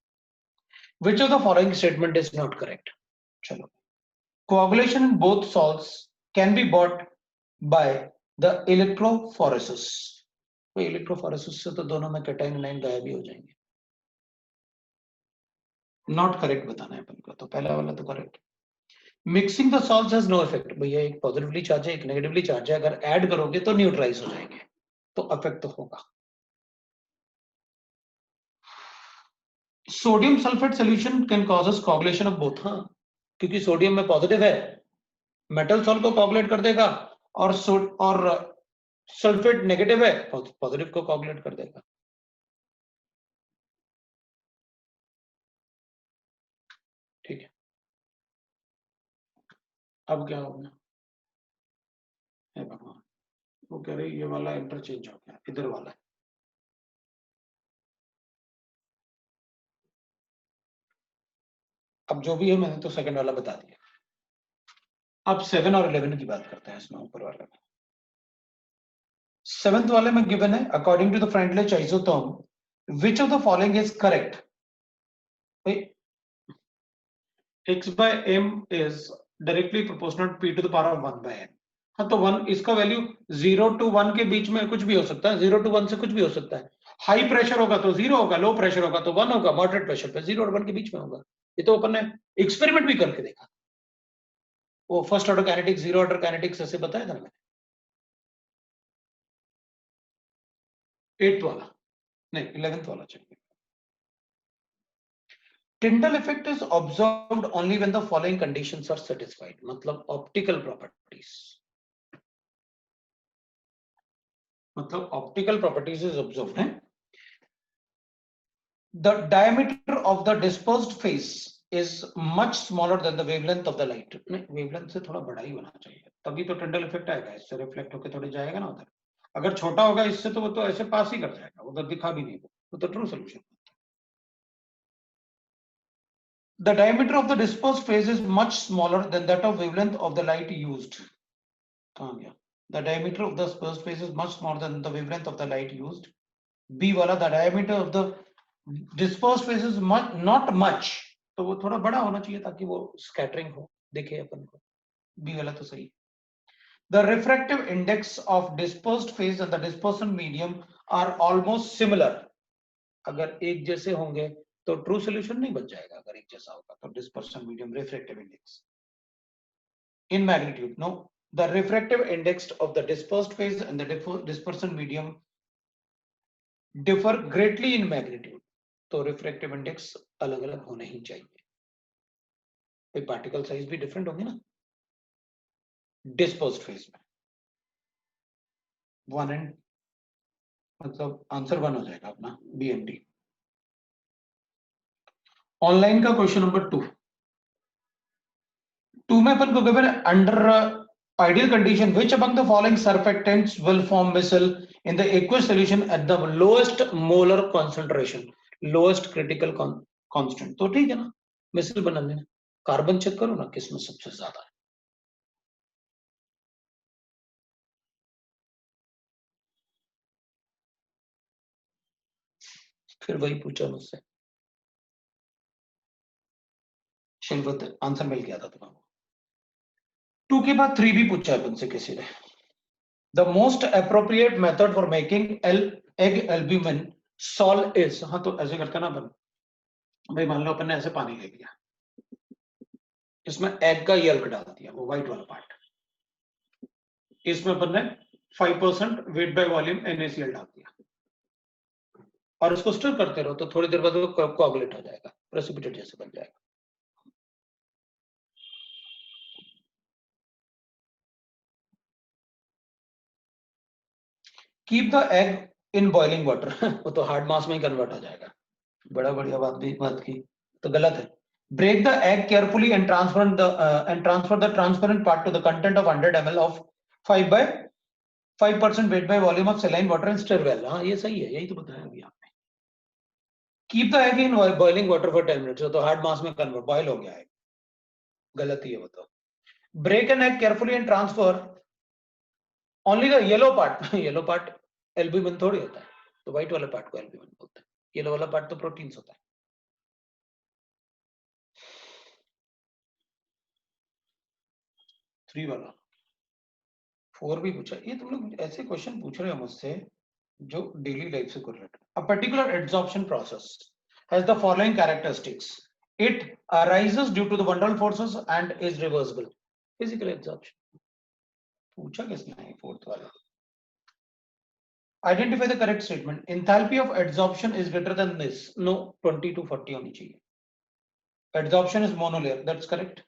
Which of the following statement is not correct? चलो. Coagulation in both salts can be brought by the electrophoresis. तो electrophoresis से तो दोनों में cation A9 गायब ही हो जाएंगे. नॉट करेक्ट बताना है अपन को, तो पहला वाला तो correct. Mixing the salts has no effect. भैया एक पॉजिटिवली चार्ज है एक नेगेटिवली चार्ज है, अगर ऐड करोगे तो न्यूट्रलाइज हो जाएंगे, तो अफेक्ट तो होगा. Sodium sulphate solution can causes coagulation of both. हाँ, क्योंकि सोडियम में पॉजिटिव है, मेटल सॉल्ट को कोगुलेट कर देगा, और सल्फेट नेगेटिव है, पॉजिटिव को कोगुलेट कर देगा. ठीक है, अब क्या होगा? भगवान, वो कह रही ये वाला इंटरचेंज हो गया, इधर वाला. अब जो भी है मैंने तो सेकंड वाला बता दिया. अब 7 और 11 की बात करते हैं इसमें ऊपर वाले में. 7th वाले में गिवन है according to the Freundlich isotherm which of the following is correct. x by m is directly proportional to p to the power of 1 by n. हाँ, तो 1 इसका वैल्यू 0 to 1 के बीच में कुछ भी हो सकता है, 0 to 1 से कुछ भी हो सकता है. हाई प्रेशर होगा तो 0 होगा, लो प्रेशर होगा तो 1 होगा, मॉडरेट प्रेशर पे 0 और 1 के बीच में होगा. ये तो अपन ने एक्सपेरिमेंट भी करके देखा. वो first order kinetics, zero order kinetics ऐसे बताया था मैंने. 8th वाला नहीं, 11th वाला चाहिए. Tyndall effect is observed only when the following conditions are satisfied. मतलब optical properties. मतलब optical properties is observed. The diameter of the dispersed phase is much smaller than the wavelength of the light. नहीं, wavelength से थोड़ा बड़ा ही होना चाहिए, तभी तो Tyndall effect आएगा, इससे रिफ्लेक्ट होकर थोड़ी जाएगा ना उधर. अगर छोटा होगा इससे तो वो तो ऐसे पास ही कर जाएगा, उधर दिखा भी नहीं, वो तो true solution. The diameter of the dispersed phase is much smaller than that of wavelength of the light used. कहाँ गया? The diameter of the dispersed phase is much smaller than the wavelength of the light used. B वाला, the diameter of the dispersed phase is much, not much, तो वो थोड़ा बड़ा होना चाहिए ताकि वो स्कैटरिंग हो, दिखे अपन को. B वाला तो सही. The refractive index of dispersed phase and the dispersion medium are almost similar. अगर एक जैसे होंगे तो ट्रू सोल्यूशन नहीं बन जाएगा. अगर एक जैसा होगा तो dispersion medium, refractive index in magnitude. No, the refractive index of the dispersed phase and the dispersion medium differ greatly in magnitude. तो refractive index अलग अलग होने ही चाहिए. कोई पार्टिकल साइज भी डिफरेंट होंगे ना डिस्पर्स्ड फेज में. 1 एंड मतलब आंसर 1 हो जाएगा अपना बी एंड डी. ऑनलाइन का क्वेश्चन नंबर 2 में अपन को गिवन है under ideal condition which among the following surfactants will form micelle in the aqueous solution at the lowest molar concentration, lowest critical constant. तो ठीक है ना, मिसल बनाने में कार्बन चेक करो ना किसमें सबसे ज्यादा है. फिर वही पूछा मुझसे, शिल्पत आंसर मिल गया था तुम्हारा. 2 के बाद 3 भी पूछा है तुमसे किसी ने. The most appropriate method for making egg albumin sol is, हाँ तो ऐसे करते ना अपन, भाई मान लो अपन ने ऐसे पानी ले लिया, इसमें एग का यल्क डाल दिया, वो व्हाइट वाला पार्ट, इसमें अपन ने 5% वेट बाय वॉल्यूम NaCl डाल दिया और इसको स्टर करते रहो तो थोड़ी देर बाद वो कोआगुलेट हो जाएगा, प्रेसिपिटेट जैसे बन जाएगा. Keep the egg in boiling water, वो तो हार्ड मास में ही कन्वर्ट हो जाएगा. बड़ा बढ़िया बात की तो गलत है. Break the egg carefully and transfer the transparent part to the content of 100 ml of 5% weight by volume of saline water and stir well. हाँ ये सही है, यही तो बताया अभी आपने. Keep the egg in boiling water for 10 minutes. तो हार्ड मास में कन्वर्ट, बॉयल हो गया है, गलत ही है वो तो. Break an egg carefully and transfer only the yellow part. Yellow part albumin थोड़ी होता है, तो व्हाइट वाला पार्ट को एल्ब्यूमिन बोलते हैं, येलो वाला पार्ट तो प्रोटीन्स होता है. 3 वाला 4 भी पूछा. ये तुम लोग ऐसे क्वेश्चन पूछ रहे हो मुझसे जो डेली लाइफ से correlated. A particular adsorption process has the following characteristics. It arises due to the Van der Waals forces and is reversible. Physical adsorption पूछा किसने है 4th वाला. Identify the correct statement. Enthalpy of adsorption is greater than this. No, 20 to 40 होनी चाहिए. Adsorption is monolayer. That's correct.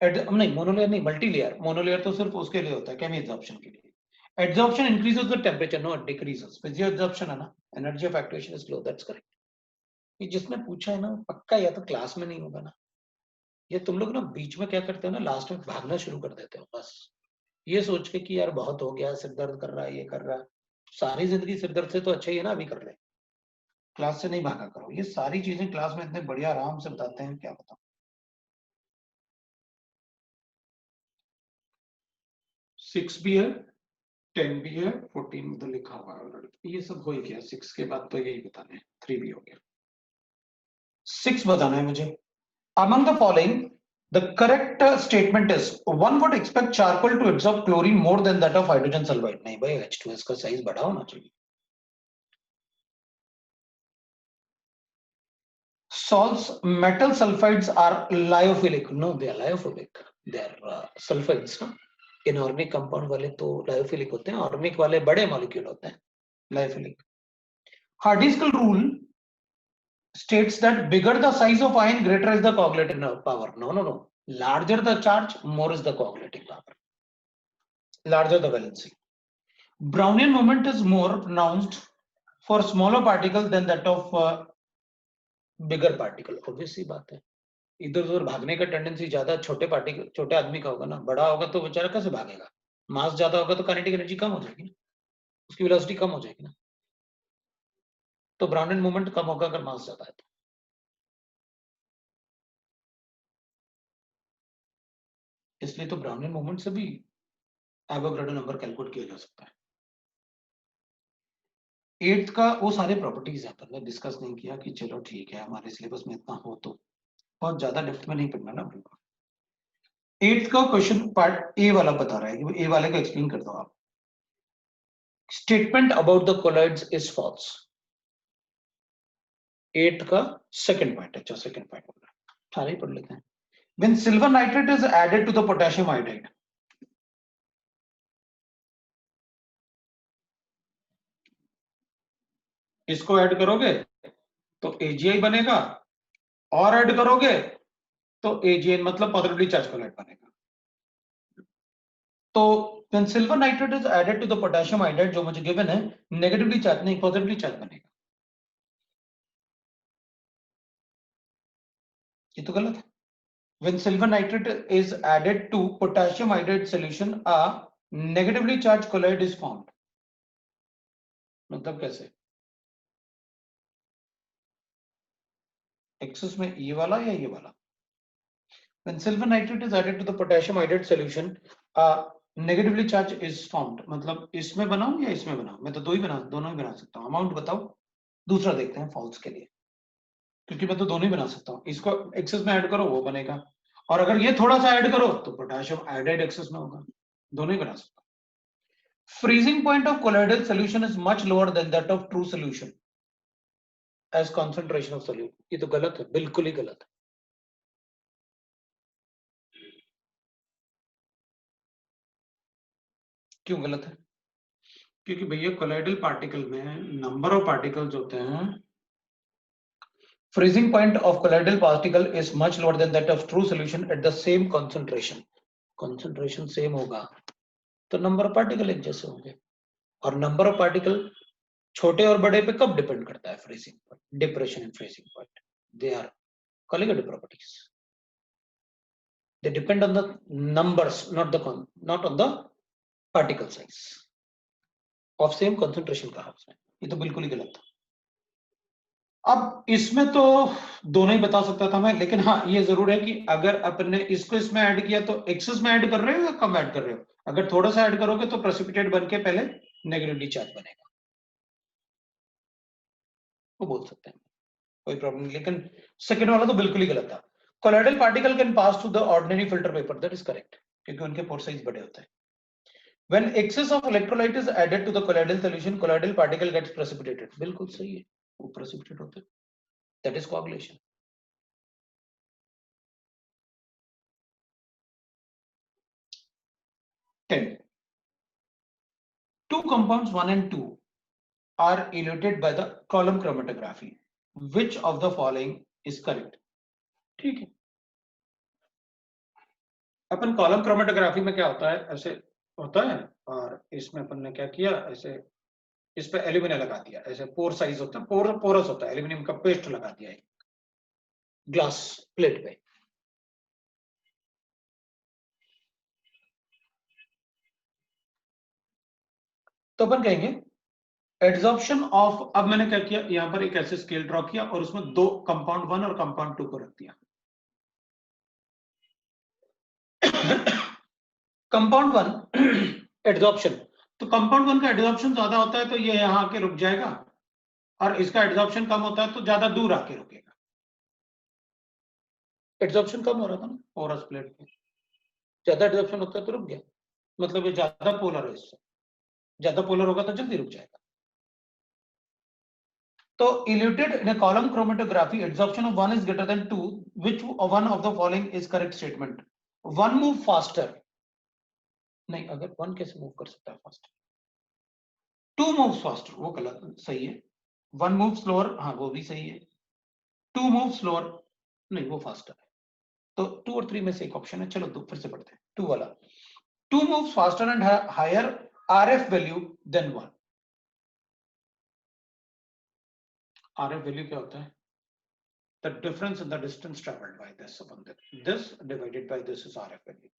नहीं monolayer नहीं, multilayer. Monolayer तो सिर्फ उसके लिए होता है, केमी एब्जॉर्प्शन के लिए. Absorption increases with temperature, no decreases. Physio absorption है ना, energy of activation is low. That's correct. ये जिसने पूछा है ना पक्का या तो क्लास में नहीं होगा ना, ये तुम लोग ना बीच में क्या करते हो ना, लास्ट में भागना शुरू कर देते हो बस ये सोच के कि यार बहुत हो गया, सिर दर्द कर रहा है, ये कर रहा है. सारी जिंदगी सिर दर्द से तो अच्छा ही है ना अभी कर ले. क्लास से नहीं भागा करो. ये सारी चीजें क्लास में इतने बढ़िया आराम से बताते हैं, क्या बताऊं. 6 भी है, 10 भी है, 14 में तो लिखा हुआ है ऑलरेडी. ये सब हो ही गया. 6 के बाद तो यही बताना है. 3 भी हो गया. 6 बताना है मुझे. Among the following, the correct statement is one would expect charcoal to absorb chlorine more than that of hydrogen sulfide. नहीं भाई, H2S का साइज बड़ा होना चाहिए. Salts, metal sulfides are lyophilic. No, they are lyophilic. They are sulfides. No? Inorganic compound वाले तो lyophilic होते हैं, organic वाले बड़े molecule होते हैं, lyophilic. Hardy's rule states that bigger the size of ion, greater is the coagulating power. No. Larger the charge, more is the coagulating power. Larger the valency. Brownian moment is more pronounced for smaller particles than that of bigger particle. Obviously बात है. इधर उधर भागने का tendency ज्यादा छोटे आदमी का होगा ना, बड़ा होगा तो बेचारा कैसे भागेगा, मास ज्यादा होगा तो काइनेटिक एनर्जी कम हो जाएगी, उसकी वेलोसिटी कम हो जाएगी ना, तो ब्राउनिन मूवमेंट कम होगा अगर मास ज्यादा है तो। इसलिए तो ब्राउनिन मूवमेंट से भी एवोगाड्रो नंबर कैलकुलेट किया जा सकता है। 8th का वो सारे प्रॉपर्टीज है, पर डिस्कस नहीं किया कि चलो ठीक है हमारे सिलेबस में इतना हो तो बहुत ज्यादा डेप्थ में नहीं पढ़ना ना अपने को। 8th का क्वेश्चन पार्ट ए वाला बता रहा है कि ए वाले का एक्सप्लेन कर दो आप। Statement about the colloids is false. 8th का सेकंड पॉइंट है, सेकंड पॉइंट बोल रहा है, सारे ही पढ़ लेते हैं। When silver nitrate is added to the potassium iodide, इसको ऐड करोगे तो AgI बनेगा, और ऐड करोगे तो AgN मतलब पॉजिटिवली चार्ज कोलॉइड बनेगा। तो when silver nitrate is added to the potassium iodide जो मुझे गिवन है, नेगेटिवली चार्ज नहीं पॉजिटिवली चार्ज बनेगा। ये तो गलत है। When silver nitrate is added to potassium iodide solution, a negatively charged colloid is formed। मतलब कैसे, एक्सेस में ये वाला या ये वाला। When silver nitrate is added to the potassium iodide solution, a negatively charged is formed। मतलब इसमें बनाऊं या इसमें बनाऊं, मैं तो दोनों ही बना सकता हूं। अमाउंट बताओ, दूसरा देखते हैं फॉल्स के लिए, क्योंकि मैं तो दोनों ही बना सकता हूं। इसको एक्सेस में ऐड करो वो बनेगा, और अगर ये थोड़ा सा ऐड करो तो पोटेशियम आयोडाइड एक्सेस में होगा, दोनों ही बना सकता हूं। Freezing point of colloidal solution is much lower than that of true solution as concentration of solute. ये तो गलत है, बिल्कुल ही गलत है। क्यों गलत है? क्योंकि भैया कोलॉइडल पार्टिकल में नंबर ऑफ पार्टिकल्स होते हैं। Freezing point of colloidal particle is much lower than that of true solution at the same concentration. Concentration same होगा तो नंबर ऑफ पार्टिकल एक जैसे होंगे, और नंबर ऑफ पार्टिकल छोटे और बड़े पे कब डिपेंड करता है? Freezing point, depression and freezing point, they are colligative properties, they depend on the numbers, not on the particle size of same concentration कहा उसने। ये तो बिल्कुल ही गलत था। अब इसमें तो दोनों ही बता सकता था मैं, लेकिन हाँ ये जरूर है कि अगर अपने इसको इसमें ऐड किया तो एक्सेस में ऐड कर रहे हो या कम ऐड कर रहे हो। अगर थोड़ा सा ऐड करोगे तो प्रेसिपिटेट बन के पहले नेगेटिवली चार्ज बनेगा, वो बोल सकते हैं, कोई प्रॉब्लम नहीं। लेकिन सेकंड वाला तो बिल्कुल ही गलत था। Colloidal particle can pass through the ordinary filter paper, that is correct, क्योंकि उनके पोर साइज बड़े होते हैं। When excess of electrolyte is added to the colloidal solution, colloidal particle gets precipitated। बिल्कुल सही है, वो precipitate होते हैं, that is coagulation। Two compounds 1 and 2 are eluted by the column chromatography, which of the following is correct? ठीक है, अपन column chromatography में क्या होता है, ऐसे होता है, और इसमें अपन ने क्या किया, ऐसे इस पे एल्यूमिनियम लगा दिया, ऐसे पोर साइज होता है, पोरस होता है, एल्यूमिनियम का पेस्ट लगा दिया है ग्लास प्लेट पे। तो अपन कहेंगे एड्सॉर्प्शन ऑफ, अब मैंने क्या किया, यहां पर एक ऐसे स्केल ड्रॉ किया और उसमें दो कंपाउंड 1 और कंपाउंड 2 को रख दिया। कंपाउंड 1 एड्सॉर्प्शन, तो कंपाउंड 1 का एड्सॉर्प्शन ज्यादा होता है तो ये यहां आके रुक जाएगा, और इसका एड्सॉर्प्शन कम होता है तो ज्यादा दूर आके रुकेगा। एड्सॉर्प्शन कम हो रहा था ना पोरस प्लेट पे, ज्यादा एड्सॉर्प्शन होता है तो रुक गया, मतलब ये ज्यादा पोलर है, इससे ज्यादा पोलर होगा तो जल्दी रुक जाएगा। तो eluted in a column chromatography, adsorption of 1 is greater than 2, which one of the following is correct statement? 1 move faster, नहीं, अगर 1 कैसे मूव कर सकता है फास्टर? 2 moves faster, वो गलत, सही है। 1 move slower, हाँ वो भी सही है। 2 move slower, नहीं वो फास्टर है। तो 2 और 3 में से एक ऑप्शन है। चलो दो फिर से पढ़ते हैं, 2 वाला। 2 moves faster and higher RF value than 1। RF value क्या होता है? the difference in the distance traveled by this upon this divided by this is RF value.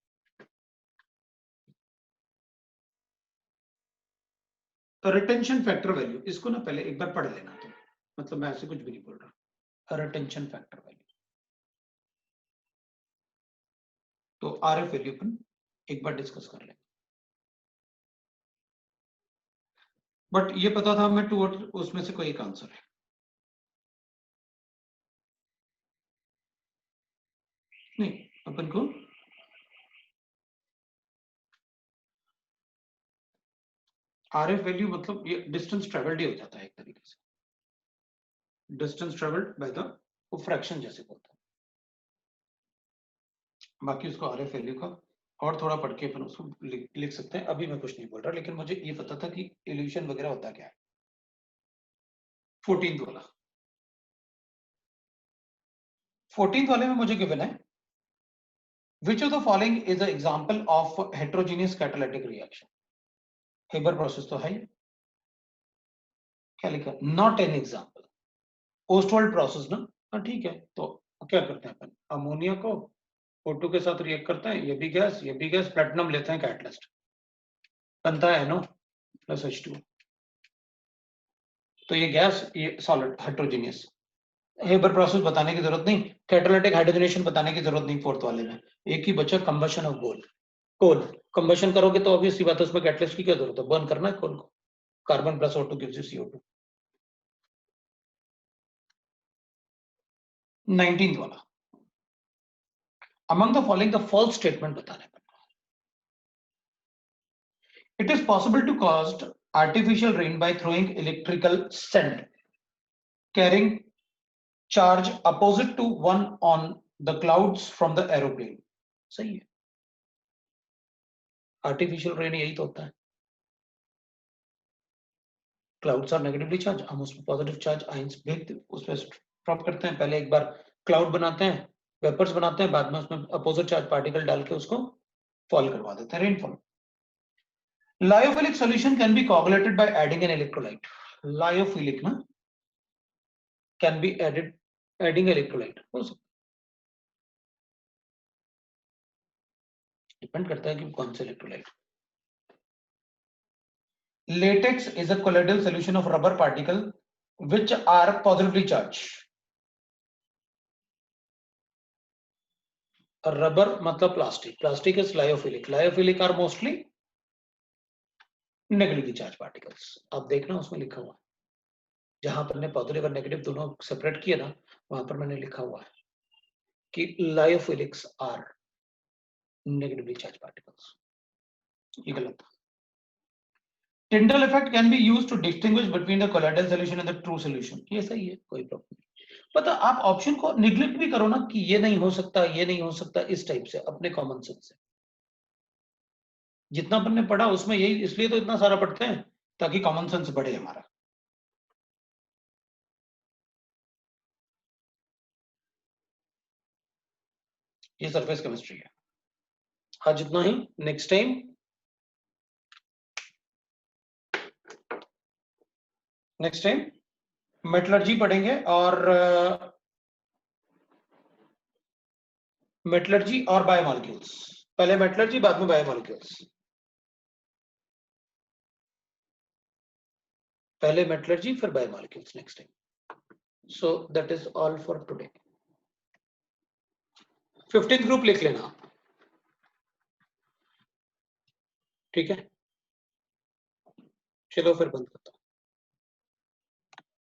Retention factor value, इसको ना पहले एक बार पढ़ लेना, तो मतलब मैं ऐसे कुछ भी नहीं बोल रहा। रिटेंशन फैक्टर वैल्यू, तो RF वैल्यू अपन एक बार डिस्कस कर लेंगे। बट ये पता था हमें टू, उसमें से कोई एक आंसर है। नहीं, अपन को RF वैल्यू मतलब ये डिस्टेंस ट्रेवल्ड ही हो जाता है एक तरीके से, distance travelled by the fraction जैसे बोलते हैं। बाकी उसको RF वैल्यू का और थोड़ा पढ़ के अपन उसको लिख सकते हैं, अभी मैं कुछ नहीं बोल रहा, लेकिन मुझे ये पता था कि इल्यूशन वगैरह होता क्या है। 14th वाला, 14th वाले में मुझे गिवन है which of the following is an example of heterogeneous catalytic reaction। Haber process तो है, क्या लिखा, not an example. Ostwald process ना, हाँ ठीक है, तो क्या करते हैं अपन, अमोनिया को O2 के साथ रिएक्ट करते हैं, ये भी गैस, प्लेटिनम लेते हैं कैटलिस्ट, बनता है NO प्लस H2। तो ये गैस, ये सॉलिड हेटेरोजेनियस। हेबर प्रोसेस बताने की जरूरत नहीं, कैटालिटिक हाइड्रोजनेशन बताने की जरूरत नहीं फोर्थ वाले में। एक ही बचा कंबशन ऑफ कोल। कंबशन करोगे तो ऑब्वियसली बात है, उसमें कैटलिस्ट की क्या जरूरत है, बर्न करना है कोल को। Carbon plus O2 gives you CO2। 19th वाला, among the following the false statement बताने पर, it is possible to cause artificial rain by throwing electrical sand carrying charge opposite to one on the clouds from the aeroplane। सही है, artificial rain यही तो होता है, clouds are negatively charge, हम उसमें पॉजिटिव चार्ज आयंस भेजते, उसमें ड्रॉप करते हैं, पहले एक बार क्लाउड बनाते हैं, वेपर्स बनाते हैं, बाद में उसमें अपोजिट चार्ज पार्टिकल डाल के उसको फॉल करवा देते हैं, rainfall. Lyophilic solution can be coagulated by adding an electrolyte। Lyophilic ना can be added adding electrolyte, हो सकता, डिपेंड करता है कि कौन से electrolyte. Latex is a colloidal solution of rubber particle which are positively charged। Rubber मतलब plastic is lyophilic। Lyophilic are mostly negatively charge particles. अब देखना उसमें लिखा हुआ है, जहां पर ने पॉजिटिव और नेगेटिव दोनों सेपरेट किया ना, वहां पर मैंने लिखा हुआ है कि lyophilics are negatively charge particles, ये गलत था। Tyndall effect can be used to distinguish between the colloidal solution and the true solution, ये सही है, कोई प्रॉब्लम नहीं। पता आप ऑप्शन को निग्लेक्ट भी करो ना कि ये नहीं हो सकता, ये नहीं हो सकता, इस टाइप से अपने कॉमन सेंस से जितना अपन ने पढ़ा उसमें यही, इसलिए तो इतना सारा पढ़ते हैं ताकि कॉमन सेंस बढ़े हमारा। ये सरफेस केमिस्ट्री है, आज इतना ही। नेक्स्ट टाइम मेटलर्जी पढ़ेंगे, और मेटलर्जी और बायोमॉलिक्यूल्स, पहले मेटलर्जी बाद में बायोमॉलिक्यूल्स, पहले मेटलर्जी फिर biomolecules next time. So that is all for today. 15th group लिख लेना, ठीक है, चलो फिर बंद।